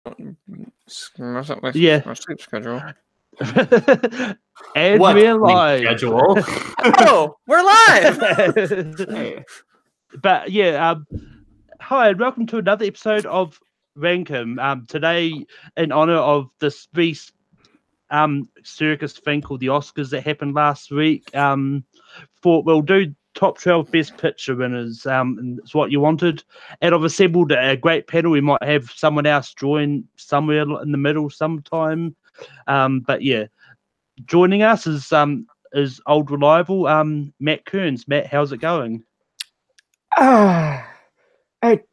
mess up my sleep schedule. And What we're live. schedule? Oh, we're live. Hey. But yeah, hi and welcome to another episode of Rankum. Today, in honor of the Space circus thing called the Oscars that happened last week, we'll do top 12 best picture winners. And it's what you wanted. And I've assembled a great panel. We might have someone else join somewhere in the middle sometime. But yeah, joining us is old reliable Matt Kearns. Matt, how's it going? I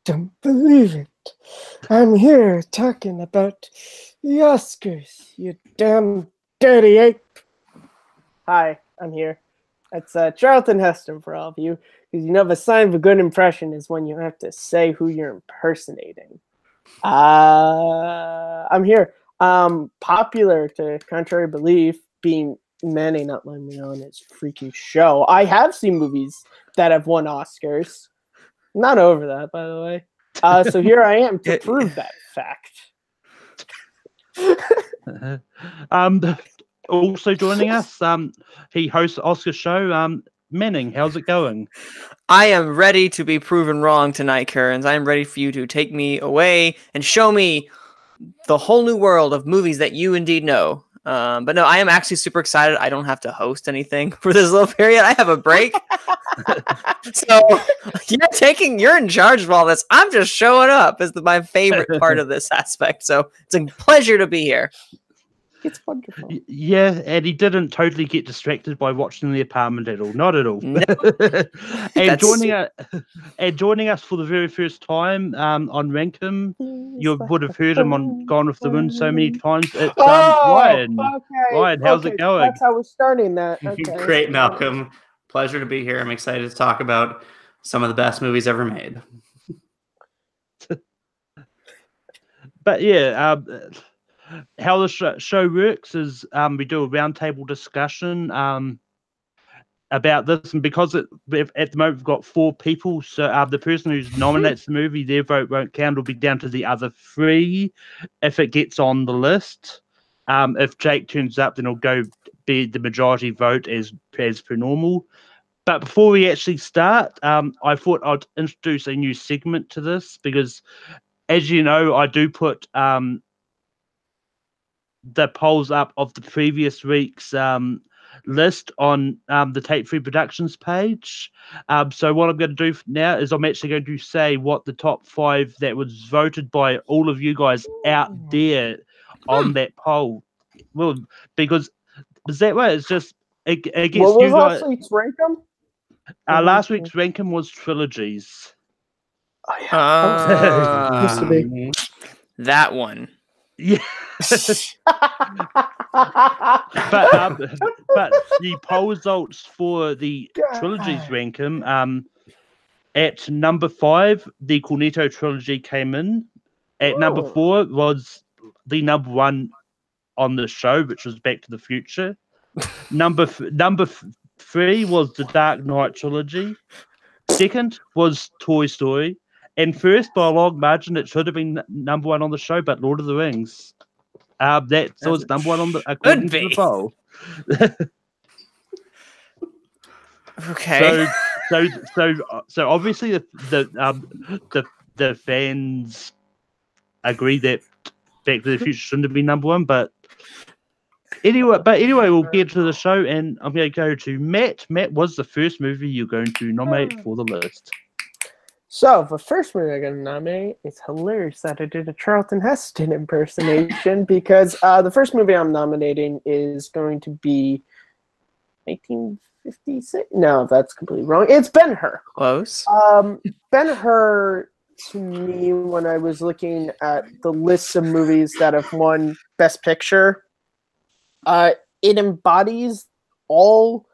don't believe it. I'm here talking about the Oscars, you damn dirty ape. Hi, I'm here. It's Charlton Heston for all of you, because you know the sign of a good impression is when you have to say who you're impersonating. I'm here. Popular to contrary belief, being Manny not letting me on his freaking show. I have seen movies that have won Oscars. Not over that, by the way. So here I am to prove that fact. Also joining us, he hosts the Oscar show. Manning, how's it going? I am ready to be proven wrong tonight, Kearns. I am ready for you to take me away and show me the whole new world of movies that you indeed know. But no, I am actually super excited. I don't have to host anything for this little period. I have a break. So you're in charge of all this. I'm just showing up is my favorite part of this aspect. So it's a pleasure to be here. It's wonderful. Yeah, and he didn't totally get distracted by watching The Apartment at all. Not at all. No. and joining us for the very first time on Rankum, you would have heard him on Gone with the Wind so many times. It's Ryan. Okay. Ryan, how's it going? That's how we're starting that. Okay. Great, Malcolm. Pleasure to be here. I'm excited to talk about some of the best movies ever made. But yeah, how the show works is we do a roundtable discussion about this, and because at the moment we've got 4 people, so the person who nominates the movie, their vote won't count. It'll be down to the other 3 if it gets on the list. If Jake turns up, then it'll go be the majority vote as per normal. But before we actually start, I thought I'd introduce a new segment to this because, as you know, I do put the polls up of the previous week's list on the Tape 3 Productions page. So what I'm going to do now is I'm actually going to say what the top 5 that was voted by all of you guys out there on that poll. Well, because is that way? It's just it gets What was you guys. last week's Rankum? Last week's Rankum was trilogies. Oh yeah, used to be. That one. Yeah. but the poll results for the trilogies Rankum, at number 5, the Cornetto trilogy came in. At number 4 was the number 1 on the show, which was Back to the Future. Number 3 was the Dark Knight trilogy. Second was Toy Story. And first, by a long margin, it should have been number 1 on the show, but Lord of the Rings. That was number 1 on the according to the poll. Okay. So obviously the fans agree that Back to the Future shouldn't have been number 1, but anyway, we'll get to the show, and I'm going to go to Matt. Matt, what's the first movie you're going to nominate for the list? So, the first movie I'm going to nominate, it's hilarious that I did a Charlton Heston impersonation because the first movie I'm nominating is going to be 1956. No, that's completely wrong. It's Ben-Hur. Close. Ben-Hur, to me, when I was looking at the list of movies that have won Best Picture, it embodies all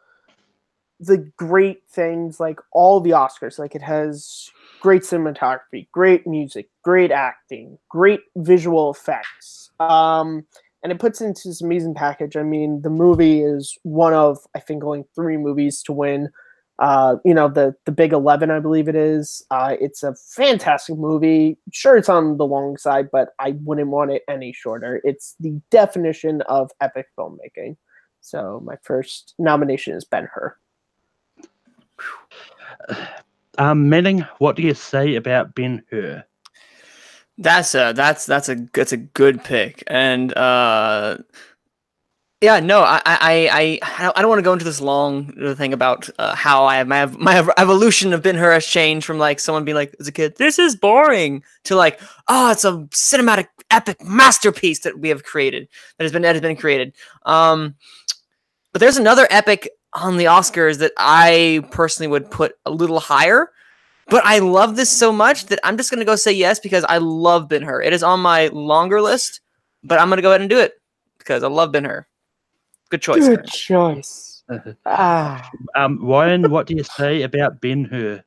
the great things, like all the Oscars. Like, it has great cinematography, great music, great acting, great visual effects. And it puts into this amazing package. I mean, the movie is one of, I think, only 3 movies to win The Big 11, I believe it is. It's a fantastic movie. Sure, it's on the long side, but I wouldn't want it any shorter. It's the definition of epic filmmaking. So my first nomination is Ben-Hur. Manning, what do you say about Ben-Hur? That's a good pick, and yeah, no, I don't want to go into this long thing about how I have my evolution of Ben-Hur has changed from like someone being like as a kid, this is boring, to like, oh, it's a cinematic epic masterpiece that we have created, that has been created. But there's another epic on the Oscars that I personally would put a little higher. But I love this so much that I'm just going to go say yes because I love Ben-Hur. It is on my longer list, but I'm going to go ahead and do it because I love Ben-Hur. Good choice. Good choice. Ryan, what do you say about Ben-Hur?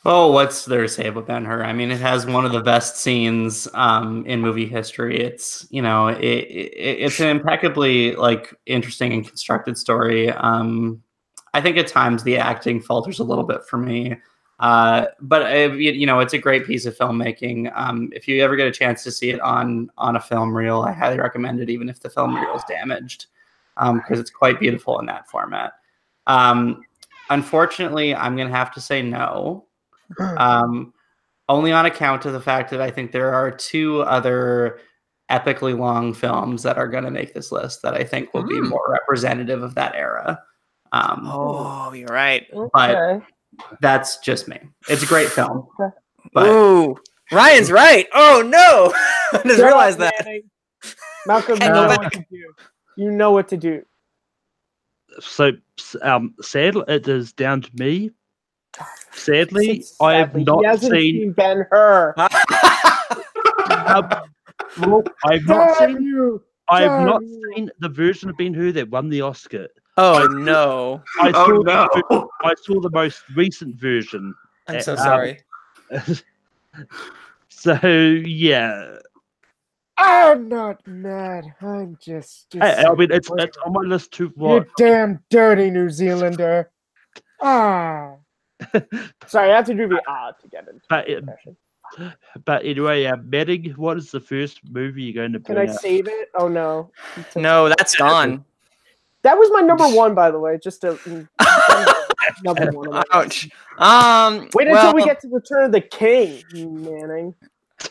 Oh, what's there to say about Ben-Hur? I mean, it has one of the best scenes in movie history. It's it's an impeccably like interesting and constructed story. I think at times the acting falters a little bit for me. But it's a great piece of filmmaking. If you ever get a chance to see it on a film reel, I highly recommend it, even if the film reel is damaged, because it's quite beautiful in that format. Unfortunately, I'm going to have to say no, only on account of the fact that I think there are two other epically long films that are going to make this list that I think will be more representative of that era. You're right. But that's just me. It's a great film. But ooh, Ryan's right. Oh no, I just realized that. Malcolm, you know what to do. So, sadly, it is down to me. Sadly, I have not seen Ben-Hur. I have not seen the version of Ben-Hur that won the Oscar. Oh no! I saw the most recent version. I'm so sorry. So yeah, I'm not mad. I'm just I mean, it's on my list too. You damn dirty New Zealander. Sorry, I have to do the to get into But anyway, Maddie, what is the first movie you're going to bring Can I save it? Oh no. No, that's gone. That was my number one, by the way. Just to number one. Ouch. Wait until we get to Return of the King, Manning.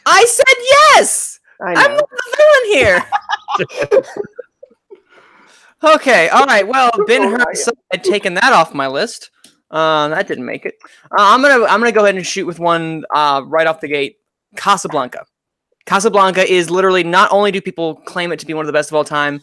I said yes. I'm not the villain here. Okay. All right. Well, Ben-Hur had taken that off my list. That didn't make it. I'm gonna go ahead and shoot with one right off the gate. Casablanca. Casablanca is literally, not only do people claim it to be one of the best of all time,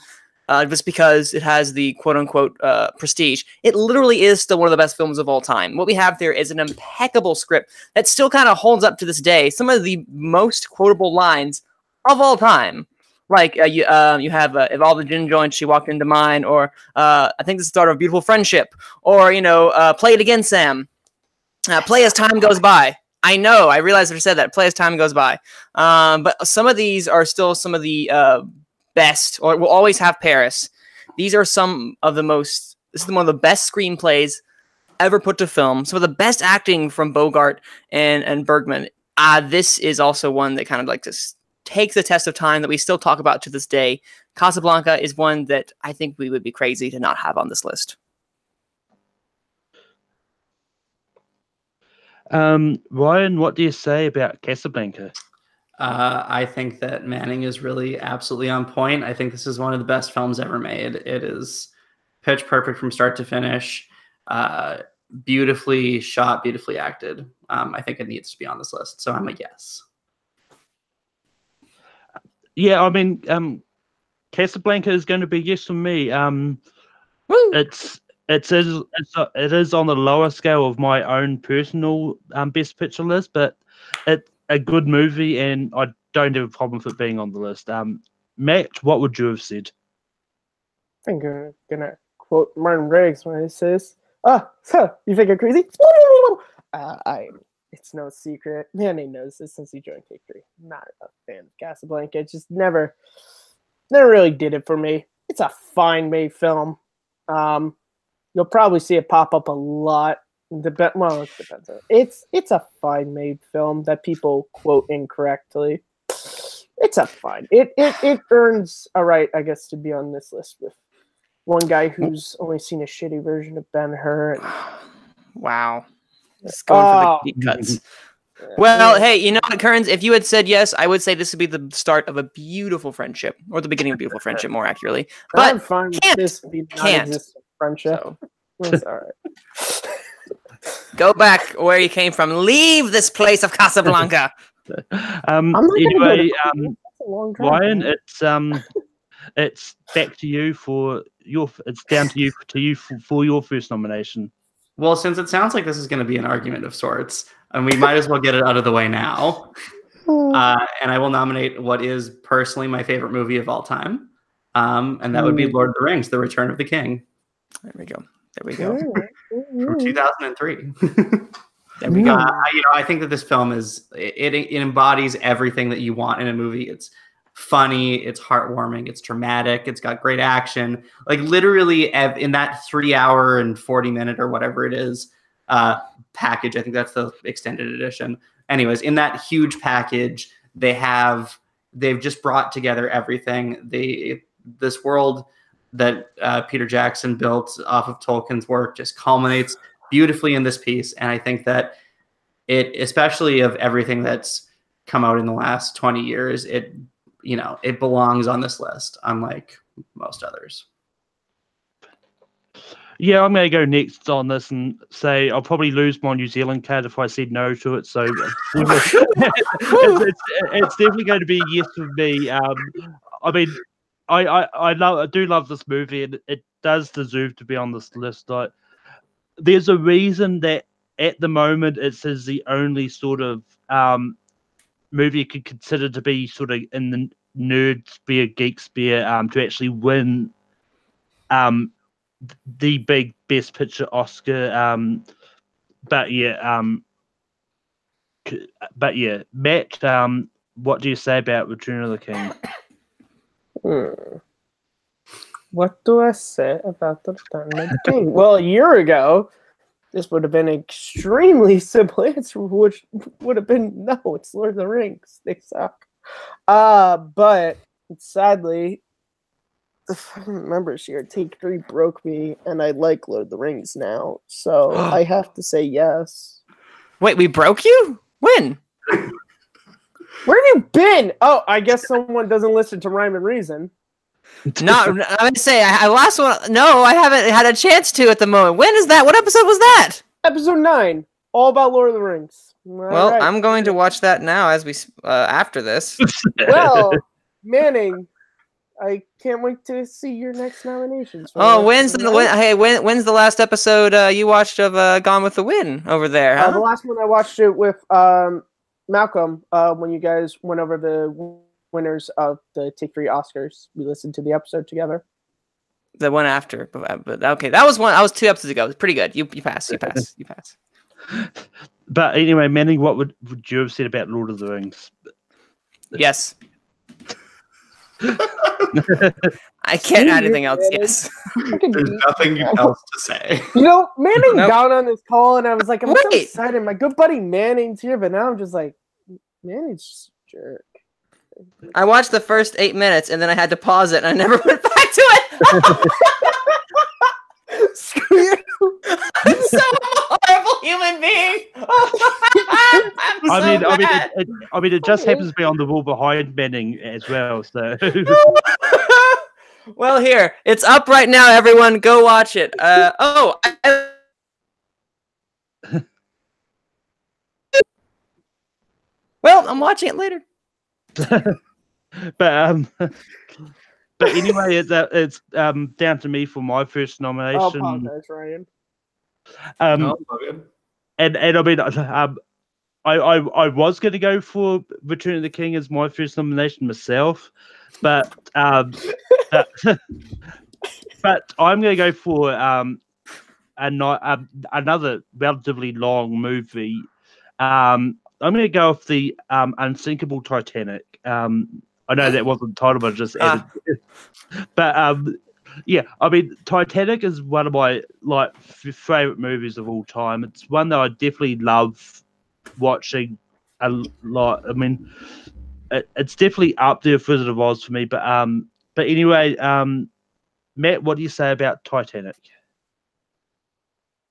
just because it has the quote-unquote prestige, it literally is still one of the best films of all time. What we have there is an impeccable script that still kind of holds up to this day. Some of the most quotable lines of all time. Like, you have, if all the gin joints, she walked into mine, or I think this is the start of Beautiful Friendship, or, play it again, Sam. Play as time goes by. I know, I realized I said that. Play as time goes by. But some of these are still some of the best, or will always have Paris. These are some of the most, this is one of the best screenplays ever put to film. Some of the best acting from Bogart and Bergman. This is also one that kind of like just takes the test of time that we still talk about to this day. Casablanca is one that I think we would be crazy to not have on this list. Ryan, what do you say about Casablanca? I think that Manning is really absolutely on point. I think this is one of the best films ever made. It is pitch perfect from start to finish. Beautifully shot, beautifully acted. I think it needs to be on this list. So I'm a yes. Yeah, I mean, Casablanca is going to be yes for me. It is on the lower scale of my own personal best picture list, but it's a good movie, and I don't have a problem with it being on the list. Matt, what would you have said? I think I'm gonna quote Martin Riggs when he says, you think I'm crazy? It's no secret. Manny knows this since he joined Take 3. Not a fan of Casablanca. It just never really did it for me. It's a fine made film. You'll probably see it pop up a lot Well, it depends. It's a fine made film that people quote incorrectly. It's a fine. It earns a right, I guess, to be on this list with one guy who's only seen a shitty version of Ben-Hur. Wow. Just going for the deep cuts. Well, hey, you know what, Kearns? If you had said yes, I would say this would be the start of a beautiful friendship, or the beginning of a beautiful friendship, more accurately. But I'm fine with this being non-existent friendship. So. It's all right. Go back where you came from. Leave this place of Casablanca. Anyway, Ryan, man. it's back to you for your. It's down to you for your first nomination. Well, since it sounds like this is going to be an argument of sorts, and we might as well get it out of the way now. And I will nominate what is personally my favorite movie of all time, and that would be Lord of the Rings: The Return of the King. There we go. There we go. From 2003. There we go. I think that this film it embodies everything that you want in a movie. It's funny, it's heartwarming, it's dramatic, it's got great action. Like literally in that 3 hour and 40-minute or whatever it is package, I think that's the extended edition. Anyways, in that huge package, they've just brought together everything. This world that Peter Jackson built off of Tolkien's work just culminates beautifully in this piece. And I think that it, especially of everything that's come out in the last 20 years, it belongs on this list, unlike most others. Yeah, I'm going to go next on this and say I'll probably lose my New Zealand card if I said no to it. So it's definitely going to be a yes for me. I mean, I do love this movie, and it does deserve to be on this list. There's a reason that at the moment it says the only sort of movie you could consider to be sort of in the nerd sphere, geek sphere, to actually win the big Best Picture Oscar. But yeah, Matt, what do you say about Return of the King? What do I say about the Return of the King? Well, a year ago, this would have been an extremely simple answer, which would have been no, it's Lord of the Rings. They suck. But sadly, the fucking members here, Take 3 broke me, and I like Lord of the Rings now. So I have to say yes. Wait, we broke you? When? Where have you been? Oh, I guess someone doesn't listen to Rhyme and Reason. No, I'm gonna say I lost one. No, I haven't had a chance to at the moment. When is that? What episode was that? Episode 9, all about Lord of the Rings. Well, right. I'm going to watch that now as we after this. Well, Manning, I can't wait to see your next nominations. When's the last episode you watched of Gone with the Wind over there? Huh? The last one I watched it with Malcolm when you guys went over the winners of the Take 3 Oscars. We listened to the episode together. The one after, but okay, that was 2 episodes ago. It was pretty good. You pass. But anyway, Manning, what would you have said about Lord of the Rings? Yes. I can't add anything else. Yes. There's nothing else to say. Manning got on this call, and I was like, I'm so excited. My good buddy Manning's here, but now I'm just like, Manning's just a jerk. I watched the first 8 minutes, and then I had to pause it, and I never went back to it. Screw you. I'm so a horrible human being. I mean, it just happens to be on the wall behind Manning as well. So, well, here it's up right now. Everyone, go watch it. Well, I'm watching it later. But anyway, it's down to me for my first nomination. I apologize, Ryan. And I mean, I was going to go for Return of the King as my first nomination myself, but but I'm going to go for another relatively long movie. I'm going to go with the Unsinkable Titanic. I know that wasn't the title, but I just added it. But Yeah, I mean, Titanic is one of my favorite movies of all time. It's one that I definitely love watching a lot. I mean, it's definitely up there with Wizard of Oz for me. But anyway, Matt, what do you say about Titanic?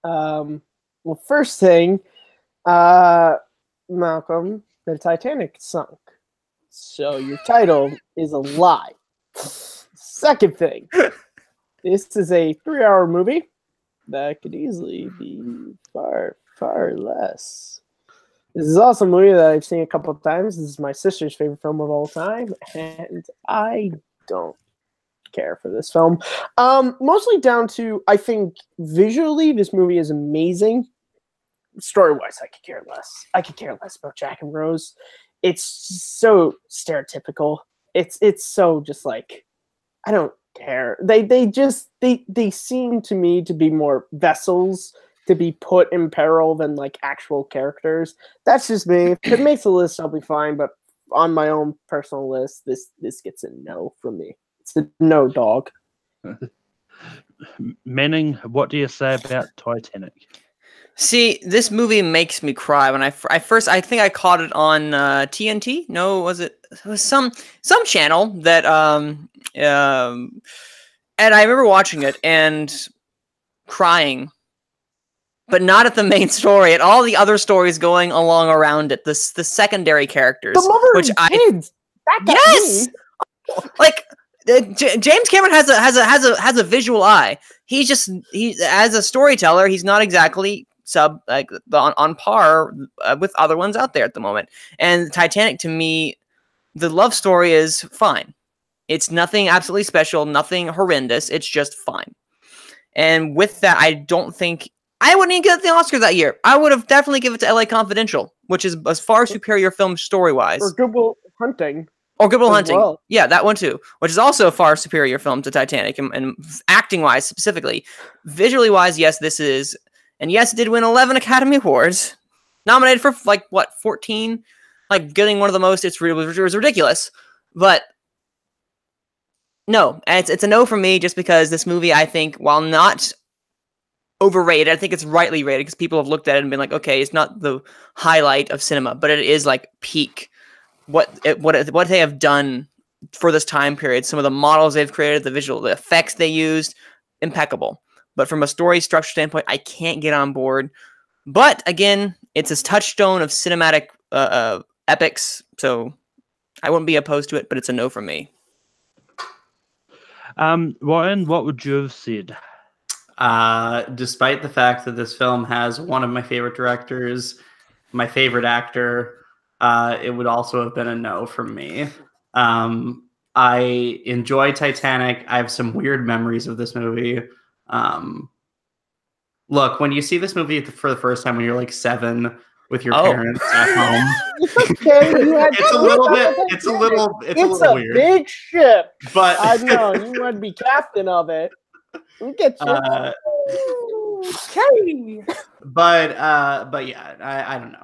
Well, first thing, Malcolm, the Titanic sunk. So your title is a lie. Second thing, this is a 3-hour movie that could easily be far, far less. This is also a movie that I've seen a couple of times. This is my sister's favorite film of all time, and I don't care for this film. Mostly down to, I think, visually, this movie is amazing. Story-wise, I could care less. I could care less about Jack and Rose. It's so stereotypical. It's so just like, I don't care. They seem to me to be more vessels to be put in peril than like actual characters. That's just me. If it makes a list, I'll be fine. But on my own personal list, this gets a no from me. It's a no, dog. Manning, what do you say about Titanic? See, this movie makes me cry. When I think I caught it on TNT. No, it was some channel that and I remember watching it and crying, but not at the main story, at all the other stories going along around it. The secondary characters, The mother and kids. Yes, like James Cameron has a visual eye. He as a storyteller, he's not exactly on par with other ones out there at the moment. And Titanic, to me, the love story is fine. It's nothing absolutely special, nothing horrendous. It's just fine. And with that, I don't think I wouldn't even give it the Oscar that year. I would have definitely given it to LA Confidential, which is a far superior film story-wise. Or Good Will Hunting. Or Good Will Hunting. Well. Yeah, that one too, which is also a far superior film to Titanic, and acting-wise specifically. Visually-wise, yes, this is. And yes, it did win 11 Academy Awards. Nominated for, 14? Getting one of the most. It was ridiculous. But no, it's a no for me, just because this movie, I think, while not overrated, I think it's rightly rated, because people have looked at it and been like, okay, it's not the highlight of cinema, but it is peak what they have done for this time period. Some of the models they've created, the effects they used, impeccable. But from a story structure standpoint, I can't get on board. But again, it's a touchstone of cinematic epics, so I wouldn't be opposed to it, but it's a no from me. Ryan, what would you have said? Despite the fact that this film has one of my favorite directors, my favorite actor, it would also have been a no from me. I enjoy Titanic. I have some weird memories of this movie. Look, when you see this movie for the first time when you're 7 with your parents at home, it's a little weird. Big ship. But I know you want to be captain of it. We get you. Okay. But yeah, I don't know.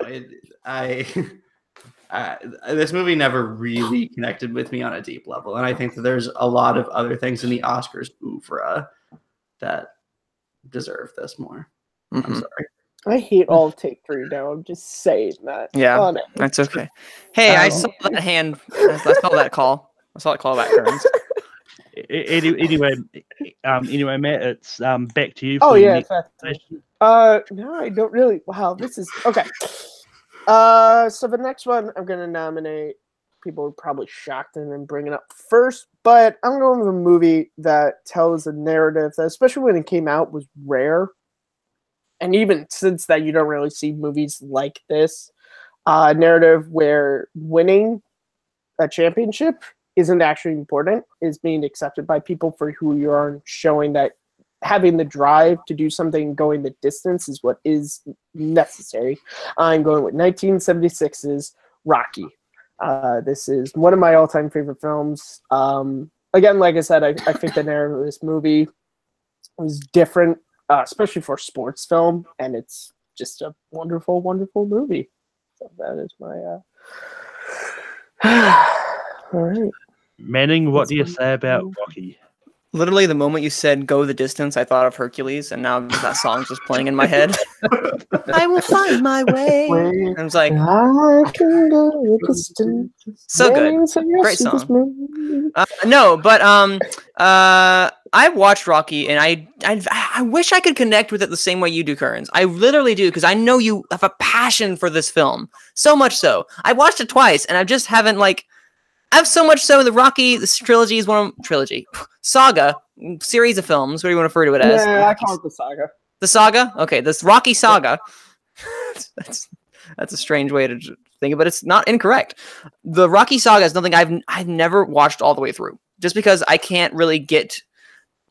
This movie never really connected with me on a deep level, and I think that there's a lot of other things in the Oscars oeuvre that deserve this more. Mm-hmm. I'm sorry. I hate all of Take 3 now. I'm just saying that. Yeah, that's okay. Hey, I saw that hand. I saw that call. I saw that call back turns. Anyway, Matt, it's back to you. Oh yeah, no, I don't really. Wow, this is okay. So the next one I'm gonna nominate. People are probably shocked and then bring it up first, but I'm going with a movie that tells a narrative that, especially when it came out, was rare. And even since that, you don't really see movies like this. Narrative where winning a championship isn't actually important, is being accepted by people for who you are, and showing that having the drive to do something, going the distance, is what is necessary. I'm going with 1976's Rocky. This is one of my all-time favorite films. Again, like I said, I think the narrative of this movie was different, especially for a sports film, and it's just a wonderful, wonderful movie. So that is my... All right. Manning, what do you say about Rocky? Literally, the moment you said "Go the Distance," I thought of Hercules, and now that song's just playing in my head. I will find my way. I was like, I can go the distance. so good, great song. No, but I watched Rocky, and I wish I could connect with it the same way you do, Kearns. I literally do, because I know you have a passion for this film, so much so. I watched it twice, and I just haven't I have so much so the Rocky, this trilogy is saga, series of films. What do you want to refer to it as? Yeah, I call it the saga. The saga? Okay, this Rocky saga. that's a strange way to think of it, but it's not incorrect. The Rocky saga is something I've never watched all the way through, just because I can't really get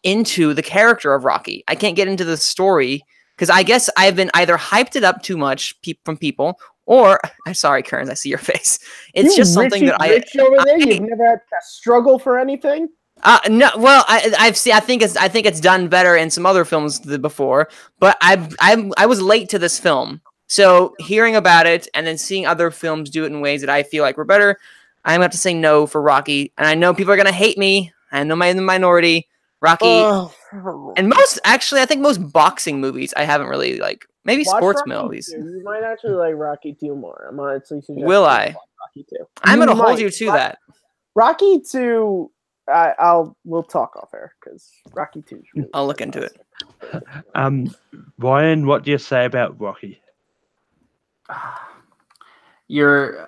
into the character of Rocky. I can't get into the story, because I guess I've been either hyped it up too much from people, or I'm sorry, Kearns, I see your face. It's just something that over there. You've never had to struggle for anything. No, well, I think it's done better in some other films before, but I was late to this film, so hearing about it and then seeing other films do it in ways that I feel like were better, I'm gonna have to say no for Rocky. And I know people are gonna hate me. I know I'm in the minority. Rocky, and I think most boxing movies I haven't really maybe sports movies. You might actually like Rocky 2 more. I'm honestly suggesting. Will I? Rocky 2. I'm gonna hold you to that. Rocky 2. We'll talk off air, because Rocky 2 is really I'll look into it. Ryan, what do you say about Rocky? You're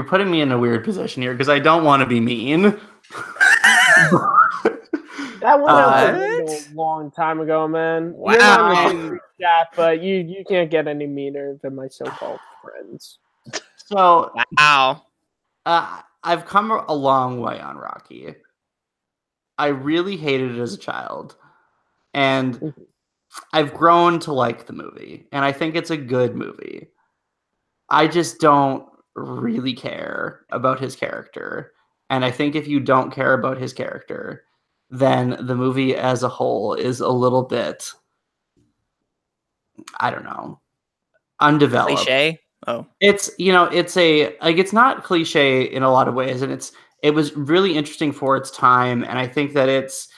putting me in a weird position here, because I don't want to be mean. That went out the window a long time ago, man. Wow. But you can't get any meaner than my so-called friends. So, wow. I've come a long way on Rocky. I really hated it as a child, and I've grown to like the movie, and I think it's a good movie. I just don't really care about his character, and I think if you don't care about his character, then the movie as a whole is a little bit, I don't know, undeveloped. Cliche? Oh. It's, it's not cliche in a lot of ways, and it was really interesting for its time, and I think that it's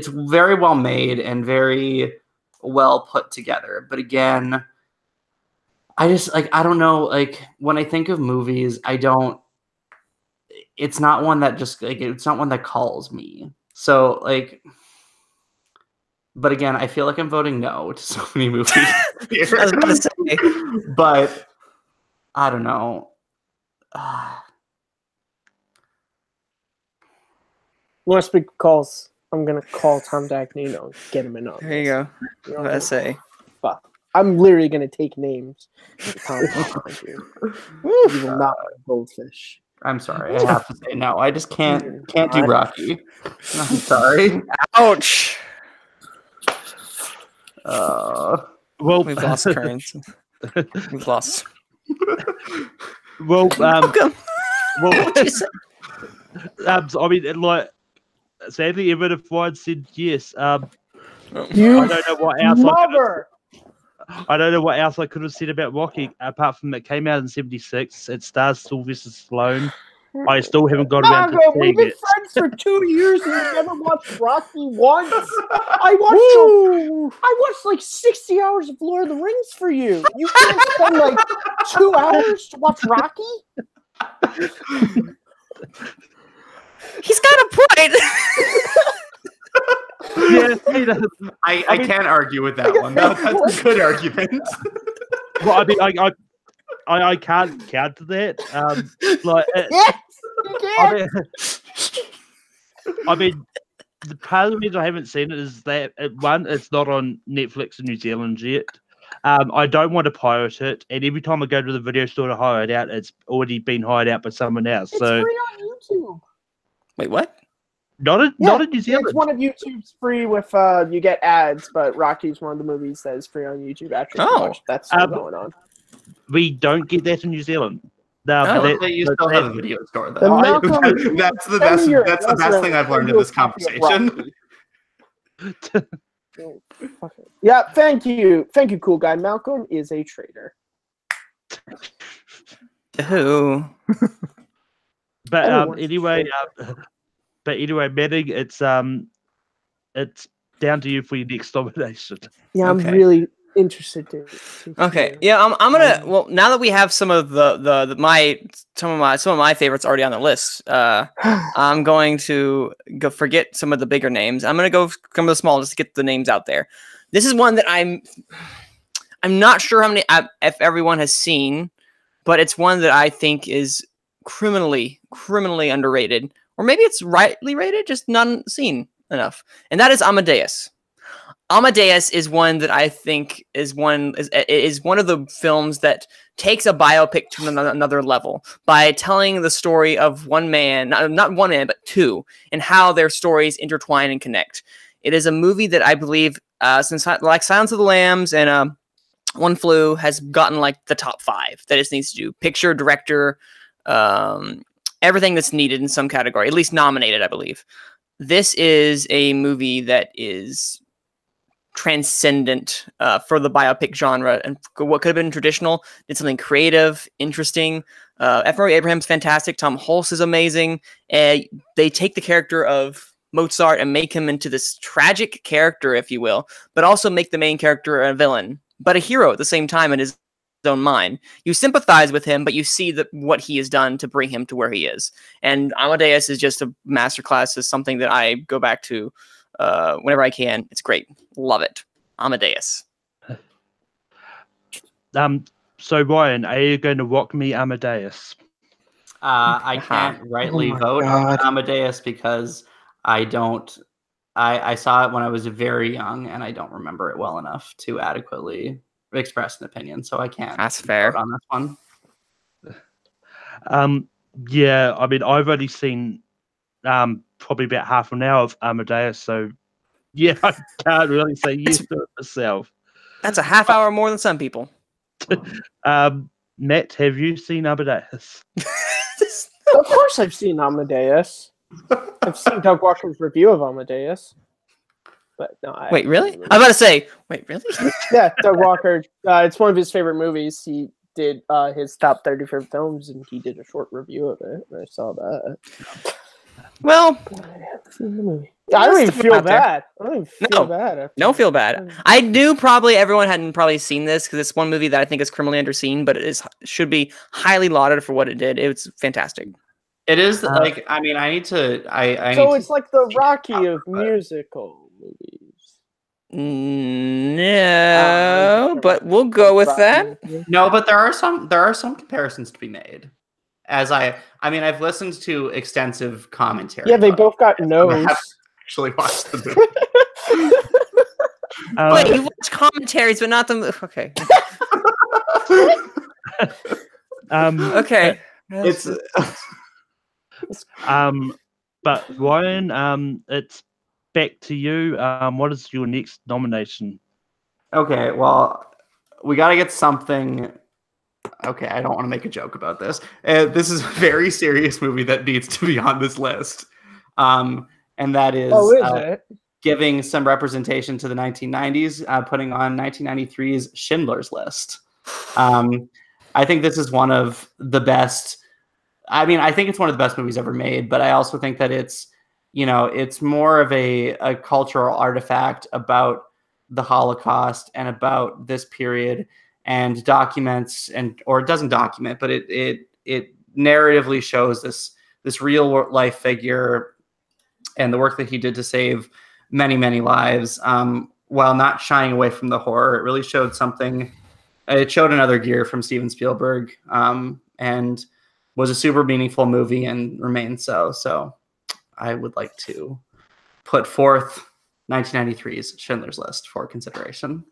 very well made and very well put together. But again, I just I don't know, when I think of movies, it's not one that just it's not one that calls me. So but again, I feel like I'm voting no to so many movies here. I was going to say, but I don't know. Want to speak calls? I'm gonna call Tom Dagnino and get him in on. There you go. You know What I say. Fuck. I'm literally gonna take names. You will not like goldfish. I'm sorry. I have to say no. I just can't do Rocky. I'm sorry. Ouch. Well, We've lost Kearns. We've lost. Well, Welcome. well, I mean, sadly, even if Ryan said yes, I don't know what else. I don't know what else I could have said about Rocky, apart from it came out in '76. It stars Sylvester Stallone. I still haven't got around to seeing we've been it. friends for 2 years and you never watched Rocky once. I watched like 60 hours of Lord of the Rings for you. You can't spend 2 hours to watch Rocky? He's got a point. Yeah, I can't argue with that one. That's a good argument. Well, I mean, I can't counter that. Yes, you can. I mean, the part of the reason I haven't seen it is that it's not on Netflix in New Zealand yet. I don't want to pirate it, and every time I go to the video store to hire it out, it's already been hired out by someone else. It's so free on YouTube. Wait, what? Not in New Zealand. It's one of YouTube's free with you get ads, but Rocky's one of the movies that is free on YouTube. Actually, that's still going on. We don't get that in New Zealand. You still have a video store, though. That's the best thing I've learned in this conversation. Yeah, thank you, cool guy. Malcolm is a traitor. Who? But anyway, Manning, it's it's down to you for your next nomination. Yeah, I'm Okay. really interested to Okay, hear. yeah, I'm gonna. Well, now that we have some of some of my favorites already on the list, I'm going to go forget some of the bigger names. I'm gonna go some of the small just to get the names out there. This is one that I'm not sure how many if everyone has seen, but it's one that I think is criminally underrated, or maybe it's rightly rated, just not seen enough, and that is Amadeus. Amadeus is one that I think is one of the films that takes a biopic to another level by telling the story of one man, not one man, but two, and how their stories intertwine and connect. It is a movie that I believe, since like Silence of the Lambs and One Flew, has gotten like the top 5 that it needs to do. Picture, director, everything that's needed in some category, at least nominated, I believe. This is a movie that is transcendent for the biopic genre, and what could have been traditional did something creative, interesting. F. Murray Abraham's fantastic. Tom Hulce is amazing. They take the character of Mozart and make him into this tragic character, if you will, but also make the main character a villain, but a hero at the same time in his own mind. You sympathize with him, but you see that what he has done to bring him to where he is. And Amadeus is just a masterclass. Is something that I go back to whenever I can. It's great. Love it. Amadeus. So Ryan, are you going to rock me Amadeus? I can't rightly vote on Amadeus because I don't. I saw it when I was very young, and I don't remember it well enough to adequately express an opinion. So I can't. That's fair. Vote on this one. Yeah, I mean, I've only seen probably about half an hour of Amadeus, so yeah, I can't really say yes to it myself. That's a half hour more than some people. Matt, have you seen Amadeus? Of course I've seen Amadeus. I've seen Doug Walker's review of Amadeus. But no, wait, really? I'm about to say, wait, really? Yeah, Doug Walker. It's one of his favorite movies. He did his top 30 favorite films, and he did a short review of it. And I saw that. Well, I don't even feel bad. I don't even feel bad. Don't feel bad. I do probably, everyone hadn't probably seen this because it's one movie that I think is criminally underseen, but it should be highly lauded for what it did. It was fantastic. It is like, I mean, I need to. So it's like the Rocky of musical movies. No, but we'll go with that. No, but there are some comparisons to be made. As I've listened to extensive commentary. Yeah, they both got no's. I haven't actually watched the movie. Wait, you watch commentaries, but not the movie. Okay. Okay. It's but Ryan, it's back to you. What is your next nomination? Okay, well, we got to get something. Okay, I don't want to make a joke about this. This is a very serious movie that needs to be on this list, and that is, giving some representation to the 1990s, putting on 1993's Schindler's List. I think this is one of the best. I mean, I think it's one of the best movies ever made, but I also think that it's more of a cultural artifact about the Holocaust and about this period, and documents or it doesn't document, but it narratively shows this real life figure and the work that he did to save many, many lives, while not shying away from the horror. It really showed something. It showed another gear from Steven Spielberg, and was a super meaningful movie and remains so. So I would like to put forth 1993's Schindler's List for consideration.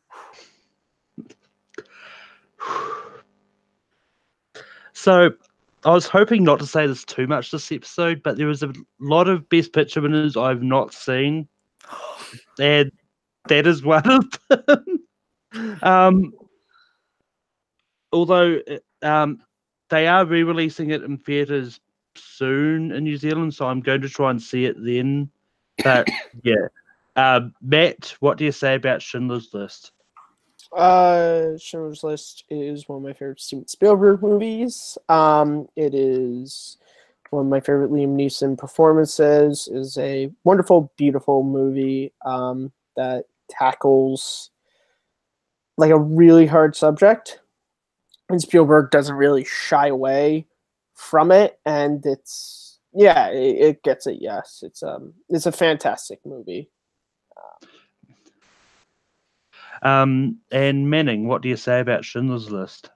So I was hoping not to say this too much this episode, but there was a lot of Best Picture winners I've not seen, and that is one of them. Although they are re-releasing it in theatres soon in New Zealand, so I'm going to try and see it then. But yeah, Matt, what do you say about Schindler's List? Schindler's List is one of my favorite Steven Spielberg movies. It is one of my favorite Liam Neeson performances. Is a wonderful, beautiful movie that tackles like a really hard subject, and Spielberg doesn't really shy away from it, and it gets it. Yes, it's a fantastic movie. And Manning, what do you say about Schindler's List?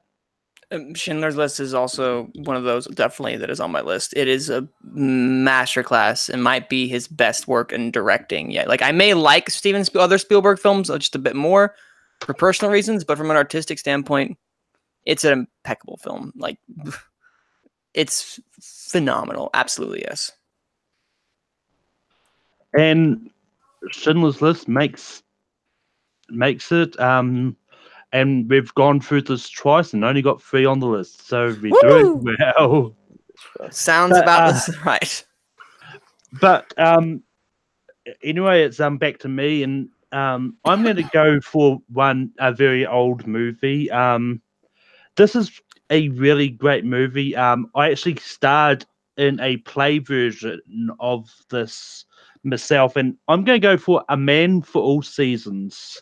Schindler's List is also one of those definitely that is on my list. It is a masterclass and might be his best work in directing yet. Like I may like other Spielberg films just a bit more for personal reasons, but from an artistic standpoint, it's an impeccable film. Like it's phenomenal. Absolutely, yes. And Schindler's List makes it. And we've gone through this twice and only got 3 on the list, so we're doing well. Sounds about this right. But anyway, it's back to me, and I'm going to go for a very old movie. This is a really great movie. I actually starred in a play version of this myself, and I'm going to go for A Man for All Seasons.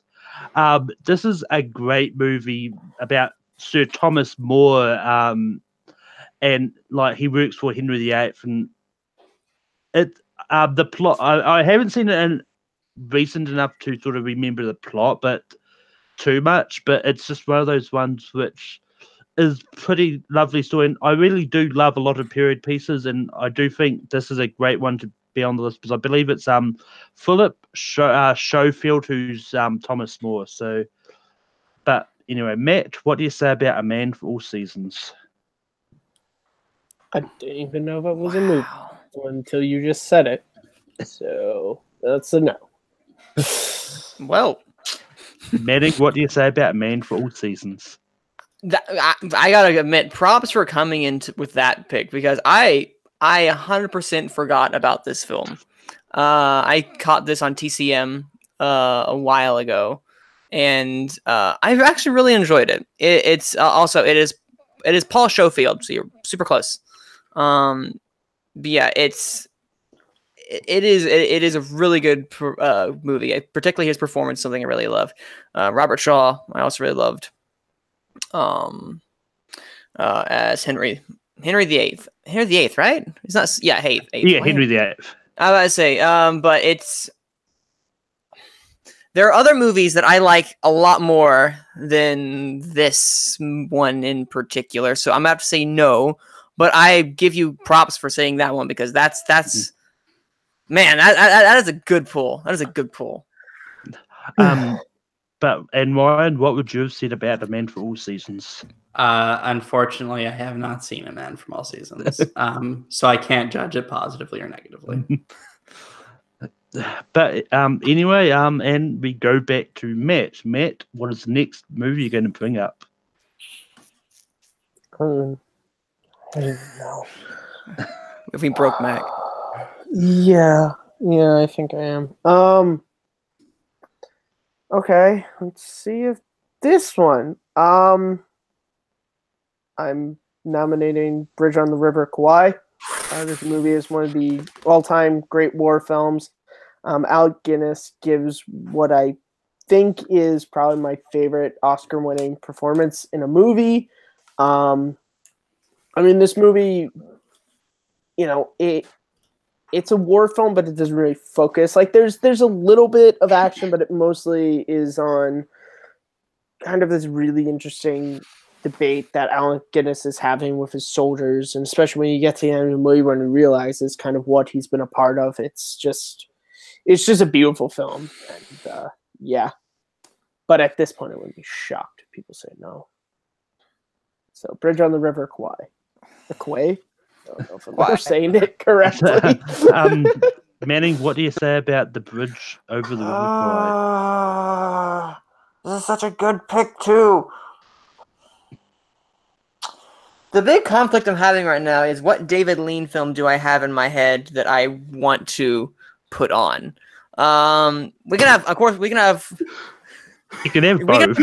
This is a great movie about Sir Thomas More, and like he works for Henry VIII, and the plot. I haven't seen it in recent enough to sort of remember the plot, but too much. But it's just one of those ones which is pretty lovely story, and I really do love a lot of period pieces, and I do think this is a great one to be on the list because I believe it's Philip Schofield who's Thomas More. So, but anyway, Matt, what do you say about A Man for All Seasons? I didn't even know if it was a movie until you just said it. So that's a no. Well, Manning, what do you say about A Man for All Seasons? I gotta admit, props for coming in with that pick because I 100% forgot about this film. I caught this on TCM a while ago, and I actually really enjoyed it. It's also it is Paul Schofield, so you're super close. But yeah, it is a really good movie. Particularly his performance, something I really love. Robert Shaw, I also really loved. As Henry VIII. Henry VIII, right? It's not. Yeah, eighth. Yeah, Henry VIII. I was about to say, but there are other movies that I like a lot more than this one in particular. So I'm gonna have to say no, but I give you props for saying that one because that's man, that is a good pull. That is a good pull. But and Ryan, what would you have said about A Man for All Seasons? Unfortunately, I have not seen A Man from All Seasons, so I can't judge it positively or negatively. But anyway, and we go back to Matt. Matt, what is the next movie you're going to bring up? I don't know. If we broke Mac. Yeah, I think I am. Okay, let's see if this one. I'm nominating Bridge on the River Kwai. This movie is one of the all-time great war films. Alec Guinness gives what I think is probably my favorite Oscar-winning performance in a movie. I mean, this movie, it's a war film, but it doesn't really focus. Like, there's a little bit of action, but it mostly is on kind of this really interesting debate that Alec Guinness is having with his soldiers, and especially when you get to the end of the movie when he realizes kind of what he's been a part of. It's just a beautiful film, and yeah. But at this point, I wouldn't be shocked if people say no. So, Bridge on the River Kwai. The Kwai? I don't know if I'm ever saying it correctly. Manning, what do you say about The Bridge over the River Kwai? This is such a good pick, too. The big conflict I'm having right now is what David Lean film do I have in my head that I want to put on? We can have You can have We got- both.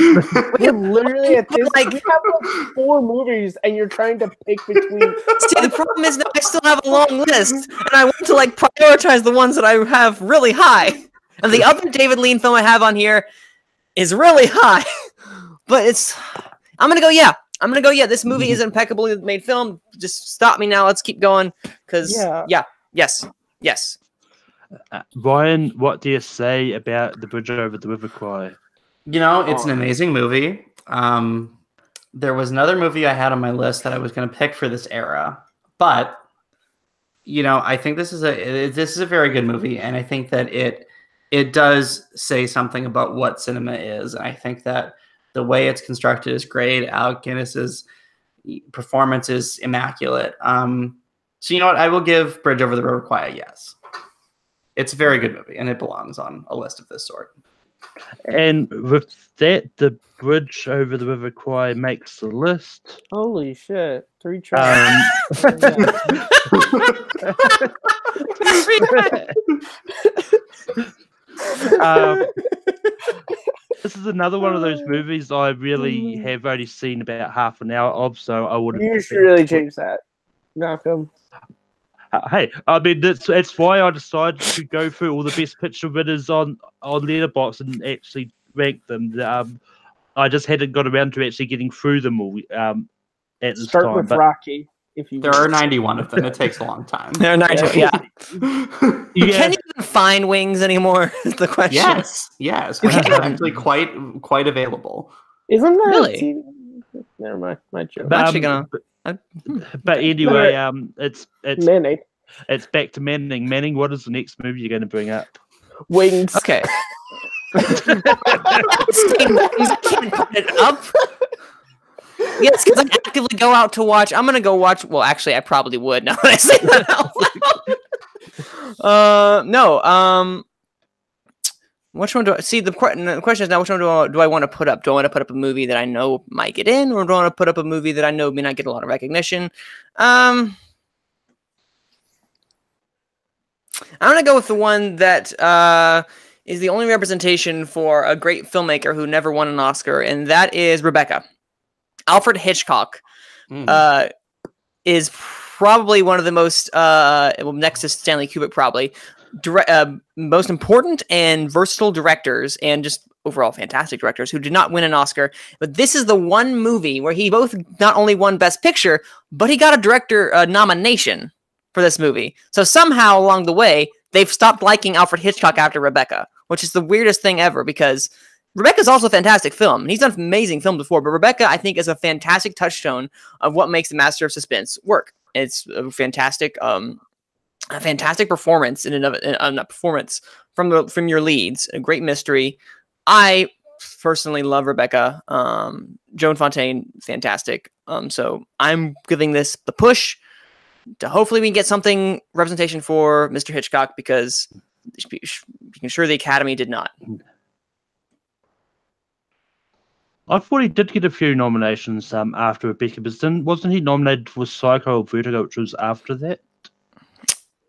We're literally at this. Like- We have like 4 movies, and you're trying to pick between. See, the problem is that I still have a long list, and I want to like prioritize the ones that I have really high. And the other David Lean film I have on here is really high, but I'm gonna go. Yeah, this movie is an impeccably made film. Just stop me now. Let's keep going. Because yes. Ryan, what do you say about The Bridge Over the River Kwai? You know, it's an amazing movie. There was another movie I had on my list that I was going to pick for this era, but you know, I think this is a very good movie, and I think that it does say something about what cinema is. And I think that the way it's constructed is great. Alec Guinness's performance is immaculate. So you know what? I will give Bridge Over the River Kwai a yes. It's a very good movie, and it belongs on a list of this sort. And with that, The Bridge Over the River Kwai makes the list. Holy shit! 3 tries. This is another one of those movies I really have only seen about half an hour of, so I wouldn't. You should really change that, Malcolm. Hey, I mean that's why I decided to go through all the best picture winners on Letterboxd and actually rank them. I just hadn't got around to actually getting through them all at this Start time. with but Rocky. If you There are 91 of them. It takes a long time. They're not. Yeah. yeah, Can you even find wings anymore? Is the question. Yes. Which is actually quite available. Isn't that Really? TV? Never mind. My joke. I'm actually gonna. but anyway, it's Manning. it's back to Manning. Manning, what is the next movie you're going to bring up? Wings. Okay. Saying wings, I can't put it up. Yes, because I actively go out to watch. I'm gonna go watch. Well, actually, I probably would now that I say that out loud. No. Which one do I see? The question is now: which one do I want to put up? Do I want to put up a movie that I know might get in, or do I want to put up a movie that I know may not get a lot of recognition? I'm gonna go with the one that is the only representation for a great filmmaker who never won an Oscar, and that is Rebecca. Alfred Hitchcock is probably one of the most, next to Stanley Kubrick, probably most important and versatile directors, and just overall fantastic directors who did not win an Oscar. But this is the one movie where he both not only won Best Picture, but he got a director nomination for this movie. So somehow along the way, they've stopped liking Alfred Hitchcock after Rebecca, which is the weirdest thing ever, because Rebecca's also a fantastic film, and he's done amazing films before, but Rebecca, I think, is a fantastic touchstone of what makes The Master of Suspense work. It's a fantastic performance not performance from your leads, a great mystery. I personally love Rebecca. Joan Fontaine, fantastic. So I'm giving this the push to hopefully we can get something representation for Mr. Hitchcock, because you can sure the Academy did not. I thought he did get a few nominations after Rebecca, but wasn't he nominated for Psycho or Vertigo, which was after that?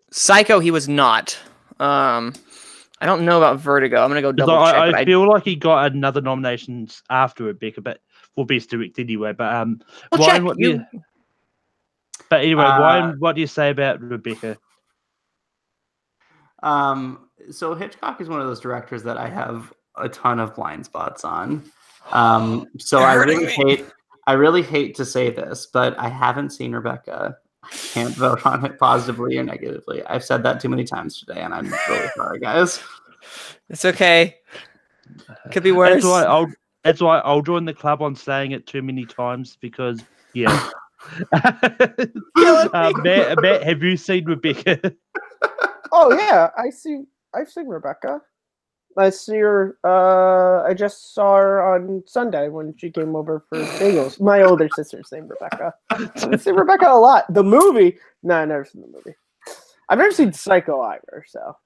Psycho, he was not. I don't know about Vertigo. I'm gonna go double check. I feel like he got another nominations after Rebecca, but for Best Director anyway. But Ryan, Ryan, what do you say about Rebecca? So Hitchcock is one of those directors that I have a ton of blind spots on. So I really hate to say this, but I haven't seen Rebecca. I can't vote on it positively or negatively. I've said that too many times today, and I'm really sorry, guys. It's okay. Could be worse. That's why I'll join the club on saying it too many times, because yeah. Matt, have you seen Rebecca? Oh yeah, I've seen Rebecca. I see her. I just saw her on Sunday when she came over for bagels. My older sister's named Rebecca. I see Rebecca a lot. The movie? No, I've never seen the movie. I've never seen Psycho either. So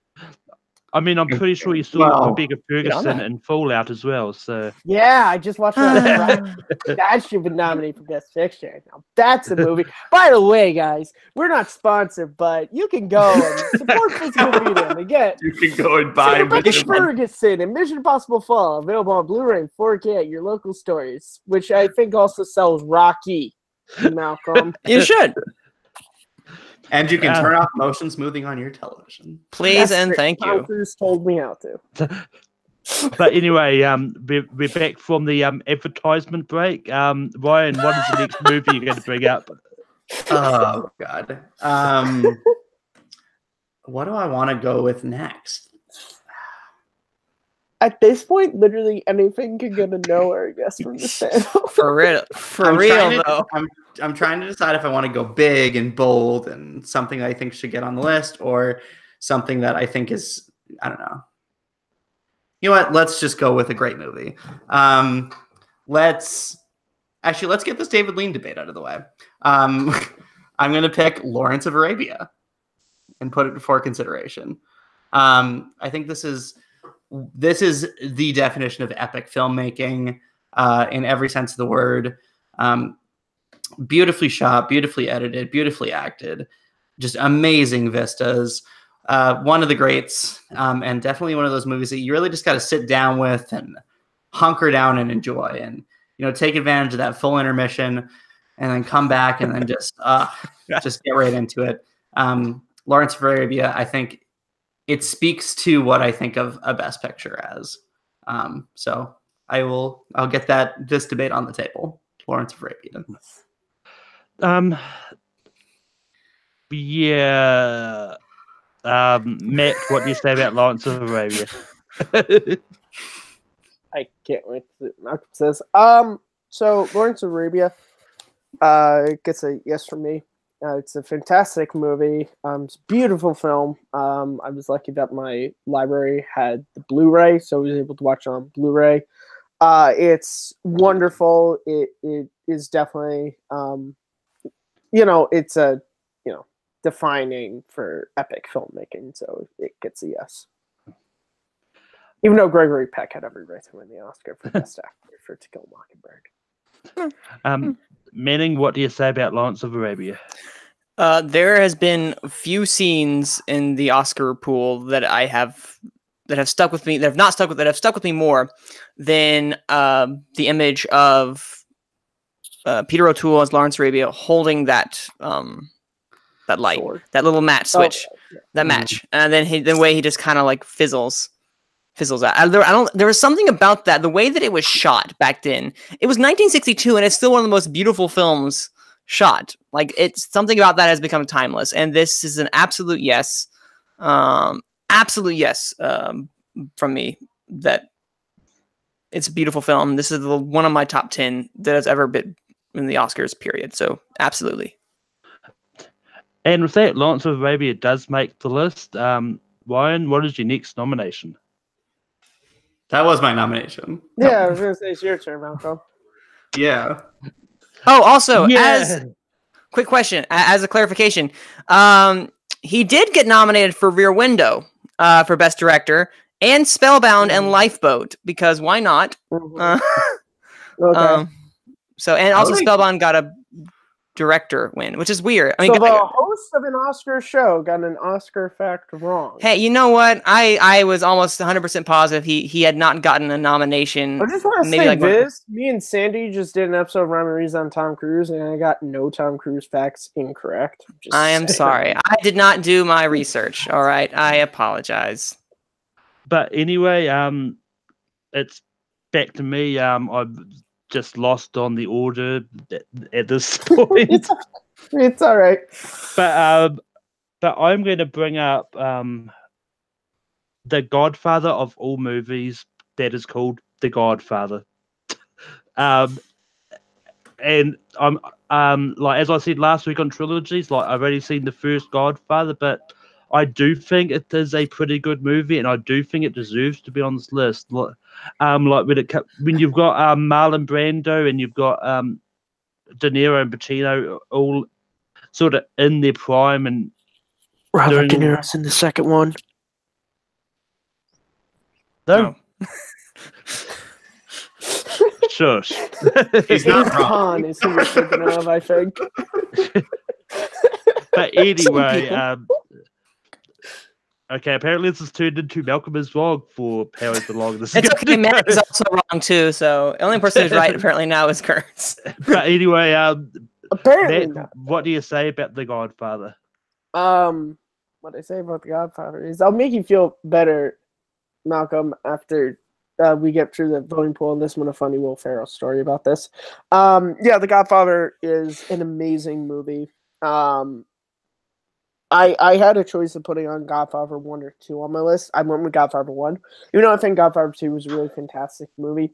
I mean, I'm pretty sure you saw Wow. Rebecca on Ferguson that. in Fallout as well. So Yeah, I just watched that. That should be nominated for Best Picture. Now, that's a movie. By the way, guys, we're not sponsored, but you can go and support physical media. And again, You can go and see buy Rebecca Mission Ferguson and Mission Impossible Fall, available on Blu-ray and 4K at your local stores, which I think also sells Rocky, Malcolm. You should. And you can turn off motion smoothing on your television. Please and thank Tom you. Cruise told me how to. But anyway, we're back from the advertisement break. Ryan, what is the next movie you're going to bring up? Oh God. What do I want to go with next? At this point, literally anything can get a no or a yes from this panel. For real, though. I'm trying to decide if I want to go big and bold and something I think should get on the list, or something that I think is, I don't know. You know what? Let's just go with a great movie. Let's get this David Lean debate out of the way. I'm going to pick Lawrence of Arabia and put it before consideration. I think this is the definition of epic filmmaking in every sense of the word. Beautifully shot, beautifully edited, beautifully acted, just amazing vistas. One of the greats, and definitely one of those movies that you really just got to sit down with and hunker down and enjoy, and take advantage of that full intermission, and then come back and then just get right into it. Lawrence of Arabia, I think it speaks to what I think of a Best Picture as. So I'll get this debate on the table. Lawrence of Arabia. Yeah. Matt, what do you say about Lawrence of Arabia? I can't wait to see what Malcolm says. So Lawrence of Arabia gets a yes from me. It's a fantastic movie. It's a beautiful film. I was lucky that my library had the Blu-ray, so I was able to watch it on Blu-ray. It's wonderful. It is definitely, it's a, defining for epic filmmaking, so it gets a yes. Even though Gregory Peck had every right to win the Oscar for Best Actor for To Kill a Mockingbird. Manning, what do you say about Lawrence of Arabia? There has been a few scenes in the Oscar pool that have stuck with me. That have stuck with me more than the image of Peter O'Toole as Lawrence Arabia holding that light, Sword. that little match switch, that match, and then the way he just kind of like fizzles out. There was something about that, the way that it was shot back then. It was 1962, and it's still one of the most beautiful films shot. Like, it's something about that has become timeless, and this is an absolute yes, from me. That it's a beautiful film. This is one of my top 10 that has ever been in the Oscars, period. So absolutely. And with that, Lawrence of Arabia does make the list. Ryan, what is your next nomination? That was my nomination. Yeah, I was going to say it's your turn, Malcolm. Yeah. Oh, also, as quick question, as a clarification, he did get nominated for Rear Window for Best Director and Spellbound and Lifeboat, because why not? Okay. And also Spellbound got a director win, which is weird. I mean, so the host of an Oscar show got an Oscar fact wrong. Hey, you know what? I was almost 100% positive he had not gotten a nomination. I just want to say this. Me and Sandy just did an episode of Rhyme and Reason on Tom Cruise, and I got no Tom Cruise facts incorrect. I am sorry. I did not do my research. All right. I apologize. But anyway, it's back to me. I've just lost on the order at this point. It's all right. But I'm going to bring up the Godfather of all movies, that is called The Godfather. And I'm like, as I said last week on trilogies, like, I've already seen the first Godfather, but I do think it is a pretty good movie, and I do think it deserves to be on this list. Like when you've got Marlon Brando and you've got De Niro and Pacino all sort of in their prime, and Robert De Niro's in the second one. No. No. Shush. He's not James wrong. Caan is who you're thinking of, I think. But anyway, people. okay, apparently this has turned into Malcolm's vlog for however long this is It's going okay. to Matt go. is also wrong too. So the only person who's right apparently now is Kurtz. But anyway, Apparently Matt, not. what do you say about The Godfather? What I say about The Godfather is I'll make you feel better, Malcolm, after we get through the voting pool. And this one, a funny Will Ferrell story about this. Yeah, The Godfather is an amazing movie. I had a choice of putting on Godfather 1 or 2 on my list. I went with Godfather 1. Even though I think Godfather 2 was a really fantastic movie.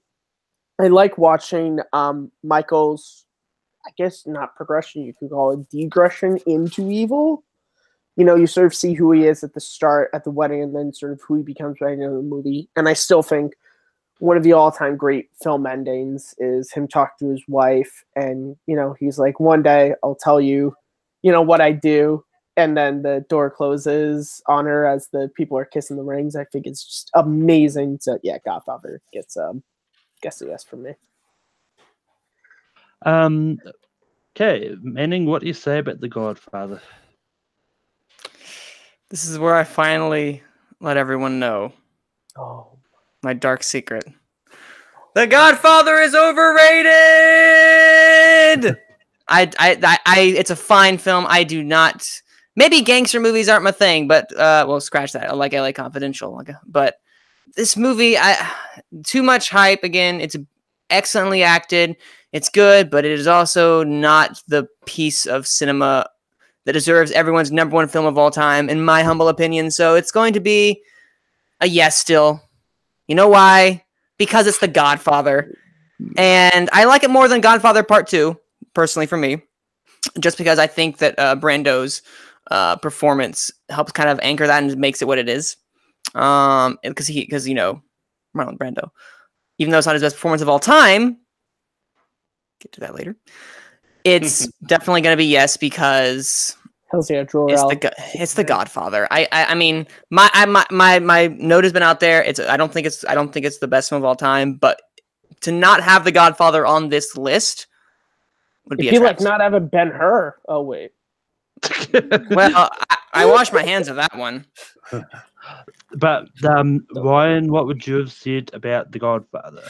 I like watching Michael's, I guess not progression, you could call it degression into evil. You know, you sort of see who he is at the start, at the wedding, and then sort of who he becomes by the end of the movie. And I still think one of the all-time great film endings is him talking to his wife, and, you know, he's like, one day I'll tell you, you know, what I do. And then the door closes on her as the people are kissing the rings. I think it's just amazing. So yeah, Godfather gets a yes from me. Okay, Manning, what do you say about The Godfather? This is where I finally let everyone know Oh, my dark secret. The Godfather is overrated. It's a fine film. I do not. Maybe gangster movies aren't my thing, but well, scratch that. I like LA Confidential, but this movie, too much hype. Again, it's excellently acted. It's good, but it is also not the piece of cinema that deserves everyone's #1 film of all time, in my humble opinion. So it's going to be a yes still. You know why? Because it's The Godfather. And I like it more than Godfather Part 2, personally for me. Just because I think that Brando's performance helps kind of anchor that and makes it what it is. Because you know, Marlon Brando. Even though it's not his best performance of all time, get to that later. It's definitely going to be yes because hell's yeah, it's the Godfather. I mean, my note has been out there. I don't think it's the best film of all time, but to not have the Godfather on this list would be It'd be like not having Ben-Hur. Oh wait. Well, I wash my hands of that one. But Ryan, what would you have said about The Godfather?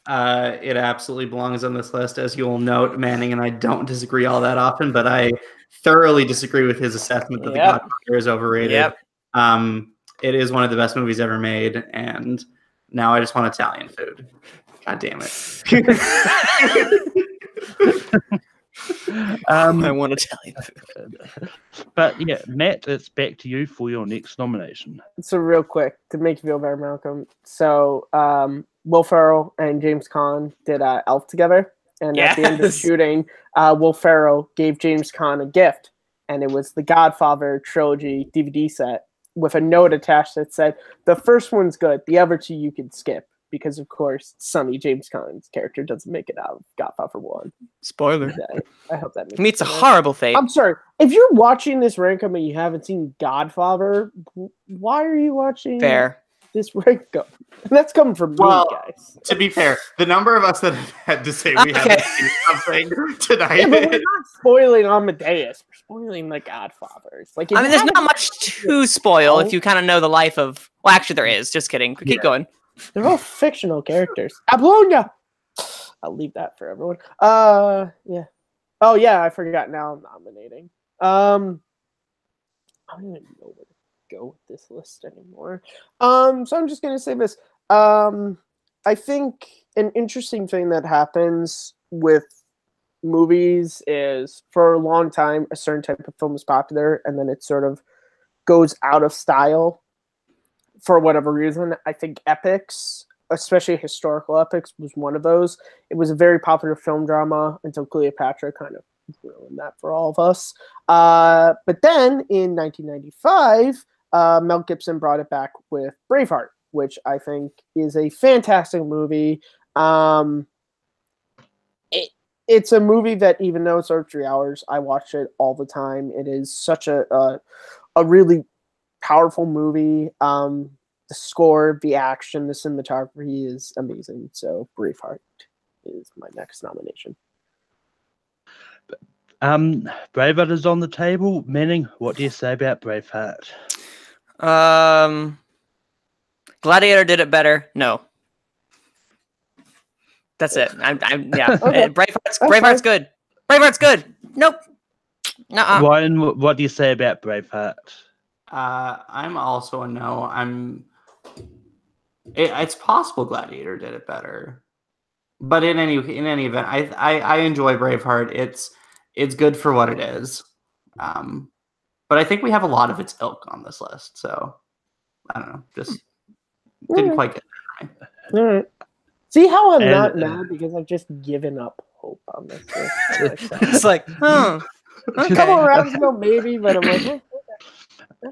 It absolutely belongs on this list. As you will note, Manning and I don't disagree all that often, but I thoroughly disagree with his assessment that The Godfather is overrated. Yep. It is one of the best movies ever made, and now I just want Italian food. God damn it. I want Italian food. But yeah, Matt, it's back to you for your next nomination. So real quick, to make you feel better, Malcolm. So Will Ferrell and James Caan did Elf together. And at the end of shooting, Will Ferrell gave James Caan a gift. And it was the Godfather trilogy DVD set with a note attached that said, the first one's good, the other two you can skip. Because, of course, Sonny James Caan's character doesn't make it out of Godfather 1. Spoiler. I hope that makes I mean, it's a horrible fate. I'm sorry. If you're watching this rankum and you haven't seen Godfather, why are you watching this rankum? That's coming from me, guys. To be fair, the number of us that have had to say we haven't seen something tonight. Yeah, but we're not spoiling Amadeus. We're spoiling The Godfather. It's like, I mean, there's not much to spoil if you kind of know the life of... Well, actually, there is. Just kidding. Keep going. They're all fictional characters. Apollonia! I'll leave that for everyone. Yeah. Oh, yeah, I forgot. Now I'm nominating. I don't even know where to go with this list anymore. So I'm just going to say this. I think an interesting thing that happens with movies is for a long time, a certain type of film is popular, and then it sort of goes out of style. For whatever reason, I think epics, especially historical epics, was one of those. It was a very popular film drama until Cleopatra kind of ruined that for all of us. But then in 1995, Mel Gibson brought it back with Braveheart, which I think is a fantastic movie. It's a movie that, even though it's over 3 hours, I watch it all the time. It is such a really powerful movie. the score, the action, the cinematography is amazing. So Braveheart is my next nomination. Braveheart is on the table. Manning, what do you say about Braveheart? Gladiator did it better. No. That's it. Yeah. Okay. Braveheart's good. Braveheart's good. Nope. Nuh-uh. Ryan, what do you say about Braveheart? I'm also a no. It's possible Gladiator did it better, but in any event, I enjoy Braveheart. It's good for what it is, but I think we have a lot of its ilk on this list. So I don't know, just didn't quite get it right. All right. See how I'm not mad because I've just given up hope on this list. It's like, okay. A couple of rounds ago, maybe, but I'm like,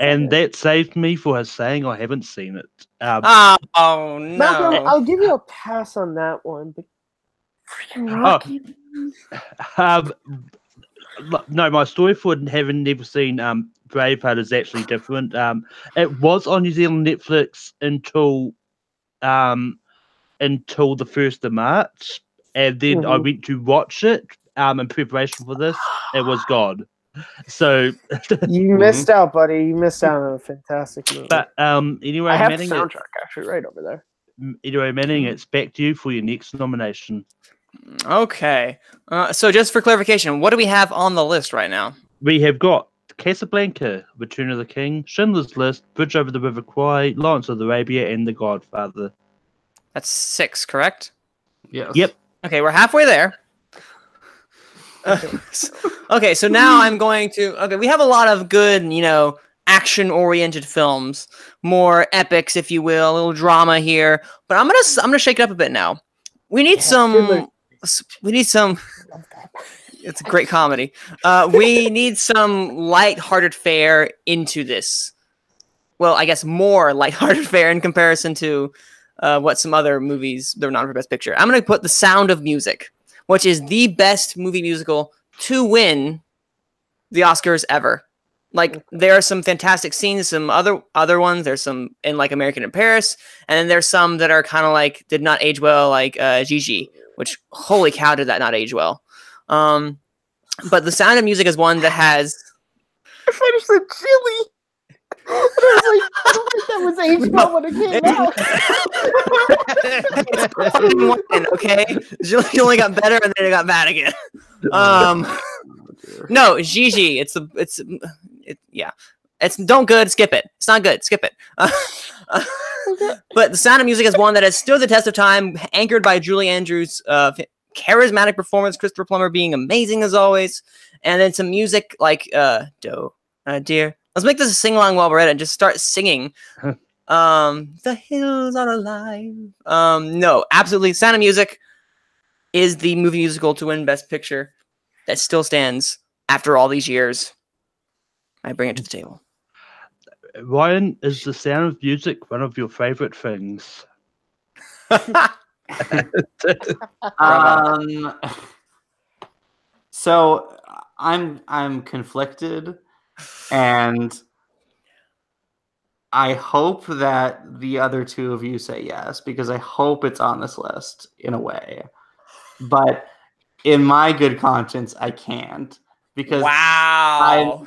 and that saved me for saying I haven't seen it. Oh no! Malcolm, I'll give you a pass on that one, but freaking Rocky. No, my story for having never seen Braveheart is actually different. It was on New Zealand Netflix until the 1st of March, and then I went to watch it in preparation for this. It was gone. So you missed out, buddy. You missed out on a fantastic movie. But anyway, I have Manning, the soundtrack actually right over there. Anyway, Manning, it's back to you for your next nomination. Okay. So just for clarification, what do we have on the list right now? We have got Casablanca, Return of the King, Schindler's List, Bridge over the River Kwai, Lawrence of Arabia, and The Godfather. That's 6, correct? Yes. Yep. Okay, we're halfway there. Okay, so now I'm going to... Okay, we have a lot of good, action-oriented films. More epics, if you will. A little drama here. But I'm gonna shake it up a bit now. We need some... It's a great comedy. We need some light-hearted fare into this. Well, I guess more light-hearted fare in comparison to what some other movies they're not for Best Picture. I'm going to put The Sound of Music, which is the best movie musical to win the Oscars ever. Like, there are some fantastic scenes, some other ones. There's some in like American in Paris, and then there's some that are kind of like did not age well, like Gigi, which holy cow did that not age well. But The Sound of Music is one that has. I finished the chili. I was like, I don't think that was aged well when it came out. Okay, you only got better and then it got bad again. No, Gigi. It's don't good. Skip it. It's not good. Skip it. But The Sound of Music is one that has stood the test of time, anchored by Julie Andrews' charismatic performance, Christopher Plummer being amazing as always, and then some music like dear. Let's make this a sing-along while we're at it and just start singing. The hills are alive. No, absolutely. Sound of Music is the movie musical to win Best Picture that still stands after all these years. I bring it to the table. Ryan, is The Sound of Music one of your favorite things? So I'm conflicted. And I hope that the other two of you say yes, because I hope it's on this list in a way. But in my good conscience, I can't. Because wow.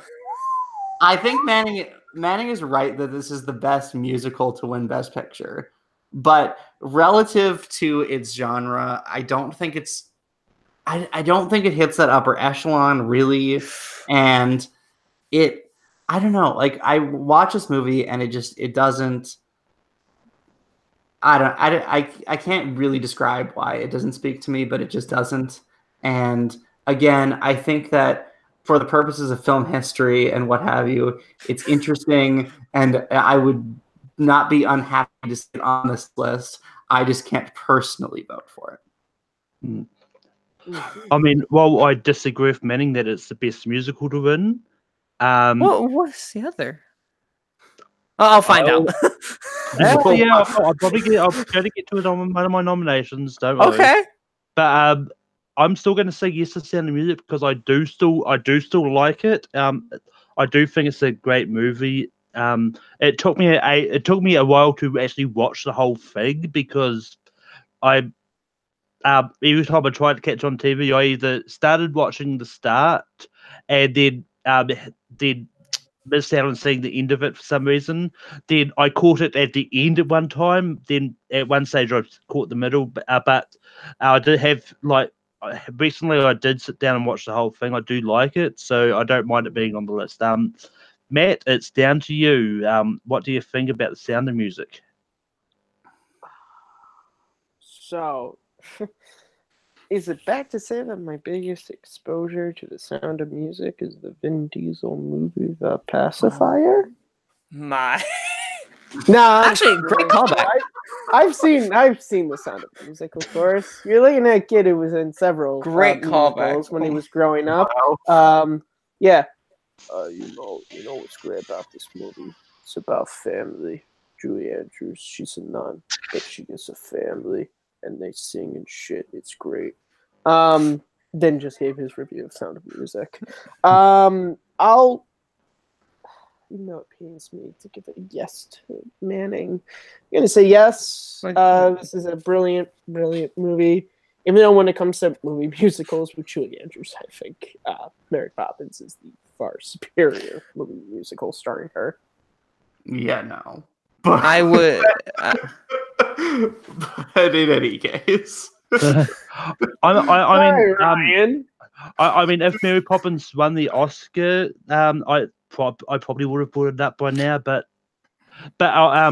I think Manning is right that this is the best musical to win Best Picture. But relative to its genre, I don't think it hits that upper echelon, really. And I don't know, like I watch this movie and it doesn't, I can't really describe why it doesn't speak to me, but it just doesn't. And again, I think that for the purposes of film history and what have you, it's interesting, and I would not be unhappy to see it on this list. I just can't personally vote for it. I mean, while I disagree with Manning that it's the best musical to win, what's the other? I'll find out. Yeah, I'll probably I'll try to get to it on one of my nominations. Don't worry. Okay, but I'm still going to say yes to Sound of Music because I do still like it. I do think it's a great movie. It took me a while to actually watch the whole thing because I every time I tried to catch on TV, I either started watching the start and then missed out on seeing the end of it for some reason. Then I caught it at the end at one time. Then at one stage I caught the middle, but I did have recently I did sit down and watch the whole thing. I do like it, so I don't mind it being on the list. Matt, it's down to you. What do you think about the Sound of Music? So, is it back to say that my biggest exposure to the Sound of Music is the Vin Diesel movie, The Pacifier? My. No, Actually, great callback. I've seen the Sound of Music, of course. You're looking at a kid who was in several Great callback musicals when he was growing up. Yeah. You know what's great about this movie? It's about family. Julie Andrews, she's a nun, but she gets a family, and they sing and shit. It's great. Then just gave his review of Sound of Music. It pains me to give a yes to Manning. I'm gonna say yes. This is a brilliant, brilliant movie. Even though when it comes to movie musicals with Julie Andrews, I think Mary Poppins is the far superior movie musical starring her. Yeah, no. I would. But in any case, I mean, if Mary Poppins won the Oscar, I probably would have brought it up by now. But I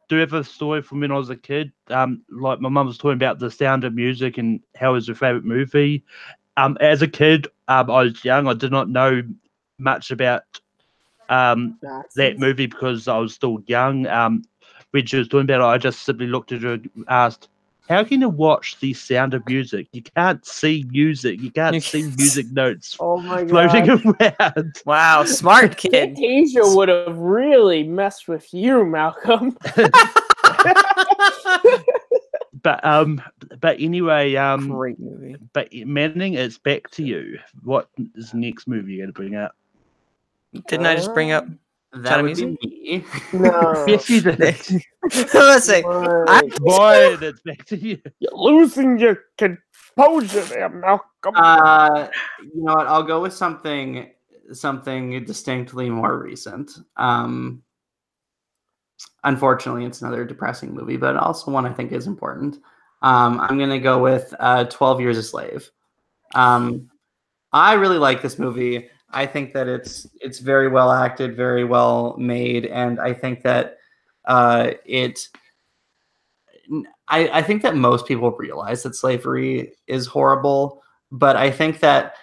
do have a story from when I was a kid. Like my mum was talking about the Sound of Music and how it was her favorite movie. As a kid, I was young. I did not know much about that movie because I was still young. When she was talking about it, I just simply looked at her and asked, how can you watch the Sound of Music? You can't see music. You can't see music notes floating around. Wow, smart kid. Fantasia would have really messed with you, Malcolm. But anyway, Great movie. But Manning, it's back to you. What is the next movie you're going to bring up? Didn't I just bring up that would be me. No. Yes, you did. Let's say, Boy, that's back to you. You're losing your composure there, Malcolm. You know what? I'll go with something distinctly more recent. Unfortunately, it's another depressing movie, but also one I think is important. I'm going to go with 12 Years a Slave. I really like this movie. I think that it's very well acted, very well made, and I think that I think that most people realize that slavery is horrible, but I think that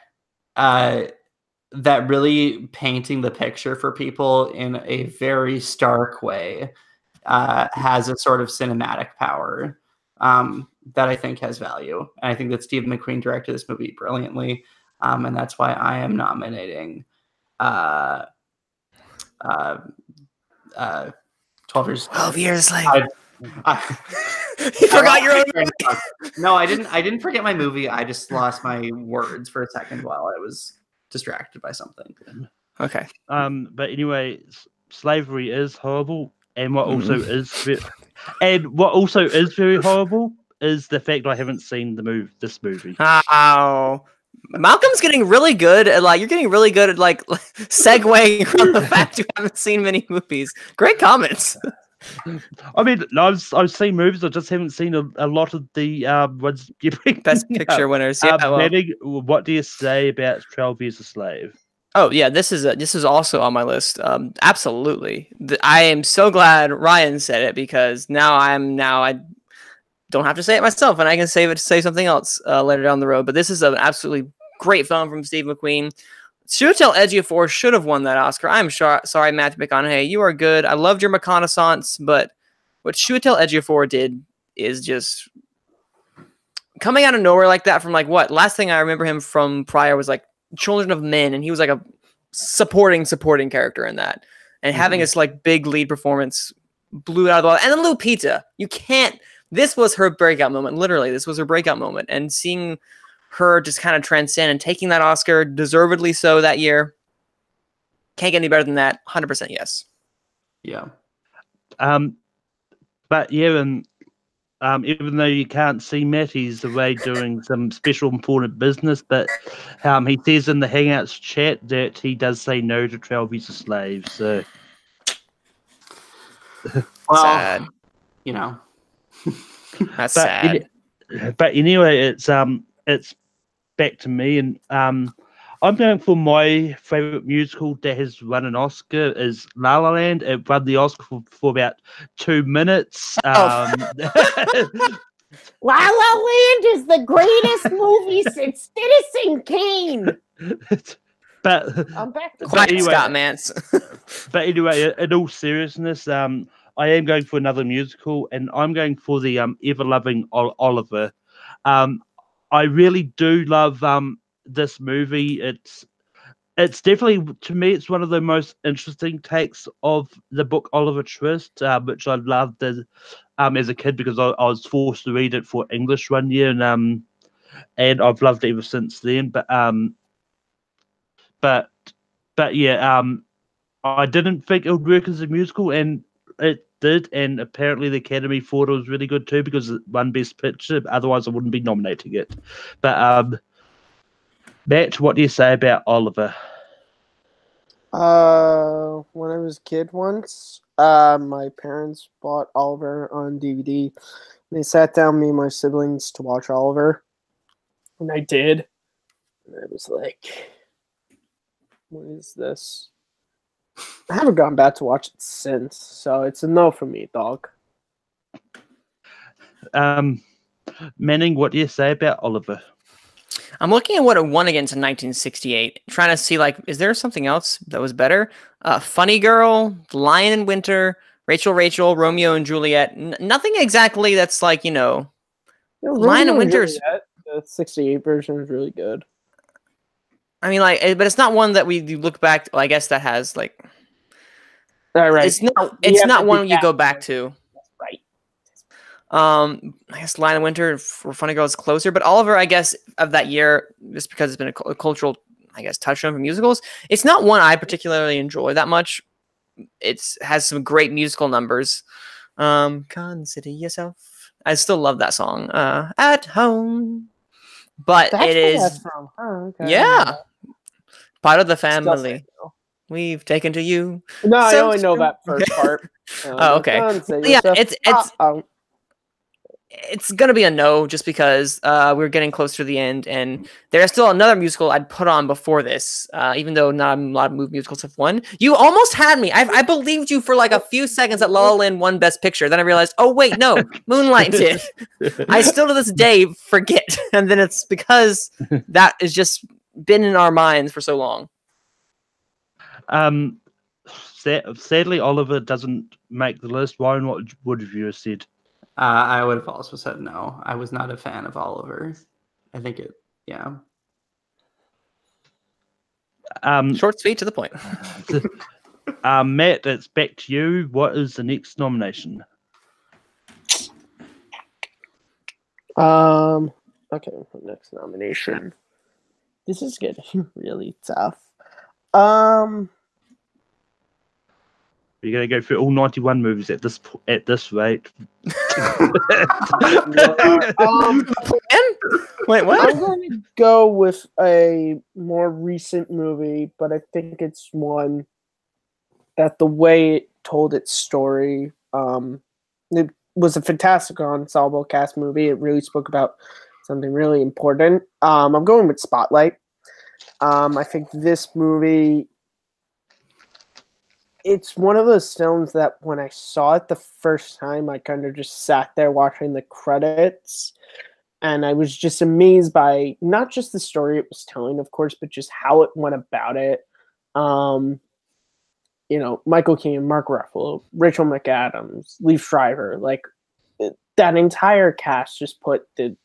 that really painting the picture for people in a very stark way has a sort of cinematic power that I think has value. And I think that Steve McQueen directed this movie brilliantly. And that's why I am nominating 12 Years. 12 Years Slave. You forgot your own movie. No, I didn't forget my movie. I just lost my words for a second while I was distracted by something. Okay. But anyway, slavery is horrible, and what also is very horrible is the fact I haven't seen this movie. Wow. Malcolm's getting really good at you're getting really good at segueing from the fact you haven't seen many movies. Great comments. I mean, I've seen movies. I just haven't seen a lot of the ones you bring Best Picture winners. Yeah, Manning, what do you say about 12 Years a Slave? Oh yeah, this is also on my list. Absolutely, I am so glad Ryan said it because I don't have to say it myself, and I can say something else later down the road. But this is an absolutely great film from Steve McQueen. Chiwetel Ejiofor should have won that Oscar. I'm sorry, Matthew McConaughey. You are good. I loved your reconnaissance, but what Chiwetel Ejiofor did is just coming out of nowhere like that. From what last thing I remember him from prior was Children of Men, and he was a supporting character in that, and having this big lead performance blew it out of the water. And then Lupita, you can't. This was her breakout moment. Literally, this was her breakout moment, and seeing her just kind of transcend and taking that Oscar, deservedly so, that year. Can't get any better than that. 100% yes. Yeah. But yeah, and even though you can't see Matt, he's away doing some special important business. But he says in the Hangouts chat that he does say no to 12 Years a Slave. So, Well, Sad. you know. That's but sad. but anyway, it's back to me, and I'm going for my favorite musical that has won an Oscar is La La Land. It won the Oscar for about 2 minutes. La La Land is the greatest movie since Citizen Kane. But I'm back to Quiet, anyway, Scott Mance. but anyway, in all seriousness, I am going for another musical, and I'm going for the ever loving Oliver. I really do love this movie. It's definitely, to me, it's one of the most interesting takes of the book Oliver Twist, which I loved as a kid because I was forced to read it for English one year, and I've loved it ever since then. But yeah, I didn't think it would work as a musical, and it did. And apparently, the Academy thought it was really good too because it won Best Picture. Otherwise, I wouldn't be nominating it. But Matt, what do you say about Oliver? When I was a kid once, my parents bought Oliver on DVD. They sat down, me and my siblings, to watch Oliver. And I did. And I was like, what is this? I haven't gone back to watch it since, so it's a no for me, dog. Manning, what do you say about Oliver? I'm looking at what it won against in 1968, trying to see, like, is there something else that was better? Funny Girl, Lion in Winter, Rachel, Romeo and Juliet. Nothing exactly that's like, Lion in Winter's. The 68 version is really good. I mean, like, but it's not one that you look back. Well, I guess that has like. All right. It's not one you go back to. Right. I guess Lion in Winter for Funny Girl is closer, but Oliver, I guess, of that year, just because it's been a cultural, I guess, touchstone for musicals, it's not one I particularly enjoy that much. It has some great musical numbers. Consider yourself. I still love that song. At home, but That's it where is that's from. Oh, okay. yeah, part of the Stuff family. I know. We've taken to you. No, I So only know true. that first part. Oh, okay. Consider Yeah, yourself. it's gonna be a no just because we're getting close to the end, and there's still another musical I'd put on before this, even though not a lot of musicals have won. You almost had me. I believed you for like a few seconds that La La Land won Best Picture. Then I realized, oh wait, no, Moonlight did. I still to this day forget, and then it's because that has just been in our minds for so long. Sadly, Oliver doesn't make the list. Ryan, what would you have said? I would have also said no. I was not a fan of Oliver. I think yeah. Short, sweet, to the point. Matt, it's back to you. What is the next nomination? Okay, next nomination. This is getting really tough. You're going to go through all 91 movies at this rate. Wait, what? I'm going to go with a more recent movie, but I think it's one that the way it told its story, it was a fantastic ensemble cast movie. It really spoke about something really important. I'm going with Spotlight. I think this movie, it's one of those films that when I saw it the first time, I kind of just sat there watching the credits, and I was just amazed by not just the story it was telling, of course, but just how it went about it. Michael Keaton, Mark Ruffalo, Rachel McAdams, Liev Schreiber, like that entire cast just put the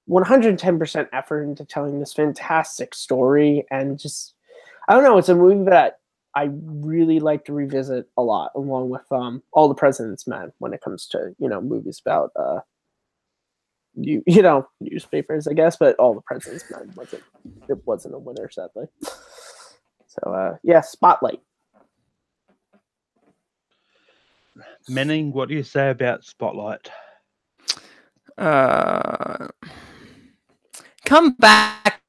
110% effort into telling this fantastic story, and just I don't know, it's a movie that I really like to revisit a lot, along with All the President's Men when it comes to movies about newspapers, I guess. But All the President's Men wasn't a winner, sadly. So yeah, Spotlight. Manning, what do you say about Spotlight? Come back.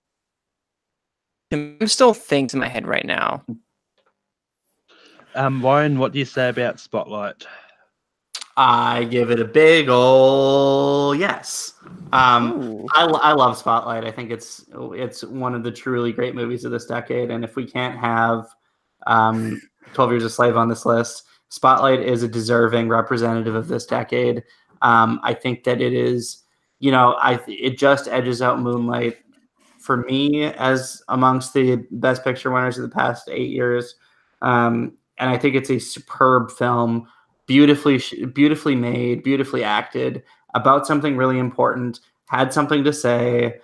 I'm still thinking in my head right now. Ryan, what do you say about Spotlight? I give it a big ol' yes. I love Spotlight. I think it's one of the truly great movies of this decade. And if we can't have 12 Years a Slave on this list, Spotlight is a deserving representative of this decade. I think that it is, it just edges out Moonlight for me as amongst the Best Picture winners of the past 8 years. And I think it's a superb film, beautifully made, beautifully acted, about something really important, had something to say,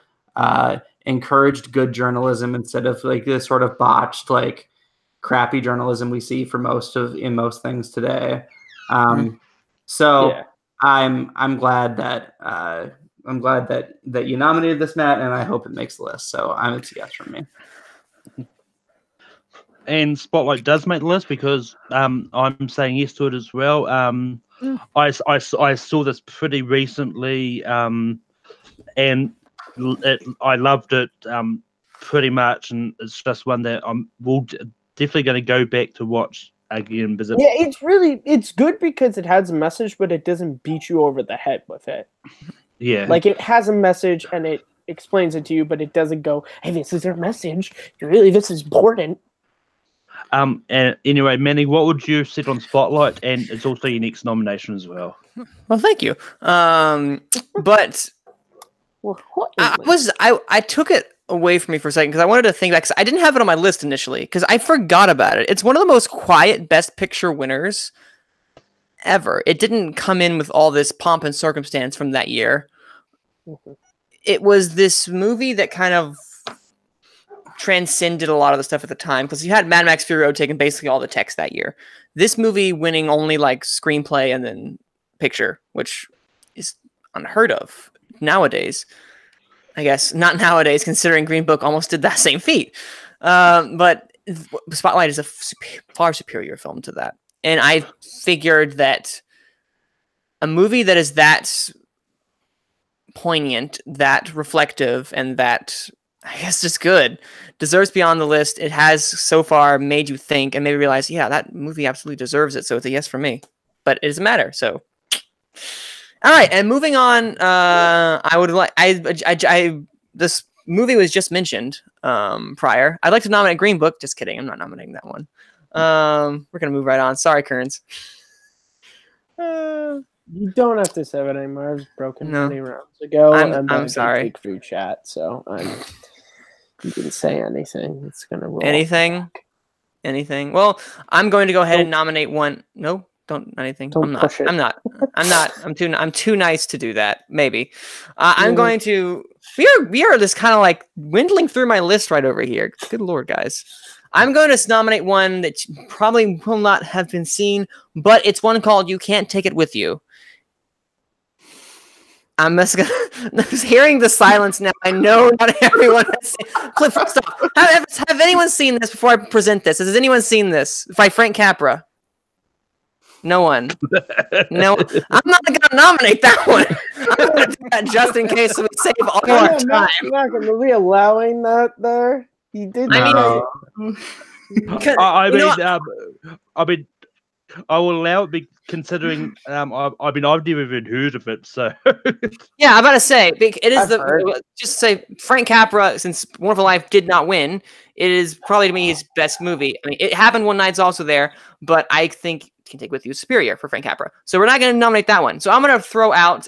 encouraged good journalism instead of like this sort of botched, like crappy journalism we see for in most things today. So yeah. I'm glad that you nominated this, Matt, and I hope it makes the list. So it's a yes from me. And Spotlight does make the list because I'm saying yes to it as well. I saw this pretty recently, and I loved it pretty much, and it's just one that I'm definitely going to go back to watch again. Yeah, it's good because it has a message, but it doesn't beat you over the head with it. Yeah, like it has a message and it explains it to you, but it doesn't go, "Hey, this is our message. This is important." And anyway, Manny, what would you sit on Spotlight? And it's also your next nomination as well. Well, thank you. But I took it away from me for a second because I wanted to think back. 'Cause I didn't have it on my list initially because I forgot about it. It's one of the most quiet Best Picture winners ever. It didn't come in with all this pomp and circumstance from that year. It was this movie that kind of transcended a lot of the stuff at the time because you had Mad Max Fury Road taking basically all the text that year. This movie winning only like screenplay and then picture, which is unheard of nowadays. I guess not nowadays, considering Green Book almost did that same feat. But Spotlight is a far superior film to that. And I figured that a movie that is that poignant, that reflective, and that, I guess, just good, deserves to be on the list. It has so far made you think and maybe realize, yeah, that movie absolutely deserves it. So it's a yes for me. But it doesn't matter. So, all right. And moving on, I would like, this movie was just mentioned prior. I'd like to nominate Green Book. Just kidding. I'm not nominating that one. We're going to move right on. Sorry, Kearns. You don't have to say it anymore. I was broken many rounds ago. I'm sorry. Take through chat, so you didn't say anything. It's gonna roll. Anything? Well, I'm going to go ahead and nominate one. No, don't anything. Don't push it. I'm not. I'm too nice to do that. Maybe. I'm going to. We are just kind of like dwindling through my list right over here. Good Lord, guys. I'm going to nominate one that probably will not have been seen, but it's one called "You Can't Take It With You." I'm just hearing the silence now. I know not everyone has seen. Cliff, stop. Have anyone seen this before I present this? Has anyone seen this by Frank Capra? No one. No. I'm not going to nominate that one. I'm going to do that just in case so we save all our time. You're not going to be allowing that there. You did. No. I will allow it, considering I've never even heard of it. So yeah, I'm about to say it is just say Frank Capra, since Wonderful Life did not win, it is probably to me his best movie. I mean, It Happened One Night's also there, but I think Can Take With You superior for Frank Capra. So we're not going to nominate that one. So I'm going to throw out.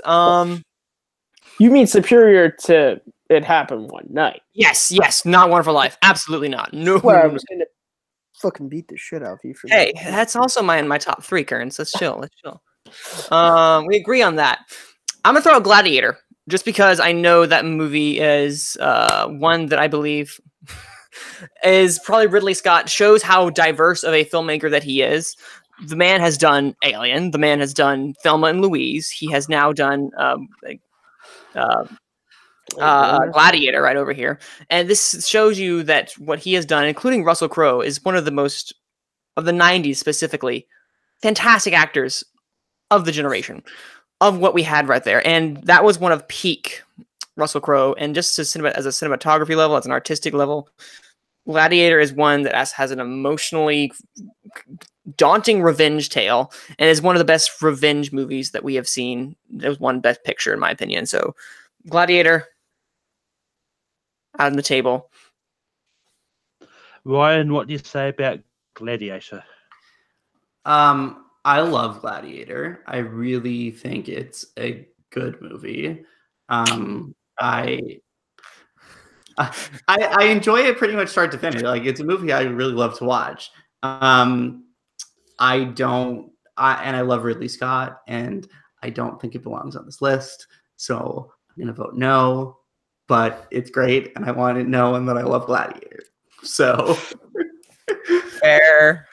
You mean superior to It Happened One Night? Yes, not Wonderful Life. Absolutely not. No. Well, I was gonna fucking beat the shit out of you for that. Hey, that's also my top 3, Kearns. Let's chill. We agree on that. I'm gonna throw out Gladiator just because I know that movie is one that I believe is probably Ridley Scott shows how diverse of a filmmaker that he is. The man has done Alien. The man has done Thelma and Louise. He has now done Gladiator right over here. And this shows you that what he has done, including Russell Crowe, is one of the most, of the 90s specifically, fantastic actors of the generation, of what we had right there. And that was one of peak Russell Crowe. And just as a cinematography level, as an artistic level, Gladiator is one that has an emotionally daunting revenge tale and is one of the best revenge movies that we have seen. It was one Best Picture, in my opinion. So Gladiator out on the table. Ryan, what do you say about Gladiator? I love Gladiator. I really think it's a good movie. I enjoy it pretty much start to finish. Like, it's a movie I really love to watch. I love Ridley Scott, and I don't think it belongs on this list. So I'm gonna vote no. But it's great, and I want it known that I love Gladiator. So fair.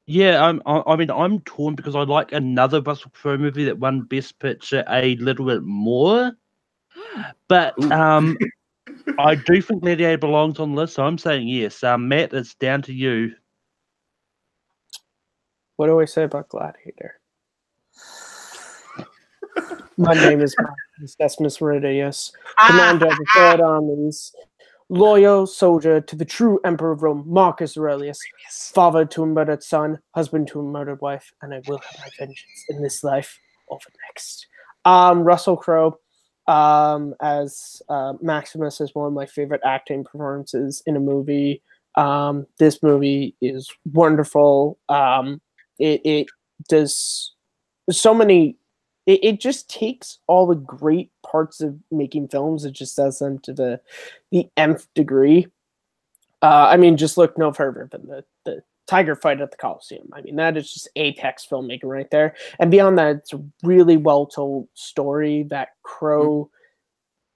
Yeah, I'm torn because I like another Russell Crowe movie that won Best Picture a little bit more, but I do think Gladiator belongs on the list, so I'm saying yes. Matt, it's down to you. What do I say about Gladiator? My name is Decimus Meridius, commander of the Third Armies, loyal soldier to the true Emperor of Rome, Marcus Aurelius, father to a murdered son, husband to a murdered wife, and I will have my vengeance in this life or the next. Russell Crowe as Maximus is one of my favorite acting performances in a movie. This movie is wonderful. It does so many. It just takes all the great parts of making films. It just does them to the nth degree. I mean, just look no further than the tiger fight at the Coliseum. I mean, that is just apex filmmaking right there. And beyond that, it's a really well-told story that Crowe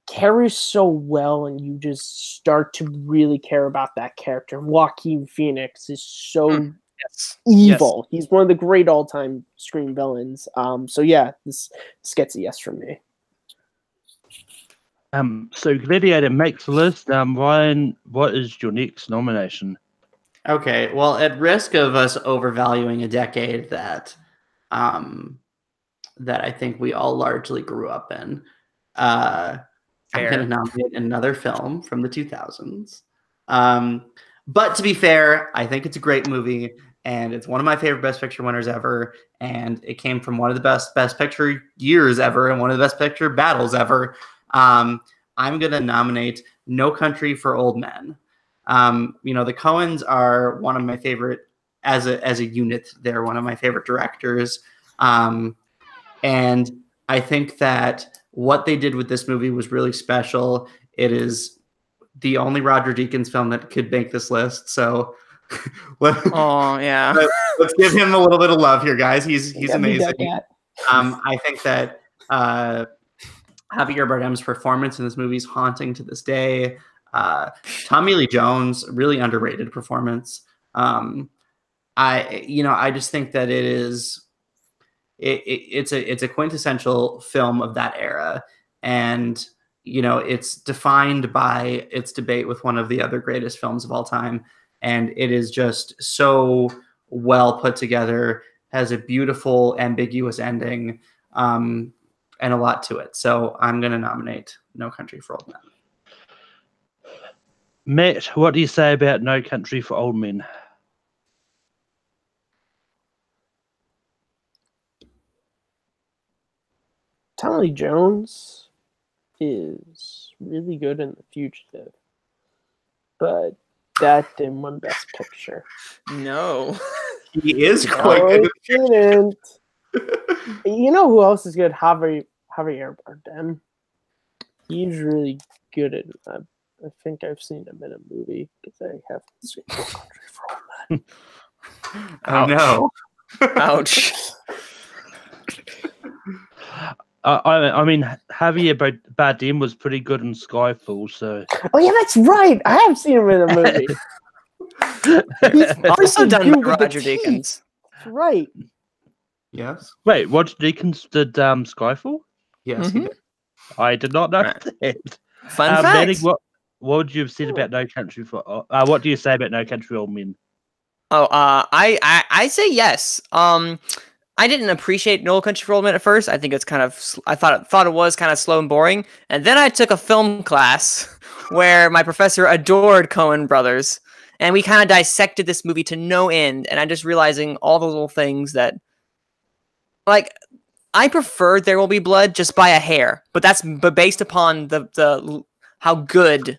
carries so well, and you just start to really care about that character. Joaquin Phoenix is so evil. Yes. He's one of the great all-time screen villains. So yeah, this gets a yes from me. So Gladiator makes the list. Ryan, what is your next nomination? Okay, well, at risk of us overvaluing a decade that I think we all largely grew up in, I'm going to nominate another film from the 2000s. But to be fair, I think it's a great movie, and it's one of my favorite Best Picture winners ever, and it came from one of the Best Picture years ever and one of the Best Picture battles ever. I'm going to nominate No Country for Old Men. The Coens are one of my favorite as a unit. They're one of my favorite directors. And I think that what they did with this movie was really special. It is the only Roger Deakins film that could make this list. So let's give him a little bit of love here, guys. He's amazing. I think that Javier Bardem's performance in this movie is haunting to this day. Tommy Lee Jones, really underrated performance. I just think that it's a quintessential film of that era, and it's defined by its debate with one of the other greatest films of all time, and it is just so well put together, has a beautiful ambiguous ending, and a lot to it. So I'm going to nominate No Country for Old Men. Matt, what do you say about No Country for Old Men? Tommy Lee Jones is really good in The Fugitive, but that didn't win Best Picture. No. He is quite good. You know who else is good? Javier Bardem. He's really good at I think I've seen him in a movie because I haven't seen No Country for Old Men. Oh no. Ouch. I mean, Javier Bardem was pretty good in Skyfall, so... Oh, yeah, that's right! I have seen him in a movie. He's also done by Roger Deakins. That's right. Yes. Wait, Roger Deakins did Skyfall? Yes, he Mhm. did. I did not know Right. that. Fun Manning, fact. what would you have said about No Country for? What do you say about No Country for Old Men? Oh, I say yes. I didn't appreciate No Country for Old Men at first. I think it's kind of, I thought it was kind of slow and boring. And then I took a film class where my professor adored Coen brothers, and we kind of dissected this movie to no end. And I'm just realizing all the little things that, like, I prefer There Will Be Blood just by a hair, but based upon the how good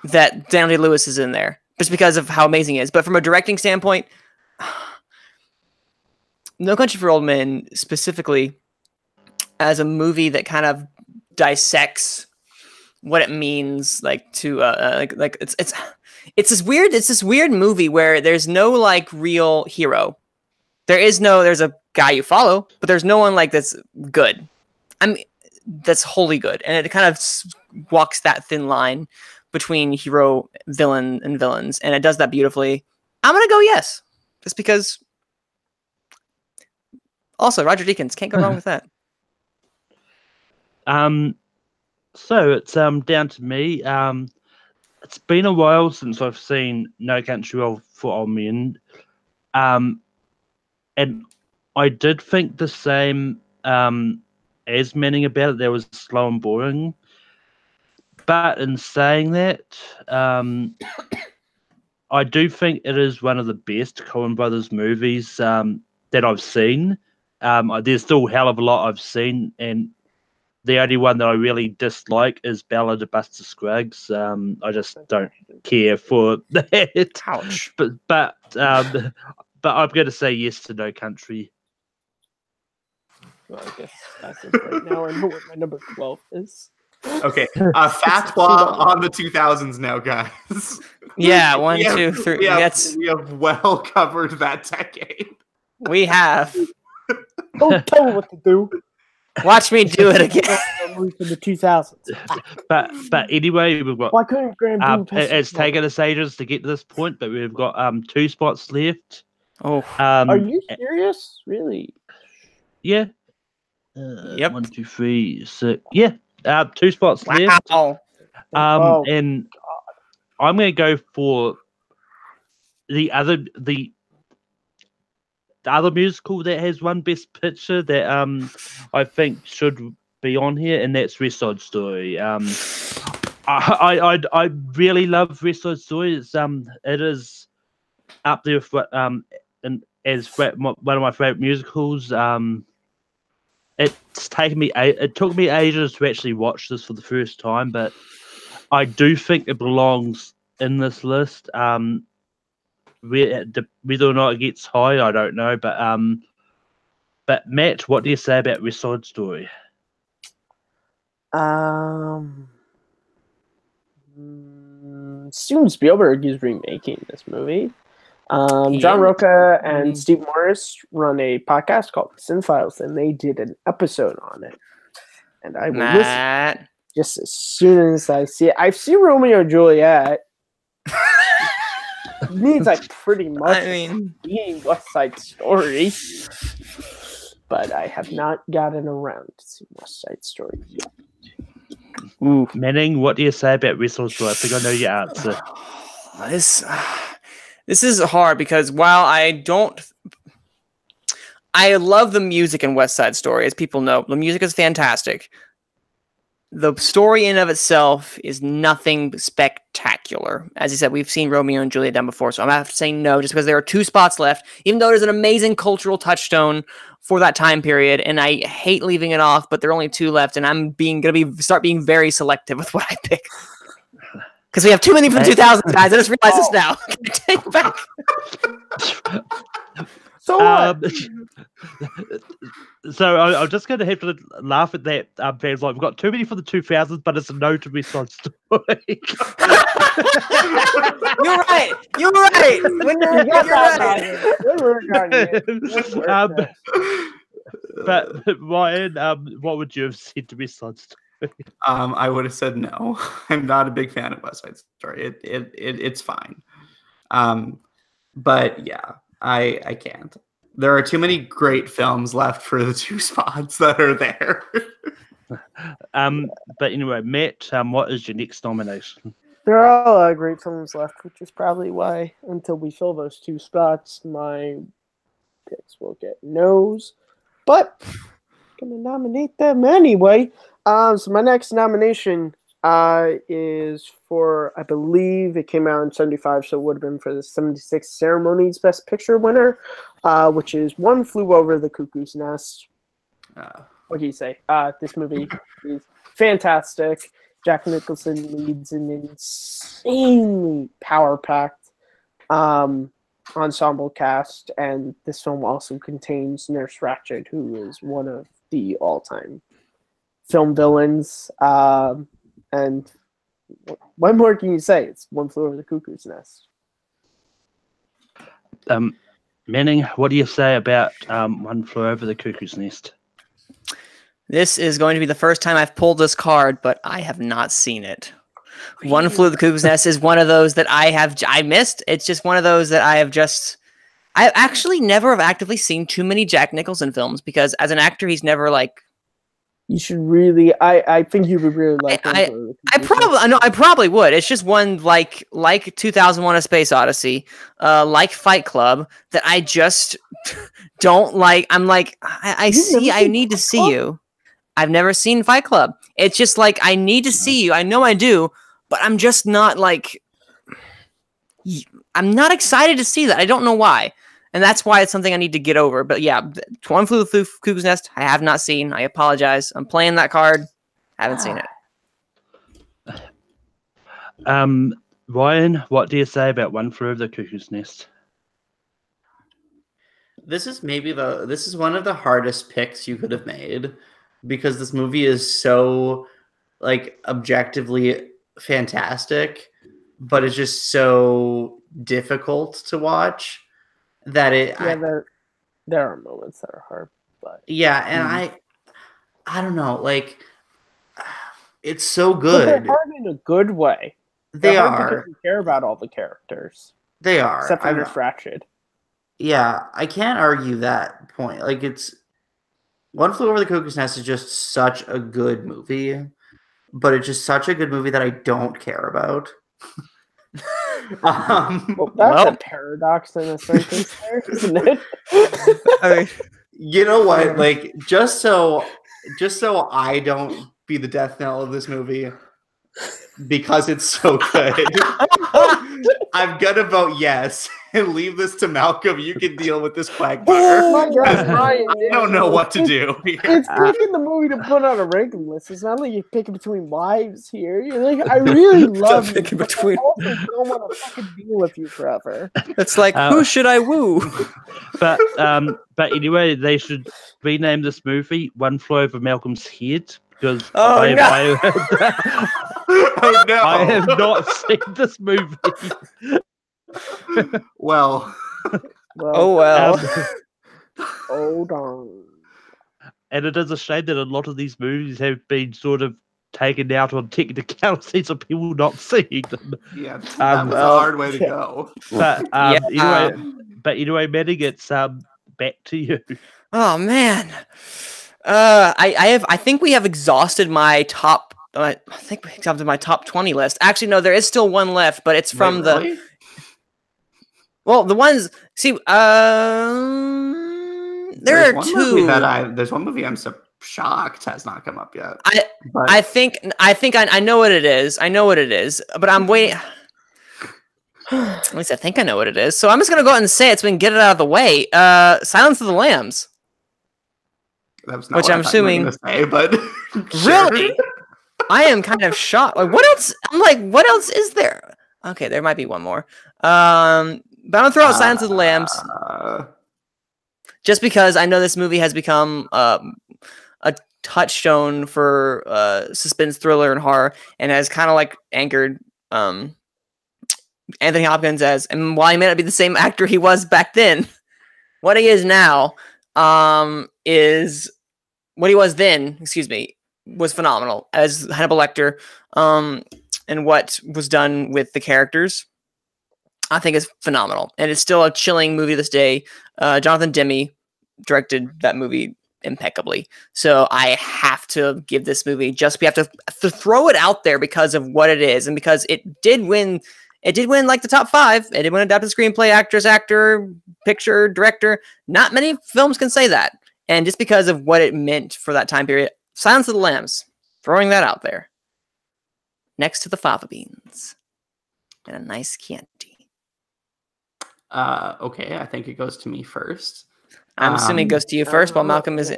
that Daniel Day-Lewis is in there, just because of how amazing he is. But from a directing standpoint, No Country for Old Men specifically as a movie that kind of dissects what it means, like to like it's this weird movie where there's no like real hero. There's a guy you follow, but there's no one like that's good. I mean, that's wholly good, and it kind of walks that thin line between hero, villain, and villains, and it does that beautifully. I'm gonna go yes, just because. Also, Roger Deakins, can't go wrong with that. So it's down to me. It's been a while since I've seen No Country for Old Men. And I did think the same as Manning about it. That was slow and boring. But in saying that, I do think it is one of the best Coen Brothers movies that I've seen. There's still a hell of a lot I've seen, and the only one that I really dislike is Ballad of Buster Scruggs. I just don't care for that. Ouch. But I'm going to say yes to No Country. Well, I guess that's it right now. I know what my number 12 is. Okay, fatwa on the 2000s now, guys. Yeah, We have- 2, 3. We have, That's we have well covered that decade. we have. Don't tell me what to do. Watch me do it again. Movie from the 2000s. But anyway, we've got Why couldn't Graham Boone it's taken us ages to get to this point, but we've got 2 spots left. Oh, Are you serious? Really? Yeah. Yep. 1, 2, 3, 6. Yeah. 2 spots left. wow. Oh, And I'm going to go for the other musical that has one Best Picture that I think should be on here, and that's West Side Story. I really love West Side Story. It is up there with one of my favorite musicals. It took me ages to actually watch this for the first time, but I do think it belongs in this list. Whether or not it gets high, I don't know. But Matt, what do you say about West Side Story? Steven Spielberg is remaking this movie. John Roca and Steve Morris run a podcast called Cinephiles, and they did an episode on it. And I will listen Matt. just as soon as I see it. I've seen Romeo and Juliet. It needs like pretty much being West Side Story, but I have not gotten around to see West Side Story yet. Ooh, Manning, what do you say about West Side Story? I think I know your answer. This is hard because while I love the music in West Side Story, as people know. The music is fantastic. The story in and of itself is nothing spectacular. As you said, we've seen Romeo and Juliet done before, so I'm going to have to say no just because there are 2 spots left, even though it is an amazing cultural touchstone for that time period, and I hate leaving it off, but there are only 2 left, and I'm start being very selective with what I pick. Because we have too many from the 2000s, guys. I just realized this now. Can I take it back? So what? So I'm just going to have to laugh at that. Fans like, we've got too many for the 2000s, but it's a no to West Side Story. You're right. You're right. But Ryan, what would you have said to West Side Story? I would have said no. I'm not a big fan of West Side Story. It's fine. But yeah, I can't. There are too many great films left for the 2 spots that are there. But anyway, Matt, what is your next nomination? There are a lot of great films left, which is probably why, until we fill those 2 spots, my picks will get no's. But I'm gonna nominate them anyway. So my next nomination is for, I believe it came out in 75, so it would have been for the 76 Ceremonies Best Picture winner, which is One Flew Over the Cuckoo's Nest. What do you say? This movie is fantastic. Jack Nicholson leads an insanely power-packed ensemble cast, and this film also contains Nurse Ratched, who is one of the all-time film villains. And what more can you say? It's One Flew Over the Cuckoo's Nest. Manning, what do you say about One Flew Over the Cuckoo's Nest? This is going to be the first time I've pulled this card, but I have not seen it. One Flew Over the Cuckoo's Nest is one of those that I missed. It's just one of those that I actually never have actively seen too many Jack Nicholson films, because as an actor, he's never like. You should really. I think you would really like. I probably would. It's just one like 2001: A Space Odyssey, like Fight Club, that I just don't like. I'm like, I need to see you. I've never seen Fight Club. It's just like, I need to see you. I know I do, but I'm just not like. I'm not excited to see that. I don't know why. And that's why it's something I need to get over. But yeah, One Flew Over the Cuckoo's Nest, I have not seen. I apologize. I'm playing that card. Haven't seen it. Ryan, what do you say about One Flew Over the Cuckoo's Nest? This is one of the hardest picks you could have made, because this movie is so like objectively fantastic, but it's just so difficult to watch. That there are moments that are hard, but and I don't know, like, it's so good. But they're hard in a good way. They are because you care about all the characters. They are, except for Nurse Ratched. Yeah, I can't argue that point. Like, it's One Flew Over the Cuckoo's Nest is just such a good movie, but it's just such a good movie that I don't care about. Well, that's a paradox in a sentence there, isn't it? I mean, you know what? Like, just so I don't be the death knell of this movie, because it's so good, I'm gonna vote yes and leave this to Malcolm. You can deal with this quagmire. Oh my God, Ryan! I don't know what to do. It's picking the movie to put on a ranking list. It's not like you're picking between lives here. You're like, I really love you, but I also don't want to fucking deal with you forever. It's like, who should I woo? But anyway, they should rename this movie One Flew Over Malcolm's Head, because oh no! I have not seen this movie. Well. Oh well. Hold on. And it is a shame that a lot of these movies have been sort of taken out on technicalities of people not seeing them. Yeah, that was a hard way to go. But anyway, Manning, it's back to you. Oh man. I think we have exhausted my top. I think we exhausted my top 20 list. Actually, no, there is still one left, but it's from really? Well, the ones. See, there are two. There's one movie I'm so shocked has not come up yet. I think I know what it is. I know what it is, but I'm waiting. At least I think I know what it is. So I'm just gonna go ahead and say it so we can get it out of the way. Silence of the Lambs. That was not which what I'm assuming. To say, but really, I am kind of shocked. Like, what else? I'm like, what else is there? Okay, there might be one more. But I'm gonna throw out Silence of the Lambs, just because I know this movie has become a touchstone for suspense, thriller, and horror, and has kind of like anchored Anthony Hopkins as, and while he may not be the same actor he was back then, what he is now is what he was then. Excuse me, was phenomenal as Hannibal Lecter, and what was done with the characters. I think is phenomenal, and it's still a chilling movie to this day. Jonathan Demme directed that movie impeccably, so I have to give this movie we have to throw it out there because of what it is, and because it did win. It did win like the top 5. It did win adapted screenplay, actress, actor, picture, director. Not many films can say that, and just because of what it meant for that time period, Silence of the Lambs, throwing that out there, next to the fava beans and a nice Chianti. Okay, I think it goes to me first. I'm assuming it goes to you first while Malcolm is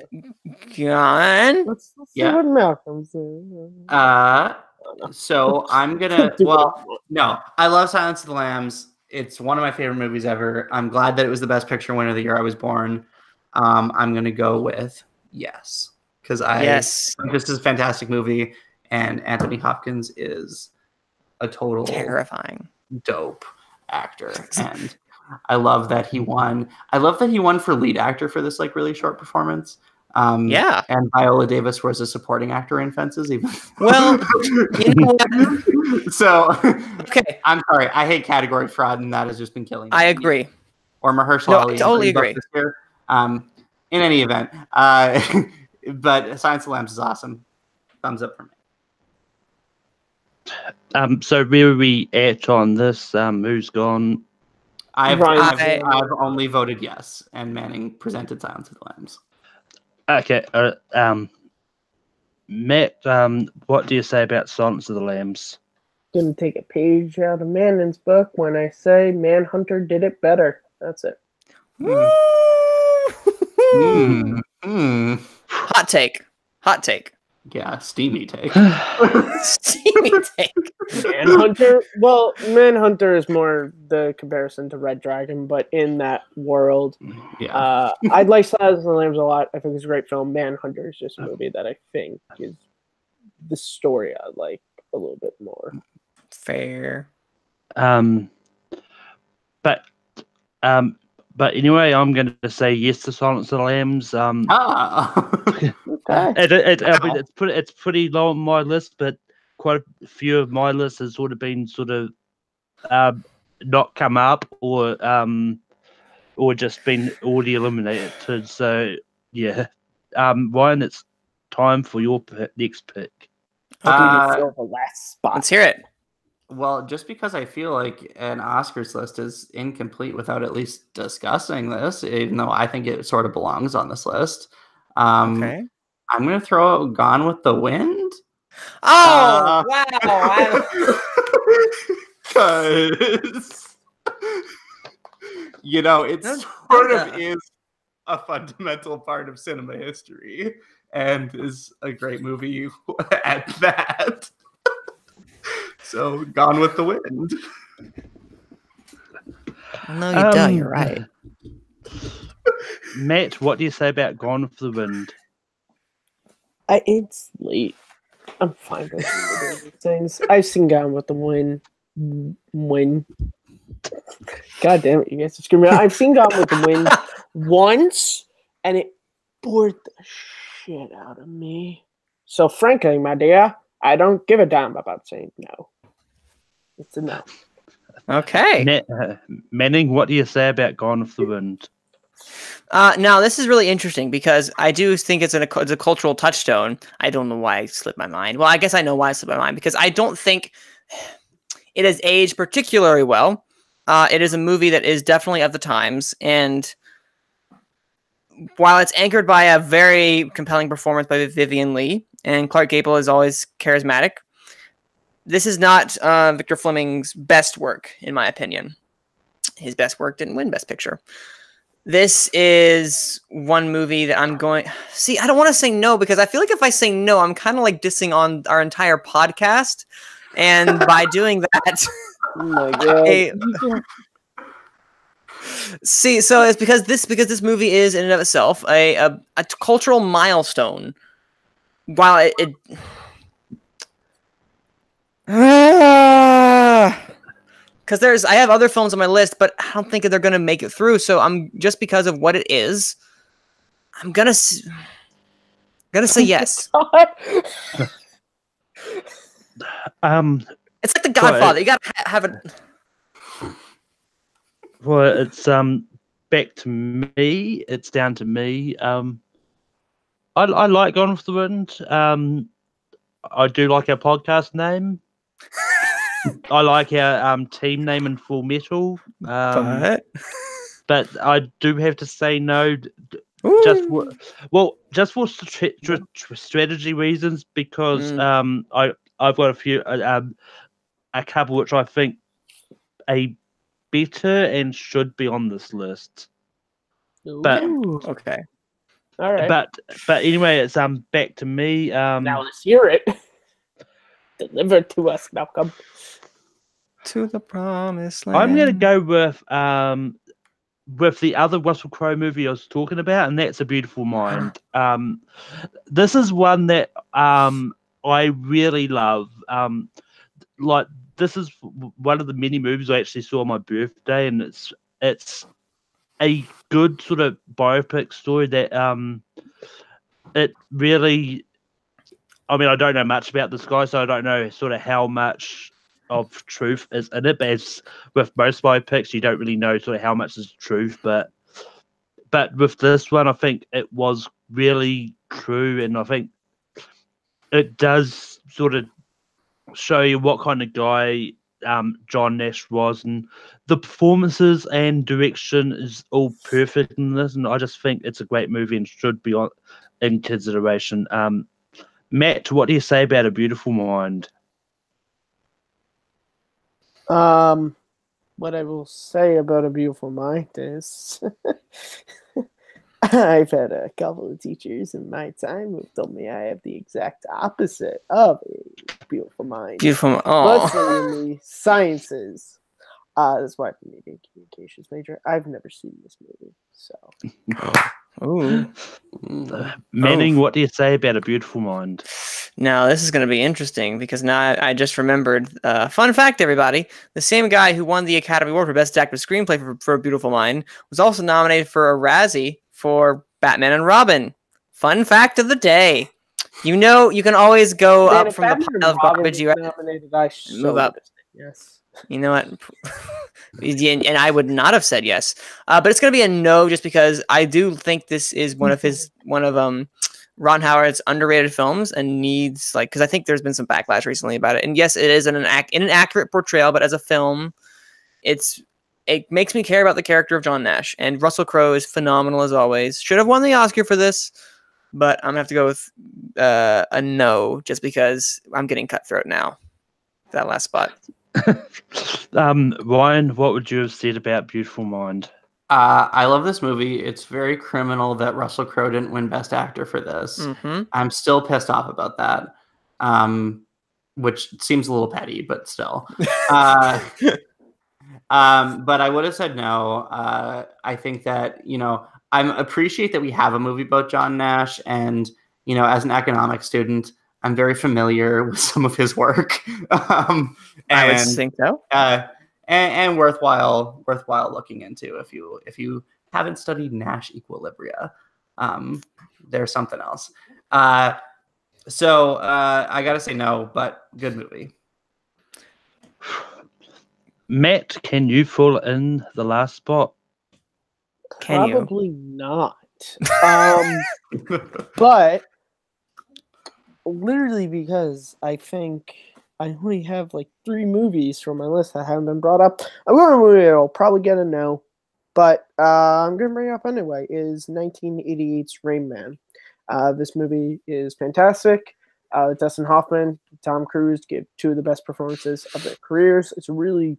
gone. Let's see what Malcolm's doing. So I'm gonna. Well, no, I love Silence of the Lambs. It's one of my favorite movies ever. I'm glad that it was the Best Picture winner the year I was born. I'm gonna go with yes, because this is a fantastic movie, and Anthony Hopkins is a total terrifying, dope actor, and I love that he won. I love that he won for lead actor for this like really short performance. And Viola Davis was a supporting actor in Fences. Even well, you know what? So okay, I'm sorry. I hate category fraud, and that has just been killing me. I agree. Or Mahershala Ali. I totally agree. In any event, but Silence of the Lambs is awesome. Thumbs up for me. So where are we at on this? Who's gone? I've only voted yes, and Manning presented Silence of the Lambs. Okay, Matt, what do you say about Silence of the Lambs? Gonna take a page out of Manning's book when I say Manhunter did it better. That's it. Hot take. Yeah, steamy take. Steamy take. Manhunter. Well, Manhunter is more the comparison to Red Dragon, but in that world, I like Silence of the Lambs a lot. I think it's a great film. Manhunter is just a movie that I think is the story I like a little bit more. Fair. But anyway, I'm going to say yes to Silence of the Lambs. Okay. It's pretty low on my list, but quite a few of my lists has been not come up or just been already eliminated. So yeah, Ryan, it's time for your next pick. The last spot. Let's hear it. Well, just because I feel like an Oscars list is incomplete without at least discussing this, even though I think it sort of belongs on this list. Okay. I'm going to throw out Gone with the Wind. Oh, wow. Because, it sort of is a fundamental part of cinema history and is a great movie at that. So, Gone with the Wind. No, you're right. Matt, what do you say about Gone with the Wind? It's late. I'm fine with these things. I've seen Gone with the Wind. God damn it, you guys are screaming. I've seen Gone with the Wind once, and it bored the shit out of me. So, frankly, my dear, I don't give a damn about saying no. It's a no. Okay. Manning, what do you say about Gone with the Wind? Now, this is really interesting because I do think it's a cultural touchstone. I don't know why it slipped my mind. Well, I guess I know why it slipped my mind because I don't think it has aged particularly well. It is a movie that is definitely of the times, and while it's anchored by a very compelling performance by Vivien Leigh, and Clark Gable is always charismatic, this is not Victor Fleming's best work, in my opinion. His best work didn't win Best Picture. This is one movie that I'm going... See, I don't want to say no, because I feel like if I say no, I'm kind of like dissing on our entire podcast. And by doing that... Oh my God. See, so it's because this movie is in and of itself a cultural milestone. While it because I have other films on my list, but I don't think they're gonna make it through. So I'm just because of what it is, I'm gonna say yes. It's like The Godfather. You gotta have it. Well, it's back to me. It's down to me. I like Gone with the Wind. I do like our podcast name. I like our team name in Full Metal. But But I do have to say no. Ooh. Just for strategy reasons, because I've got a couple which I think are better and should be on this list. But Ooh, okay. all right. but anyway, it's back to me. Now let's hear it. Deliver to us, Malcolm. To the promised land. I'm gonna go with the other Russell Crowe movie I was talking about, and that's A Beautiful Mind. This is one that I really love. Like, this is one of the many movies I actually saw on my birthday, and it's a good sort of biopic story that it really. I mean, I don't know much about this guy, so I don't know sort of how much of truth is in it. But as with most biopics, you don't really know sort of how much is truth. But with this one, I think it was really true, and I think it does sort of show you what kind of guy John Nash was, and the performances and direction is all perfect in this. And I just think it's a great movie and should be in consideration. Matt, what do you say about A Beautiful Mind? What I will say about A Beautiful Mind is I've had a couple of teachers in my time who've told me I have the exact opposite of a beautiful mind. Beautiful. Mostly Oh. in the sciences. That's why I'm a media and communications major. I've never seen this movie, so. Ooh. Manning, what do you say about A Beautiful Mind? Now, this is going to be interesting because now I just remembered. Fun fact, everybody. The same guy who won the Academy Award for Best Actor Screenplay for A Beautiful Mind was also nominated for a Razzie for Batman and Robin. Fun fact of the day. You know, you can always go Man, up if from the Batman pile and of Robin garbage was you have. nominated, I Move up. Yes. You know what? And I would not have said yes. But it's going to be a no just because I do think this is one of Ron Howard's underrated films and needs, like, because I think there's been some backlash recently about it. And yes, it is an accurate portrayal, but as a film, it makes me care about the character of John Nash. And Russell Crowe is phenomenal as always. Should have won the Oscar for this, but I'm going to have to go with a no just because I'm getting cutthroat now. That last spot. Ryan, what would you have said about Beautiful Mind? I love this movie. It's very criminal that Russell Crowe didn't win Best Actor for this. Mm-hmm. I'm still pissed off about that, which seems a little petty, but still. But I would have said no. I think that, I appreciate that we have a movie about John Nash, and, as an economics student, I'm very familiar with some of his work. I would think so. And worthwhile looking into if you haven't studied Nash equilibria. There's something else. So I gotta say no, but good movie. Matt, can you fill in the last spot? Probably not. But literally because I think I only have like 3 movies from my list that haven't been brought up. I'm going to movie I'll probably get a no, but I'm going to bring it up anyway, is 1988's Rain Man. This movie is fantastic. Dustin Hoffman, Tom Cruise give 2 of the best performances of their careers. It's a really,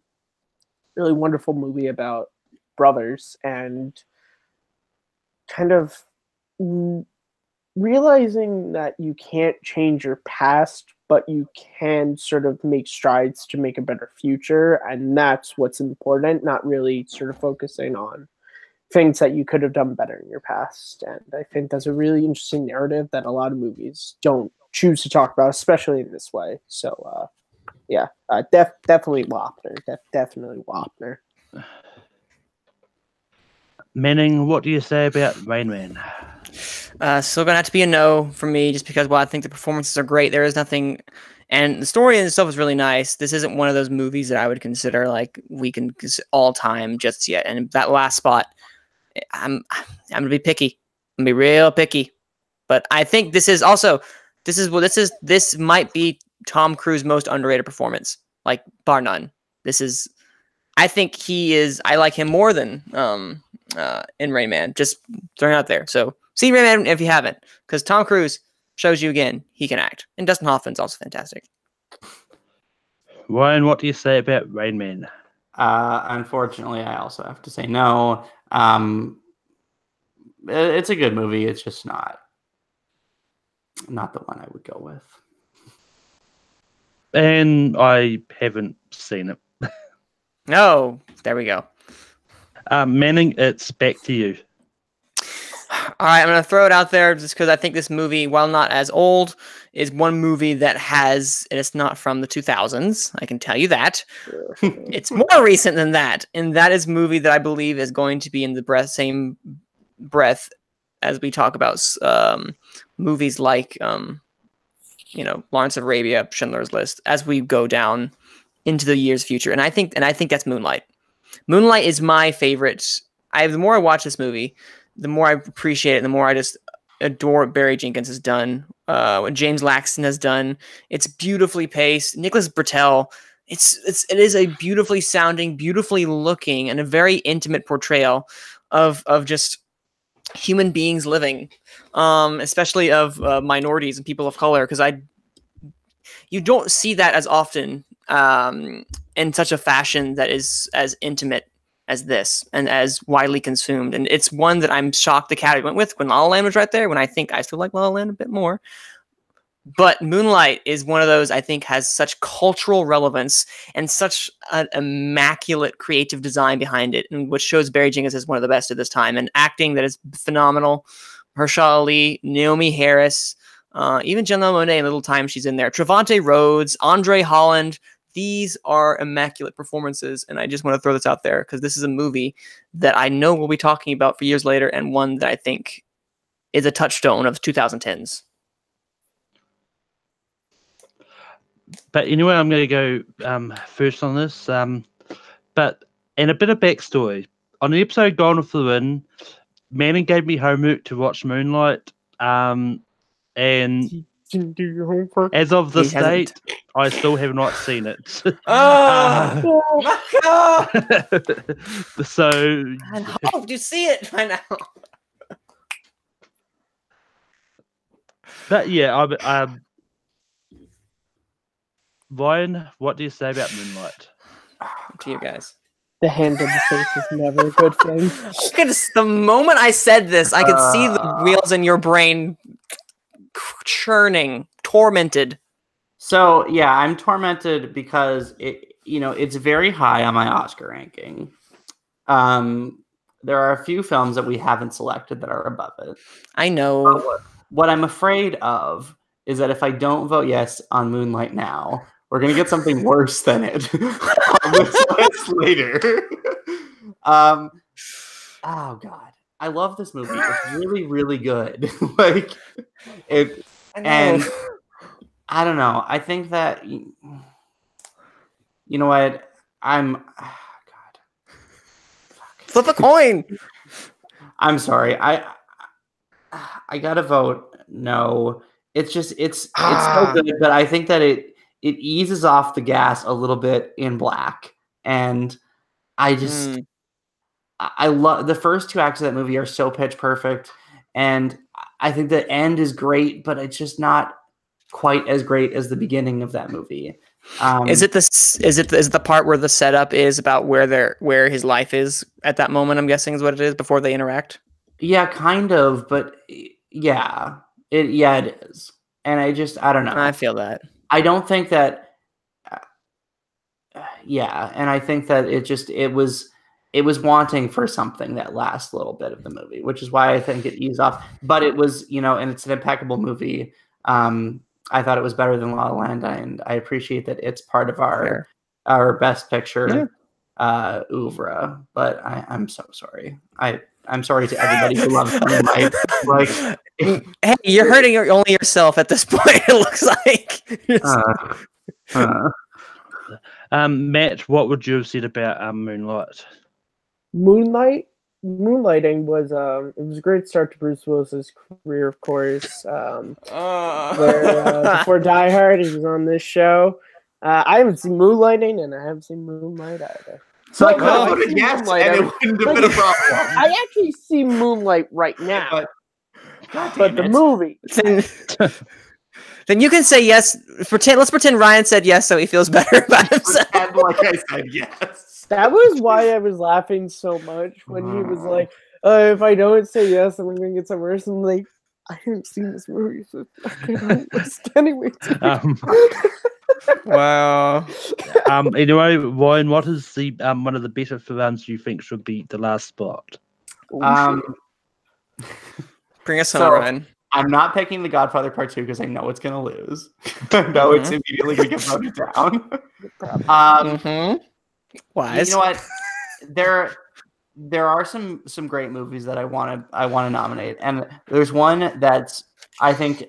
really wonderful movie about brothers and kind of realizing that you can't change your past, but you can sort of make strides to make a better future. And that's what's important, not really sort of focusing on things that you could have done better in your past. And I think that's a really interesting narrative that a lot of movies don't choose to talk about, especially in this way. So, definitely Wapner. Definitely Wapner. Manning, what do you say about Rain Man? Still gonna have to be a no for me, just because I think the performances are great. There is nothing, And the story in itself is really nice. This isn't one of those movies that I would consider like all time just yet. And that last spot, I'm gonna be picky. I'm gonna be real picky. But I think this might be Tom Cruise's most underrated performance, like bar none. I think I like him more than in Rain Man. Just throwing it out there. So see Rain Man if you haven't, because Tom Cruise shows you again he can act, and Dustin Hoffman's also fantastic. Ryan, what do you say about Rain Man? Unfortunately, I also have to say no. It's a good movie. It's just not the one I would go with. And I haven't seen it. No, there we go. Manning, it's back to you. All right, I'm going to throw it out there just because I think this movie, while not as old, is one movie that has, and it's not from the 2000s, I can tell you that. It's more recent than that, and that is a movie that I believe is going to be in the same breath as we talk about movies like, Lawrence of Arabia, Schindler's List, as we go down into the year's future. And I think that's Moonlight. Moonlight is my favorite. The more I watch this movie, the more I appreciate it, and the more I just adore what Barry Jenkins has done, what James Laxton has done. It's beautifully paced. Nicholas Britell, it is a beautifully sounding, beautifully looking, and a very intimate portrayal of just human beings living, especially of minorities and people of color, because you don't see that as often in such a fashion that is as intimate as this and as widely consumed. And it's one that I'm shocked the Academy went with when La La Land was right there, when I think I still like La La Land a bit more. But Moonlight is one of those I think has such cultural relevance and such an immaculate creative design behind it, and which shows Barry Jenkins as one of the best at this time, and acting that is phenomenal. Mahershala Ali, Naomi Harris, even Janelle Monáe in the little time she's in there. Trevante Rhodes, Andre Holland. These are immaculate performances, and I just want to throw this out there because this is a movie that I know we'll be talking about for years later, and one that I think is a touchstone of 2010s. But anyway, I'm going to go first on this. But and a bit of backstory. On the episode Gone with the Wind, Manning gave me homework to watch Moonlight. And Didn't do your homework. as of this date, I still have not seen it. Oh, So I hope you see it by now. But yeah, Ryan, what do you say about Moonlight? To you guys. The hand in the face is never a good thing. The moment I said this, I could see the wheels in your brain churning, tormented. So yeah, I'm tormented because it's very high on my Oscar ranking. There are a few films that we haven't selected that are above it. I know. What I'm afraid of is that if I don't vote yes on Moonlight now, we're gonna get something worse than it on this list later. Oh God, I love this movie. It's really, really good. And I don't know. I think that you know what God. Flip a coin. I'm sorry. I gotta vote no. It's just it's so good, but I think that it eases off the gas a little bit in Black, and I just I love the first two acts of that movie are so pitch perfect, and I think the end is great, but it's just not quite as great as the beginning of that movie. Is it the part where the setup is about where his life is at that moment? I'm guessing is what it is before they interact. Yeah, kind of, but yeah, it is, and I don't know. I feel that. I don't think that. And I think that it was wanting for something that last little bit of the movie, which is why I think it eased off. But it was, and it's an impeccable movie. I thought it was better than La La Land, and I appreciate that it's part of our Best Picture oeuvre. But I'm so sorry. I'm sorry to everybody who loves Moonlight. Hey, you're hurting only yourself at this point. It looks like. Matt, what would you have said about Moonlight? Moonlighting was it was a great start to Bruce Willis's career, of course. Before Die Hard, he was on this show. I haven't seen Moonlighting, and I haven't seen Moonlight either. So I could have voted yes, and it wouldn't have been a problem. I actually see Moonlight right now, but the movie. Then you can say yes. Let's pretend Ryan said yes, so he feels better about himself. Pretend like I said yes. That was why I was laughing so much when he was like, "If I don't say yes, I'm going to get some worse." I'm like, I haven't seen this movie, so I can't list anyway. Wow. Anyway, Ryan, what is the one of the better films you think should be the last spot? Bring us home, Ryan. I'm not picking The Godfather Part 2 because I know it's going to lose. I know it's immediately going to get voted down. Wise. You know what? There are some great movies that I want to nominate, and there's one that's, I think,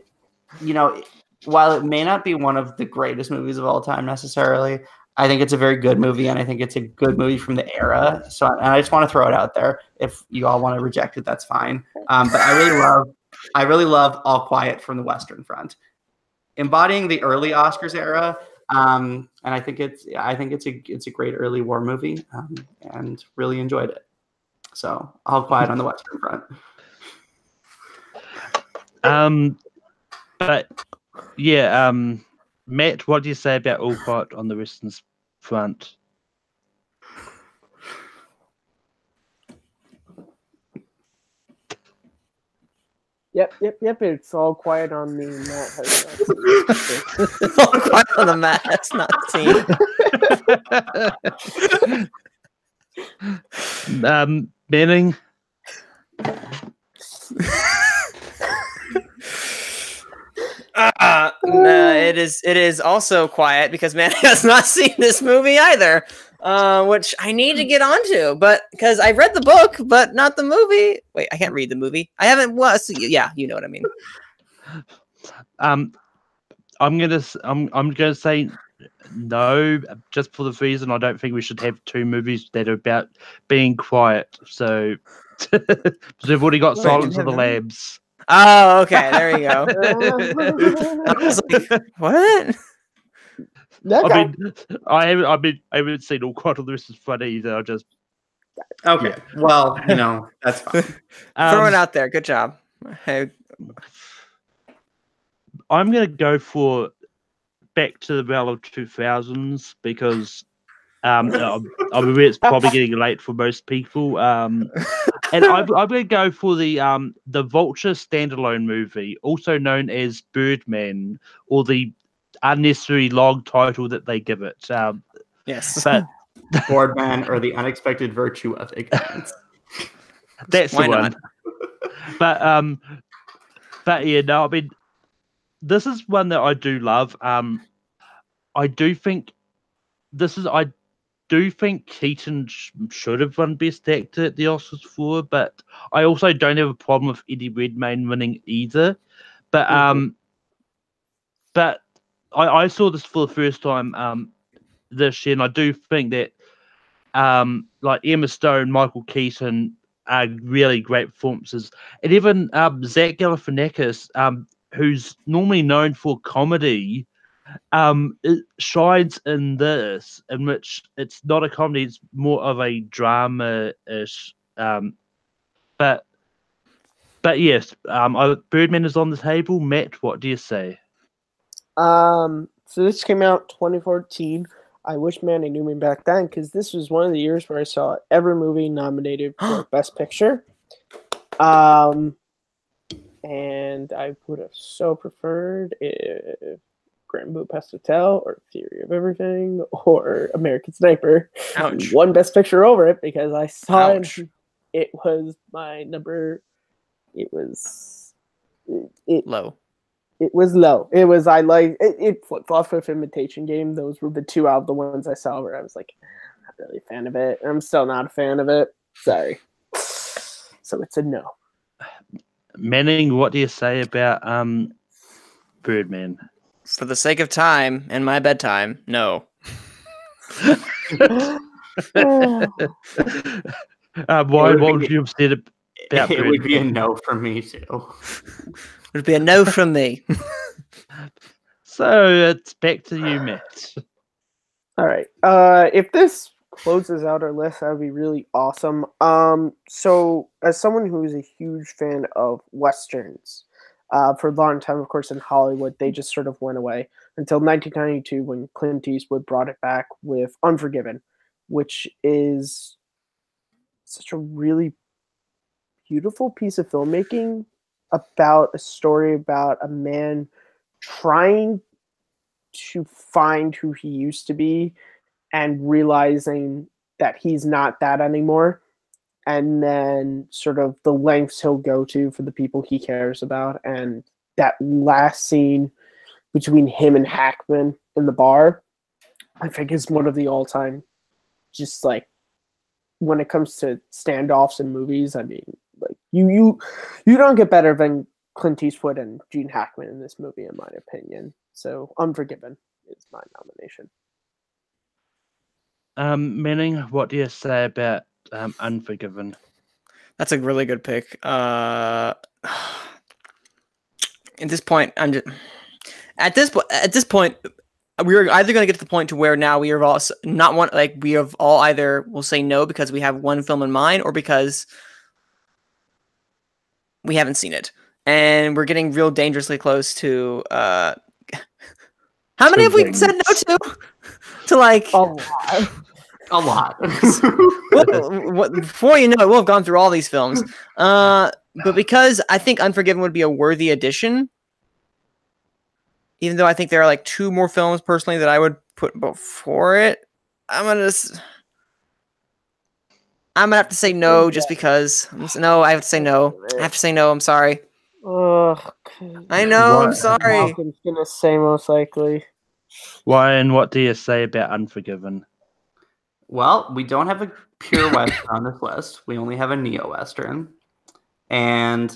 while it may not be one of the greatest movies of all time necessarily, I think it's a very good movie, and I think it's a good movie from the era. So, and I just want to throw it out there. If you all want to reject it, that's fine. But I really love All Quiet from the Western Front, embodying the early Oscars era. And I think it's a great early war movie, and really enjoyed it. So All Quiet on the Western Front. But yeah, Matt, what do you say about All Quiet on the Western Front? Yep. It's all quiet on the mat. All quiet on the mat. That's not seen. Manning. It is also quiet because Manning has not seen this movie either. Which I need to get onto, but because I read the book, but not the movie. Wait, I can't read the movie. I haven't. Well, yeah, you know what I mean. I'm gonna say no, just for the reason I don't think we should have two movies that are about being quiet. So we've already got Silence of the Lambs. Oh, okay, there you go. I was like, what? I haven't seen All Quiet on the Western Front either. Okay. Well, that's fine. Throw it out there. Good job. Hey. I'm gonna go for Back to the Well of 2000s because I'm aware it's probably getting late for most people. And I'm gonna go for the Vulture standalone movie, also known as Birdman, or the unnecessary long title that they give it. Yes, but Boardman, or the unexpected virtue of ignorance. That's Why the one. Not? But yeah, no, I mean, this is one that I do love. I do think Keaton should have won Best Actor at the Oscars for, but I also don't have a problem with Eddie Redmayne winning either. But but I saw this for the first time this year, and I do think that like Emma Stone, Michael Keaton are really great performances, and even Zach Galifianakis, who's normally known for comedy, it shines in this, in which it's not a comedy; it's more of a drama-ish. But yes, Birdman is on the table. Matt, what do you say? So this came out 2014. I wish Manny knew me back then, because this was one of the years where I saw every movie nominated for Best Picture. And I would have so preferred if Grand Budapest Hotel or Theory of Everything or American Sniper won Best Picture over it, because I saw it was my number. It was low. It was low. It was it flipped off with Imitation Game. Those were the two out of the ones I saw where I was like, I'm not really a fan of it. I'm still not a fan of it. Sorry. So it's a no. Manning, what do you say about Birdman? For the sake of time and my bedtime, no. Why? What would you have said about It would be a Birdman? no from me too. It would be a no from me. So it's back to you, Matt. All right. If this closes out our list, that would be really awesome. So as someone who is a huge fan of westerns, for a long time, of course, in Hollywood, they just sort of went away until 1992 when Clint Eastwood brought it back with Unforgiven, which is such a really beautiful piece of filmmaking about a story about a man trying to find who he used to be and realizing that he's not that anymore, and then sort of the lengths he'll go to for the people he cares about. And that last scene between him and Hackman in the bar, I think is one of the all-time, just like, when it comes to standoffs in movies, I mean, like, you don't get better than Clint Eastwood and Gene Hackman in this movie, in my opinion. So Unforgiven is my nomination. Manning, what do you say about Unforgiven? That's a really good pick. At this point, at this point, we're either going to get to the point to where now we are all not one, like we have all either will say no because we have one film in mind or because we haven't seen it, and we're getting real dangerously close to. How many have we said no to? To like A lot. A lot. Before you know it, we'll have gone through all these films. But because I think Unforgiven would be a worthy addition, even though I think there are like two more films personally that I would put before it, I'm gonna have to say no just because. No, I have to say no. I have to say no. I'm sorry. Ugh. I know. I'm What? sorry. Malcolm's gonna say most likely. Why and what do you say about Unforgiven? Well, we don't have a pure Western on this list. We only have a neo-Western. And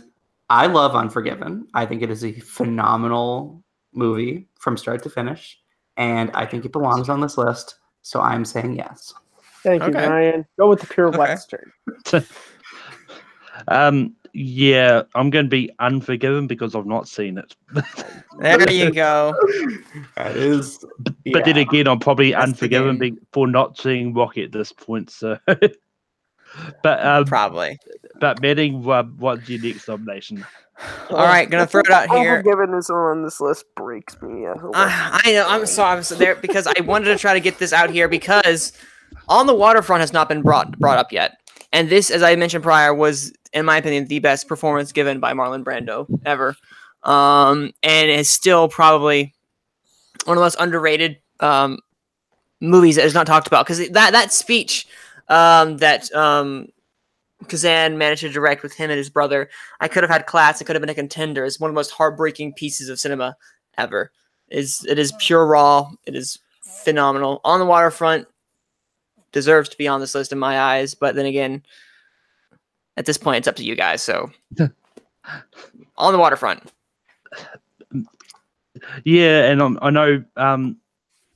I love Unforgiven. I think it is a phenomenal movie from start to finish. And I think it belongs on this list. So I'm saying yes. Thank you, Okay. Ryan. Go with the pure Okay. Western. Yeah, I'm going to be Unforgiven because I've not seen it. There you go. That is. But then again, I'm probably That's the Unforgiven game. for not seeing Rocky at this point. So, but Probably. Manning, what's your next nomination? All right, gonna throw it out here. Unforgiven is on this list breaks me. I know. I'm sorry. I'm so there because I wanted to try to get this out here because On the Waterfront has not been brought up yet, and this, as I mentioned prior, was, in my opinion, the best performance given by Marlon Brando ever, and is still probably one of the most underrated movies that is not talked about because that speech that Kazan managed to direct with him and his brother, I could have had class. It could have been a contender. It's one of the most heartbreaking pieces of cinema ever. It is pure raw. It is phenomenal. On the Waterfront deserves to be on this list in my eyes, but then again, at this point, it's up to you guys. So, On the Waterfront. Yeah, and I know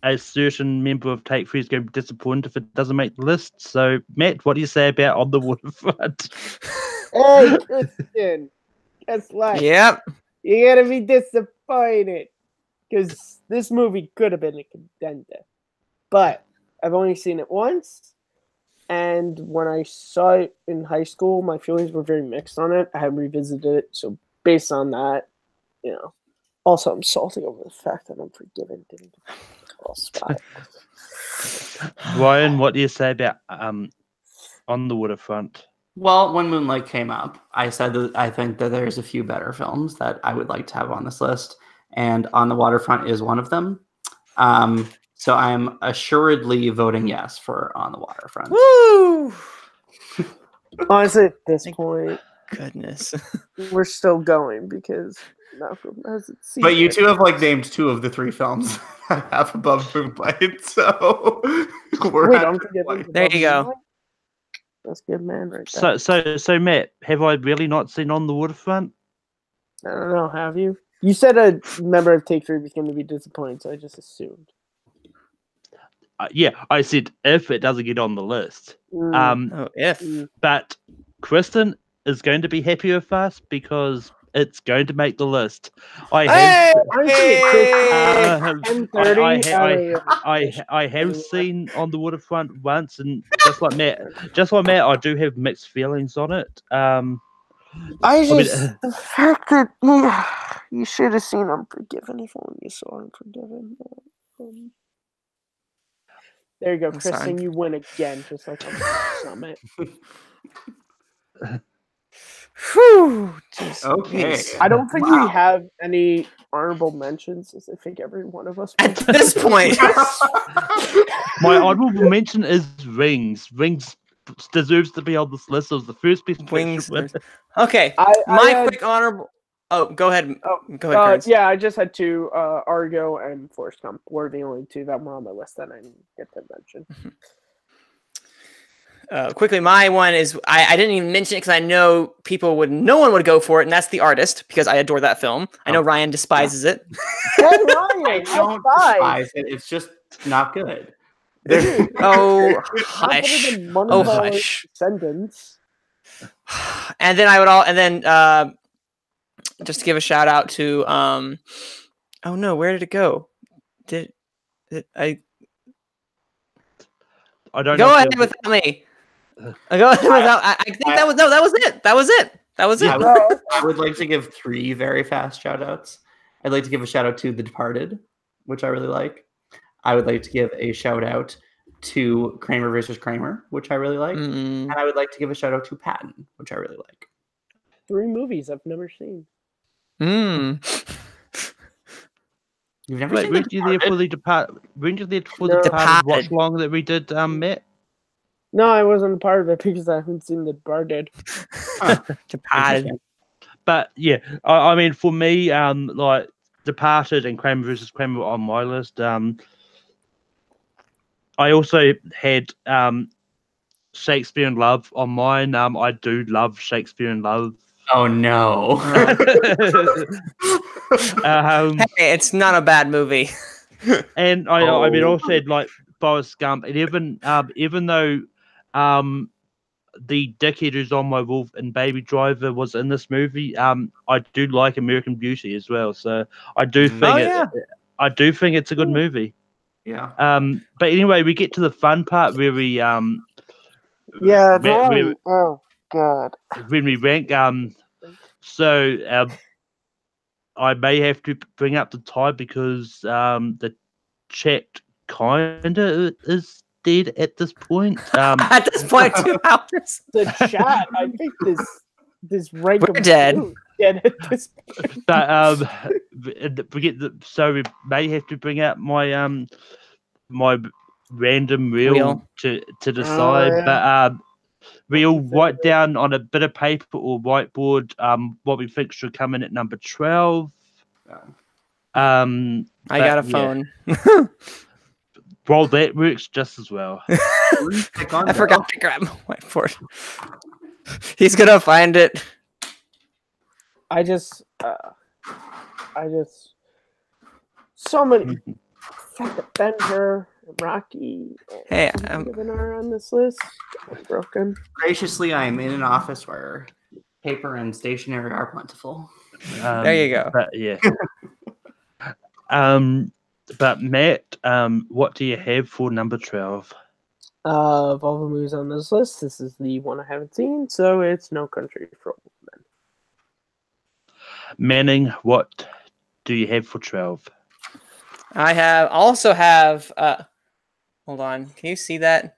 a certain member of Take 3 is going to be disappointed if it doesn't make the list. So, Matt, what do you say about On the Waterfront? Hey, Christian, guess what? Yep. You gotta be disappointed because this movie could have been a contender, but I've only seen it once, and when I saw it in high school, my feelings were very mixed on it. I haven't revisited it, so based on that, you know. Also, I'm salty over the fact that Unforgiven didn't get a 12 spot. Ryan, what do you say about On the Waterfront? Well, when Moonlight came up, I said that I think that there's a few better films that I would like to have on this list, and On the Waterfront is one of them. So I'm assuredly voting yes for On the Waterfront. Woo! Honestly, at this point, Goodness. we're still going because Malcolm hasn't seen But you it. two have named two of the three films I have above Moonlight, so we're Wait, at Unforgiven. There you go. That's good, man, right there. So Matt, have I really not seen On the Waterfront? I don't know. Have you? You said a member of Take 3 was going to be disappointed, so I just assumed. Yeah, I said if it doesn't get on the list. If. But Kristen is going to be happy with us because it's going to make the list. I have seen On the Waterfront once, and just like Matt, I do have mixed feelings on it. The fact that you should have seen Unforgiven if only you saw Unforgiven. There you go, Kristen. You win again, just like on the summit. Whew. Okay. I don't think we have any honorable mentions. I think every one of us at this point. My honorable mention is Rings. Rings deserves to be on this list. It was the first piece of Wings. Okay. Quick honorable. Oh, go ahead. Go ahead. Yeah, I just had two. Argo and Forrest Gump were the only two that were on my list that I didn't get to mention. Quickly, my one is I didn't even mention it because I know no one would go for it, and that's The Artist because I adore that film. I know Ryan despises it. I don't despise it. It's just not good. Oh, hush. Oh, hush. Descendants. And then just to give a shout out to oh no, where did it go? Did I don't know. Go ahead without me. I think that was it. That was it. I would like to give 3 very fast shout outs. I'd like to give a shout out to The Departed, which I really like. I would like to give a shout out to Kramer versus Kramer, which I really like. And I would like to give a shout out to Patton, which I really like. 3 movies I've never seen. You've never seen weren't you there for The Departed? Weren't you there for The Departed watch long that we did, Matt? No, I wasn't a part of it because I haven't seen The Departed. Departed. But yeah, I mean, for me, like Departed and Kramer versus Kramer were on my list. I also had Shakespeare in Love on mine. I do love Shakespeare in Love. Oh no! Hey, it's not a bad movie. And I mean, also had like Forrest Gump, and even though the dickhead who's on my wolf and Baby Driver was in this movie, I do like American Beauty as well. So I do think I do think it's a good movie. Yeah. But anyway, we get to the fun part where we oh god, when we rank so I may have to bring up the tie because the chat kinda is dead at this point. At this point, 2 hours. The chat, I think this rank we're dead. Dead at this point. But so we may have to bring out my my random reel to decide. But we'll write down on a bit of paper or whiteboard what we think should come in at number 12. I got a phone. Well, that works just as well. I forgot to grab my whiteboard. He's gonna find it. I just so many. Ben-Hur, Rocky. Hey, are on this list. I'm broken. Graciously, I am in an office where paper and stationery are plentiful. There you go. But, yeah. But Matt, what do you have for number 12? Of all the movies on this list, this is the one I haven't seen, so it's No Country for Old Men. Manning, what do you have for 12? I also have hold on, can you see that?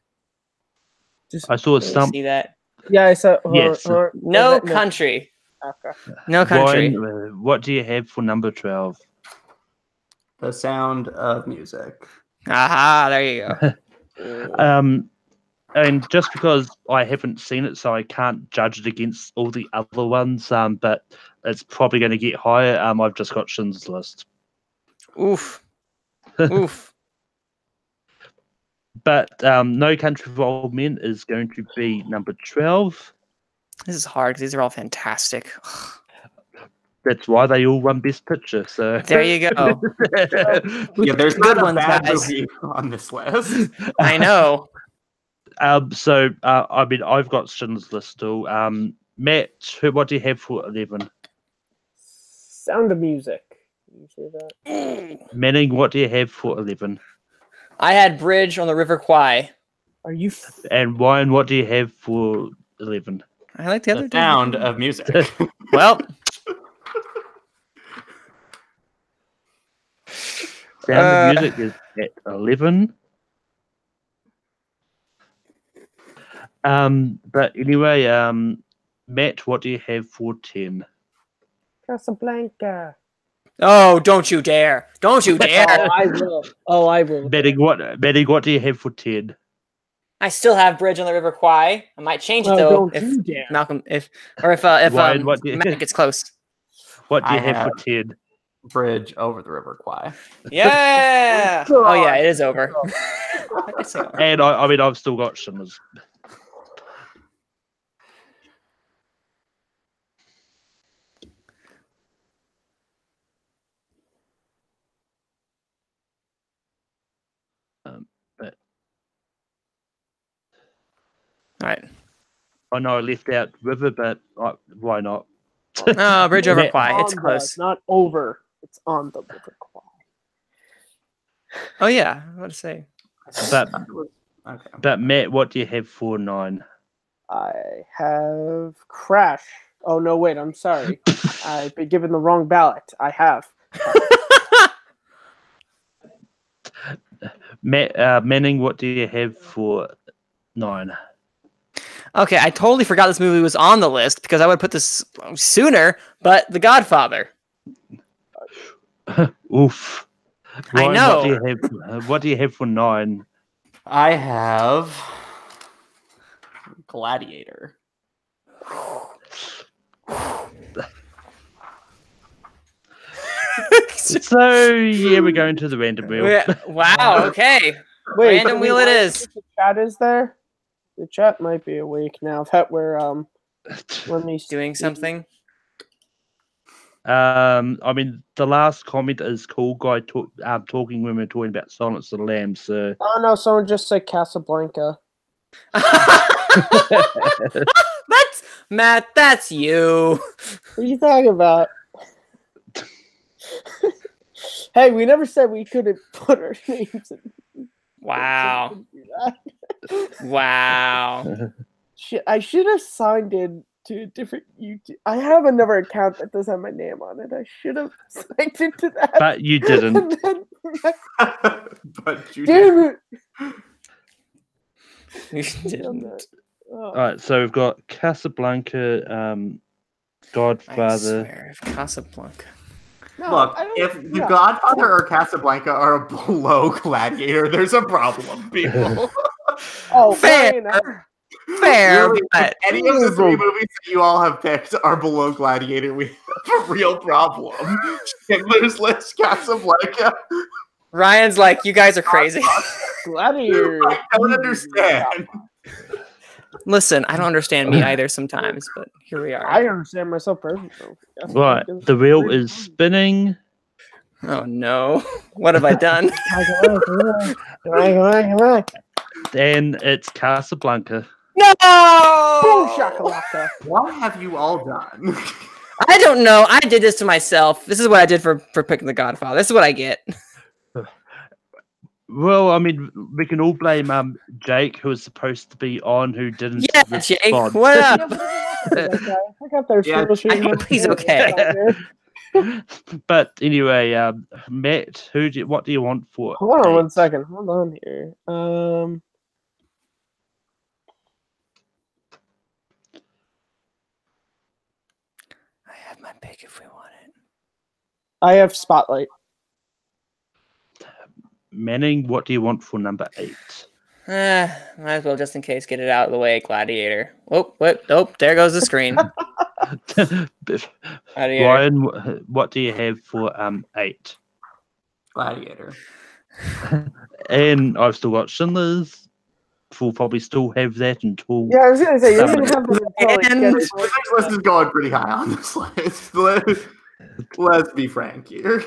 I saw it stump. See that? Yeah, I saw yes. No Country. Okay. No Country. Ryan, what do you have for number 12? The Sound of Music. Aha, there you go. And just because I haven't seen it, so I can't judge it against all the other ones, but it's probably going to get higher. I've just got Schindler's List. Oof. Oof. But No Country for Old Men is going to be number 12. This is hard because these are all fantastic. That's why they all won Best Picture. So There you go. Yeah, there's Good not a ones, bad guys. movie on this list. I know. So I mean, I've got Schindler's List still. Matt, what do you have for 11? Sound of Music. You say that? Manning, what do you have for 11? I had Bridge on the River Kwai. Are you? And Ryan, what do you have for 11? I like the other The two. Sound of Music. Well, Sound of Music is at 11. But anyway, Matt, what do you have for 10? Casablanca. oh, don't you dare! Don't you dare! Oh, I will. Oh, I will. Manning, what do you have for 10? I still have Bridge on the River Kwai. I might change it Oh, though don't if you dare. Malcolm, if Ryan, what do you- Matt gets close. What do you I have for have- 10? Bridge over the River Kwai. Yeah. Oh yeah, it is over. And I mean, I've still got Schindler's. But All right. I know I left out River, but why not? Oh, Bridge over Matt- Kwai. It's On the, close. not over. It's on the River Kwai. Oh yeah. What to say? But Okay. but Matt, what do you have for 9? I have Crash. Oh no, wait. I'm sorry. I've been given the wrong ballot. I have. Manning, what do you have for 9? Okay, I totally forgot this movie was on the list because I would put this sooner. But The Godfather. Oof. I Ryan, know. What do you have for 9? I have Gladiator. So yeah, we're going to the random wheel. Wow. Okay. Wait, Random can we wheel it know is. if the chat is there. The chat might be awake now. That we're let me Doing something. I mean, the last comment is cool guy talking when we're talking about Silence of the Lambs. So Oh no, someone just said Casablanca. That's Matt. That's you. What are you talking about? Hey, we never said we couldn't put our names in. Wow. Wow. Shit, I should have signed in to a different YouTube. I have another account that doesn't have my name on it. I should have signed into that. but you didn't. And then, But you damn it! You didn't. Oh. All right, so we've got Casablanca, I Godfather. swear, if Casablanca. No, Look, I don't- if The no. Godfather or Casablanca are below Gladiator, there's a problem, people. Oh, Fair. fine. Fair, Really, but if any of the 3 movies that you all have picked are below Gladiator, we have a real problem. Schindler's List, Casablanca. Ryan's like, you guys are crazy. Gladiator. I don't understand. Listen, I don't understand me either sometimes, but here we are. I understand myself perfectly. Right, the wheel is spinning. Oh no. What have I done? Come on. And it's Casablanca. No! Boom shakalaka. What have you all done? I don't know. I did this to myself. This is what I did for picking The Godfather. This is what I get. Well, I mean, we can all blame Jake, who was supposed to be on, who didn't. Yeah, Jake, respond. what up? I got their Yeah, social I hope he's okay. But anyway, Matt, what do you want for? Hold on 8? one second. Hold on here. I have my pick if we want it. I have Spotlight. Manning, what do you want for number 8? Might as well, just in case, get it out of the way. Gladiator. Oh, there goes the screen. Gladiator. Ryan, what do you have for 8? Gladiator. And I've still got Schindler's. We'll probably still have that until. Yeah, I was gonna say you're gonna have them until it And- gets- This list is going pretty high on this list. Let's be frank here.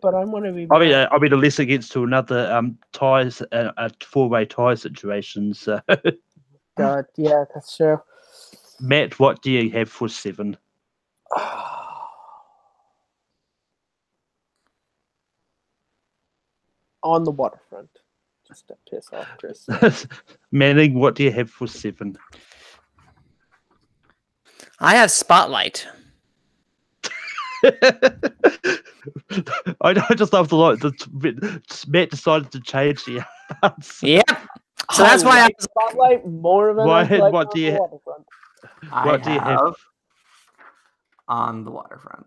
But I want to be. I mean, unless it gets to another ties, a four-way tie situation. So, God, yeah, that's true. Matt, what do you have for 7? On the waterfront, just to piss off Chris. Manning, what do you have for 7? I have Spotlight. I just love the lot. Matt decided to change the answer. Yep. So that's why I was Spotlight more than Why- I like what on do you- the waterfront. What do you have? On the waterfront?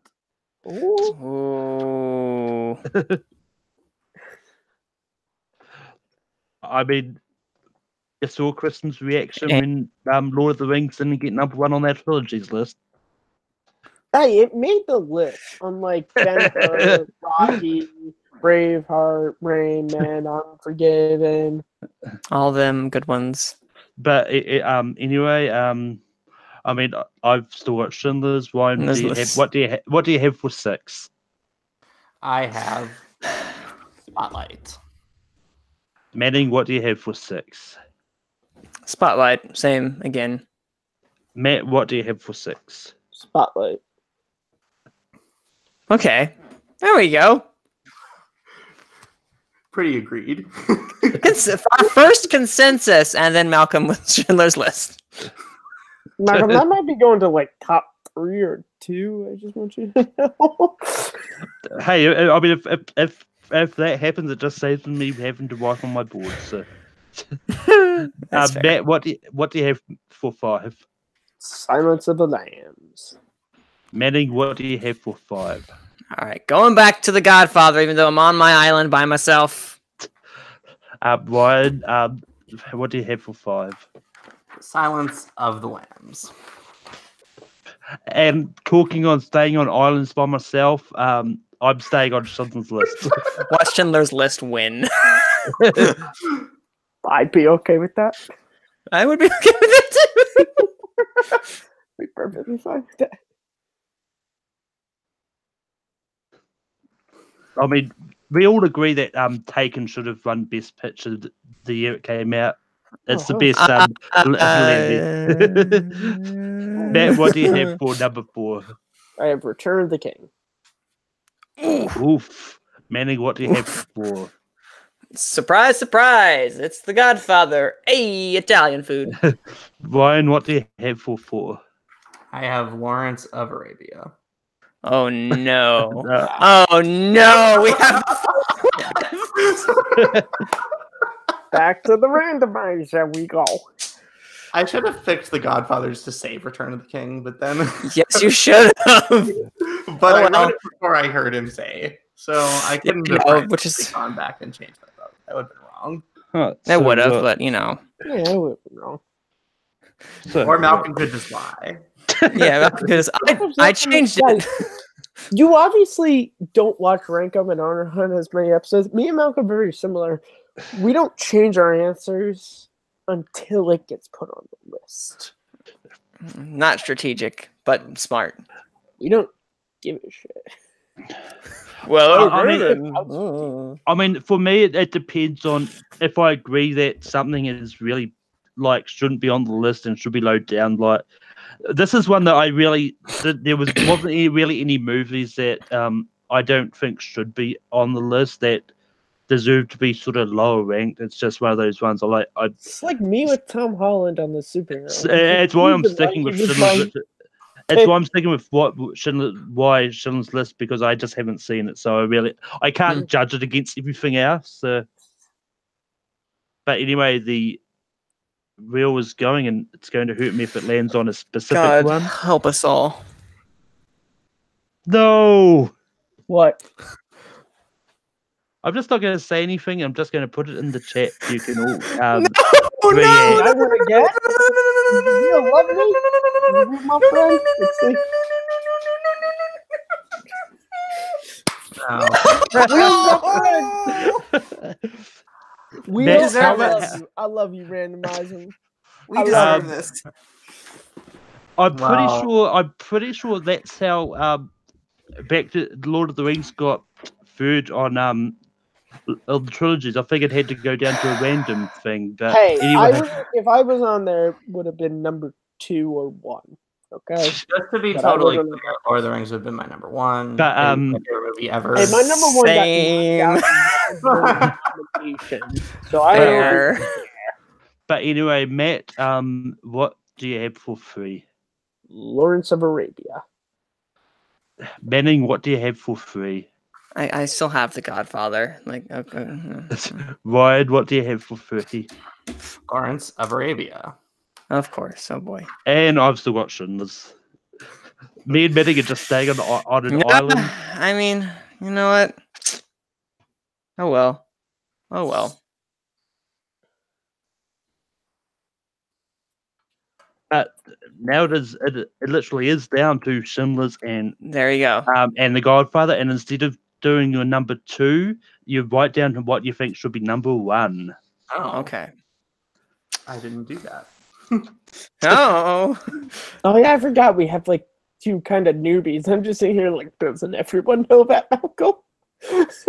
Ooh. Ooh. I mean, you saw Kristen's reaction when Lord of the Rings didn't get number 1 on that trilogies list. Hey, it made the list. Unlike Ben-Hur, Rocky, Braveheart, Rain Man, Unforgiven. All them good ones. But anyway, I mean, I've still got Schindler's. What do you have for 6? I have Spotlight. Manning, what do you have for 6? Spotlight, same again. Matt, what do you have for 6? Spotlight. Okay, there we go. Pretty agreed. Our first consensus, and then Malcolm with Schindler's List. Malcolm, that might be going to like top 3 or 2. I just want you to know. Hey, I mean, if that happens, it just saves me having to wipe on my board. So, That's fair. Matt, what do you have for 5? Silence of the Lambs. Manning, what do you have for 5? All right, going back to The Godfather, even though I'm on my island by myself. Ryan, what do you have for 5? Silence of the Lambs. And talking on staying on islands by myself, I'm staying on Schindler's List. Watch Schindler's List win. I'd be okay with that. I would be okay with it too. Be perfectly fine with that. I mean, we all agree that Taken should have won Best Picture the year it came out. It's the best. Matt, what do you have for number 4? I have Return of the King. Oof. Manning, what do you have for 4? Surprise, surprise! It's The Godfather. Hey, Italian food. Ryan, what do you have for 4? I have Lawrence of Arabia. Oh no! Oh no! We have Back to the randomizer we go. I should have picked The Godfathers to save Return of the King, but then... Yes, you should have. But I well. wrote it before I heard him say, so I couldn't You have know, which is- gone back and changed my vote. That would have been wrong. I would have, but you know. Yeah, I would have been wrong. Or Malcolm could just lie. Yeah, because I changed it. You obviously don't watch Rank 'em and Honor Hunt as many episodes. Me and Malcolm are very similar. We don't change our answers until it gets put on the list. Not strategic, but smart. We don't give a shit. Well, I mean, for me, it depends on if I agree that something is really like shouldn't be on the list and should be low down. Like this is one that I really wasn't really any movies that I don't think should be on the list that deserve to be sort of lower ranked. It's just one of those ones I like. It's like me with Tom Holland on the superhero. It's why I'm sticking with Schindler's. It's why I'm sticking with Schindler's List, because I just haven't seen it, so I can't judge it against everything else. So. But anyway, the reel is going, and it's going to hurt me if it lands on a specific one. Help us all. No. What? I'm just not going to say anything. I'm just going to put it in the chat. You can all. No, no, I want to get. You love me, my friend. I love you, randomizing. We deserve this. I'm pretty Wow. sure. I'm pretty sure that's how back to Lord of the Rings got third on of the trilogies. I figured it had to go down to a random thing. But Hey, anyway, if I was on there, would have been number 2 or 1. Okay. Just to be But I totally wouldn't clear, Lord of the Rings would have been my number one. But, It was my favorite movie ever. Hey, my number 1 Same. got knocked out in nomination, so I don't. Fair. but anyway, Matt, what do you have for 3? Lawrence of Arabia. Manning, what do you have for 3? I still have the Godfather. Like, okay. Ryan, what do you have for 3? Lawrence of Arabia. Of course. Oh boy. And I've still got Schindler's. Me and Manning are just staying on an island. I mean, you know what? Oh well. Oh well. Now it literally is down to Schindler's and There you go. The Godfather. And instead of doing your number 2, you write down what you think should be number 1. Oh, Okay. I didn't do that. Oh. Oh yeah, I forgot we have like 2 kind of newbies. I'm just sitting here like, doesn't everyone know that, Malcolm? It's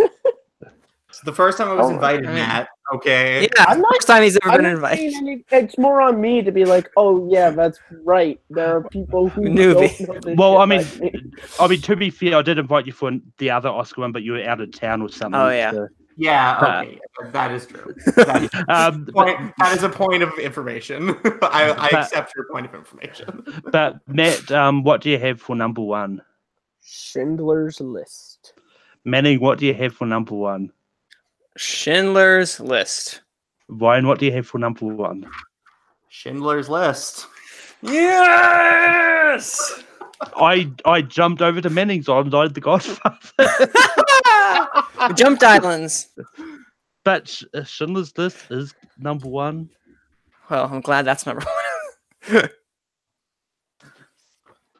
the first time I was Oh, invited, I mean- Matt. Okay. Yeah. I'm not- First time he's ever I'm been not saying invited. it's more on me to be like, oh yeah, that's right. There are people who Newbie. don't know this Well, shit I mean, like me. to be fair, I did invite you for the other Oscar one, but you were out of town or something. Oh, yeah. so- Yeah, okay. That is true. That is, that is a point of information. I accept your point of information. But Matt, what do you have for number 1? Schindler's List. Manning, what do you have for number 1? Schindler's List. Ryan, what do you have for number 1? Schindler's List. Yes. I jumped over to Manning's island, I had the Godfather. We jumped islands. But Schindler's List is number 1. Well, I'm glad that's number 1.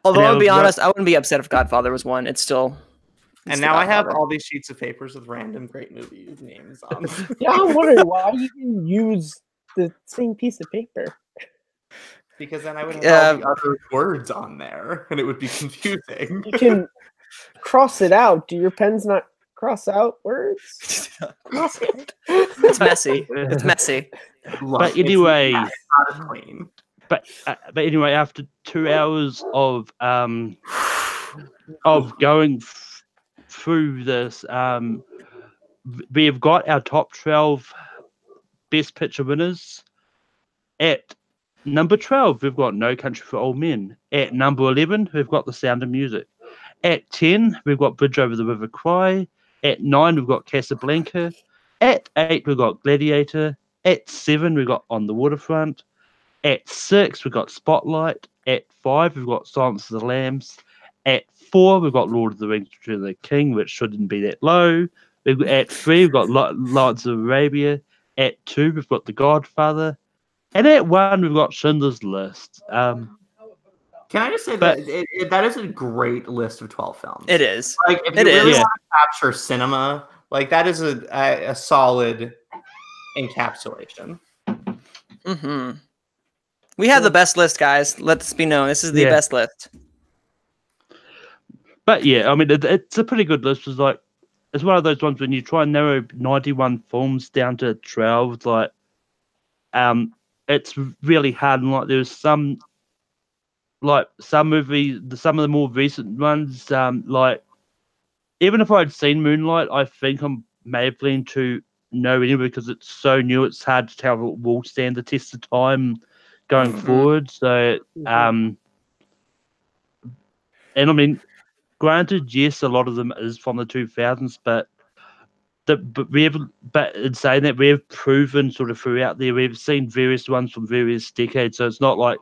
Although Now, I'll be what- honest, I wouldn't be upset if Godfather was 1. It's still. And it's now the I have Godfather. all these sheets of papers with random great movie names on. Yeah, I'm wondering why you didn't use the same piece of paper. Because then I would have all the Yeah. other words on there, and it would be confusing. You can cross it out. Do your pens not cross out words? Cross it. It's messy. It's messy. Look, But it's anyway- not as clean. But anyway, after 2 hours of going through this, we have got our top 12 Best Picture winners. At number 12, we've got No Country for Old Men. At number 11, we've got The Sound of Music. At 10, we've got Bridge Over the River Kwai. At 9, we've got Casablanca. At 8, we've got Gladiator. At 7, we've got On the Waterfront. At 6, we've got Spotlight. At 5, we've got Silence of the Lambs. At 4, we've got Lord of the Rings, Return of the King, which shouldn't be that low. At 3, we've got Lawrence of Arabia. At 2, we've got The Godfather. And at 1, we've got Schindler's List. Can I just say But- that that is a great list of 12 films. It is. Like, if you It really is. want to capture cinema, like that is a solid encapsulation. Mm-hmm. We have the best list, guys. Let this be known. This is the Yeah. best list. But yeah, I mean, it's a pretty good list. It's one of those ones when you try and narrow 91 films down to 12. It's like, it's really hard. And like, there's some movies, some of the more recent ones. Like, even if I'd seen Moonlight, I think I may have leaned to no anyway because it's so new. It's hard to tell if it will stand the test of time going forward. So, and I mean, granted, yes, a lot of them is from the 2000s, but in saying that, we have proven sort of throughout there, we've seen various ones from various decades. So it's not like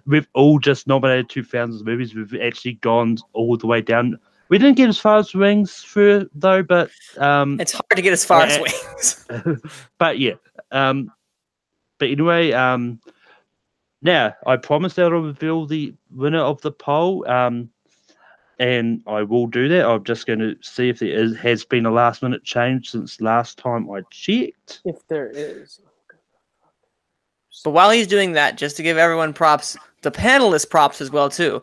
we've all just nominated 2000s movies. We've actually gone all the way down. We didn't get as far as Wings through though, but It's hard to get as far as Wings. but yeah. But anyway, now I promised that I'll reveal the winner of the poll. And I will do that. I'm just going to see if there has been a last minute change since last time I checked. If there is. But while he's doing that, just to give everyone props, the panelists props as well too.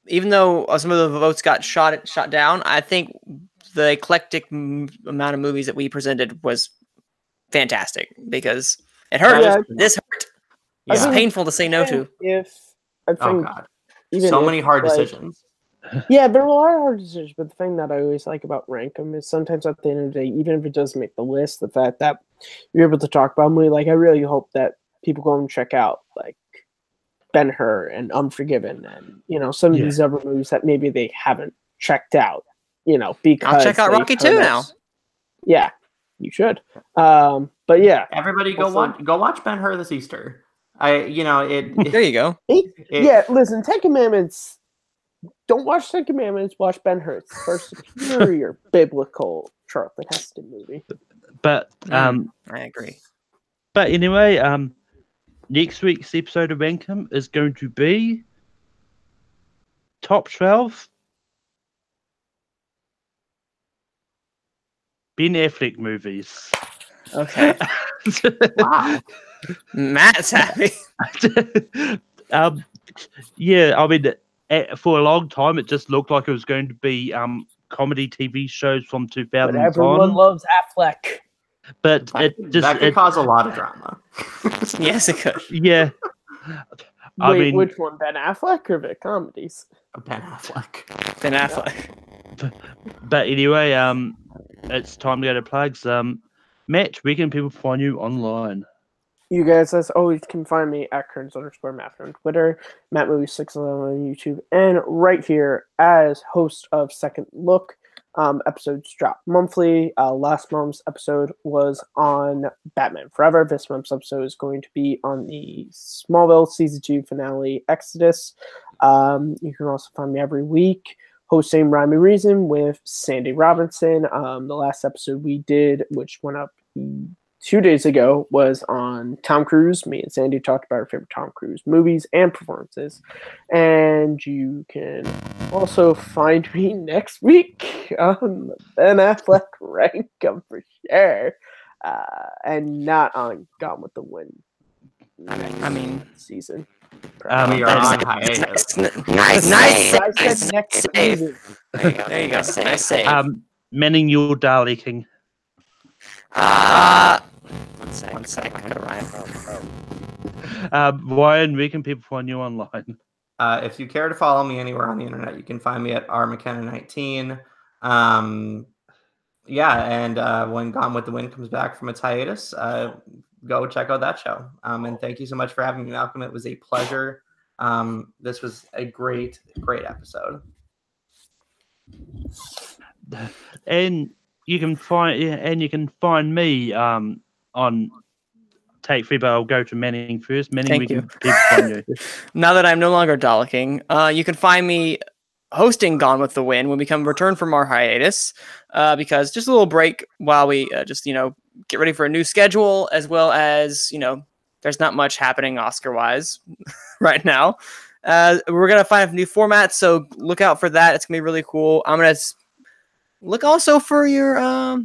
Even though some of the votes got shot down, I think the eclectic amount of movies that we presented was fantastic because it hurt. Yeah. This hurt. It's painful to say no to. Oh god, so many hard decisions. Yeah, there are a lot of hard decisions, but the thing that I always like about Rank 'em is sometimes at the end of the day, even if it doesn't make the list, the fact that you're able to talk about a movie, like I really hope that people go and check out like Ben-Hur and Unforgiven and some of these other movies that maybe they haven't checked out, because I'll check out Rocky 2 now. Yeah, you should. But yeah, everybody go watch Ben-Hur this Easter. There you go. Listen, 10 Commandments. Don't watch 10 Commandments. Watch Ben-Hur. It's the first superior biblical Charlton Heston movie. But I agree. But anyway, next week's episode of Rank 'em is going to be top 12 Ben Affleck movies. Okay. Wow. Matt's happy. Yeah, I mean, for a long time, it just looked like it was going to be comedy TV shows from 2000 But everyone loves Affleck. But that could cause a lot of drama. Yes, it could. Yeah. Wait, which one, Ben Affleck or the comedies? Ben Affleck. Ben Affleck. But anyway, it's time to go to plugs. Matt, where can people find you online? You guys, as always, can find me at Kearns_Matt on Twitter, MattMovie611 on YouTube, and right here as host of Second Look. Episodes drop monthly. Last month's episode was on Batman Forever. This month's episode is going to be on the Smallville Season 2 finale, Exodus. You can also find me every week hosting Rhyme and Reason with Sandy Robinson. The last episode we did, which went up 2 days ago, was on Tom Cruise. Me and Sandy talked about our favorite Tom Cruise movies and performances. And you can also find me next week on the Ben Affleck Rank 'em for sure. And not on Gone with the Wind. I mean, season. We are on hiatus. Nice I said next season. There you go. Nice save. Manning your Daleking. One sec. I gotta rhyme. Ryan, where can people find you online? If you care to follow me anywhere on the internet, you can find me at rmckenna19. And when Gone with the Wind comes back from its hiatus, go check out that show. And thank you so much for having me, Malcolm. It was a pleasure. This was a great episode. And you can find me on Take 3, but I'll go to Manning first. Manning, Thank you. Now that I'm no longer Dalleking, you can find me hosting Gone with the Wind when we return from our hiatus, because just a little break while we get ready for a new schedule, as well as there's not much happening Oscar-wise right now. We're gonna find a new format, so look out for that. It's gonna be really cool. I'm gonna look also for your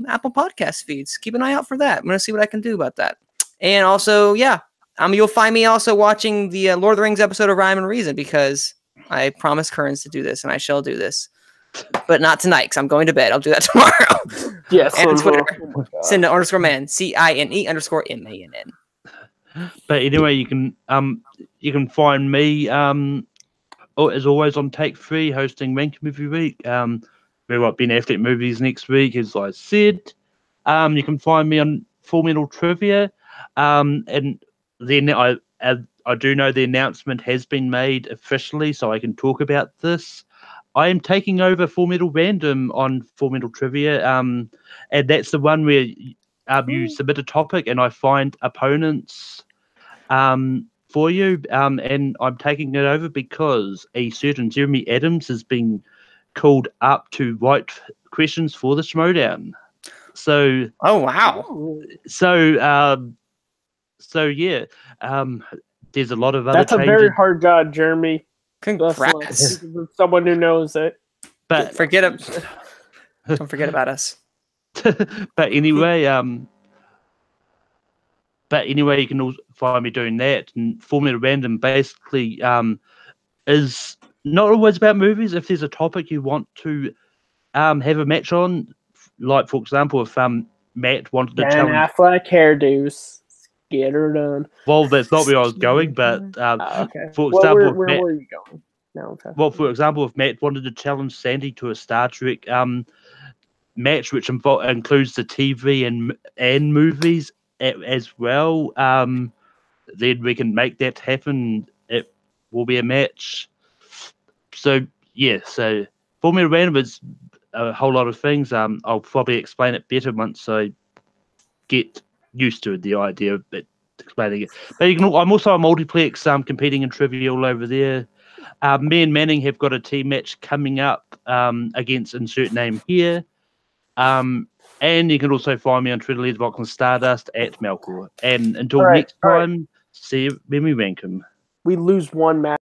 Apple Podcast feeds. Keep an eye out for that. I'm gonna see what I can do about that. And also, you'll find me also watching the Lord of the Rings episode of Rhyme and Reason, because I promised Kearns to do this, and I shall do this. But not tonight, because I'm going to bed. I'll do that tomorrow. Yes. And Twitter, Cinna_man, CINE_MANN. But anyway, you can find me as always on Take 3, hosting Rank 'em every week. We've got Ben Affleck movies next week, as I said. You can find me on Full Metal Trivia, and then I do know the announcement has been made officially, so I can talk about this. I am taking over Full Metal Random on Full Metal Trivia, and that's the one where you submit a topic and I find opponents for you, and I'm taking it over because a certain Jeremy Adams has been called up to write questions for the Schmodown. So, oh wow! So yeah, there's a lot of other. That's changes. A very hard job, Jeremy. Congrats! Someone who knows it. But forget it. Don't forget about us. But anyway, you can find me doing that. And Formula Random basically is not always about movies. If there's a topic you want to have a match on, like for example, if Matt wanted to Ben challenge. Affleck hairdos. Get her done. Well, that's not where I was going, but Okay. for Well, example, where were you going? No. well, for example, if Matt wanted to challenge Sandy to a Star Trek match, which includes the TV and movies as well, then we can make that happen. It will be a match. So yeah, so Formula Random is a whole lot of things. I'll probably explain it better once I get used to the idea of it, explaining it. But I'm also a multiplex competing in trivia all over there. Me and Manning have got a team match coming up against insert name here. And you can also find me on Twitter, Letterboxd, and Stardust at Malcor. And until next time, see you when we rank 'em. We lose one match.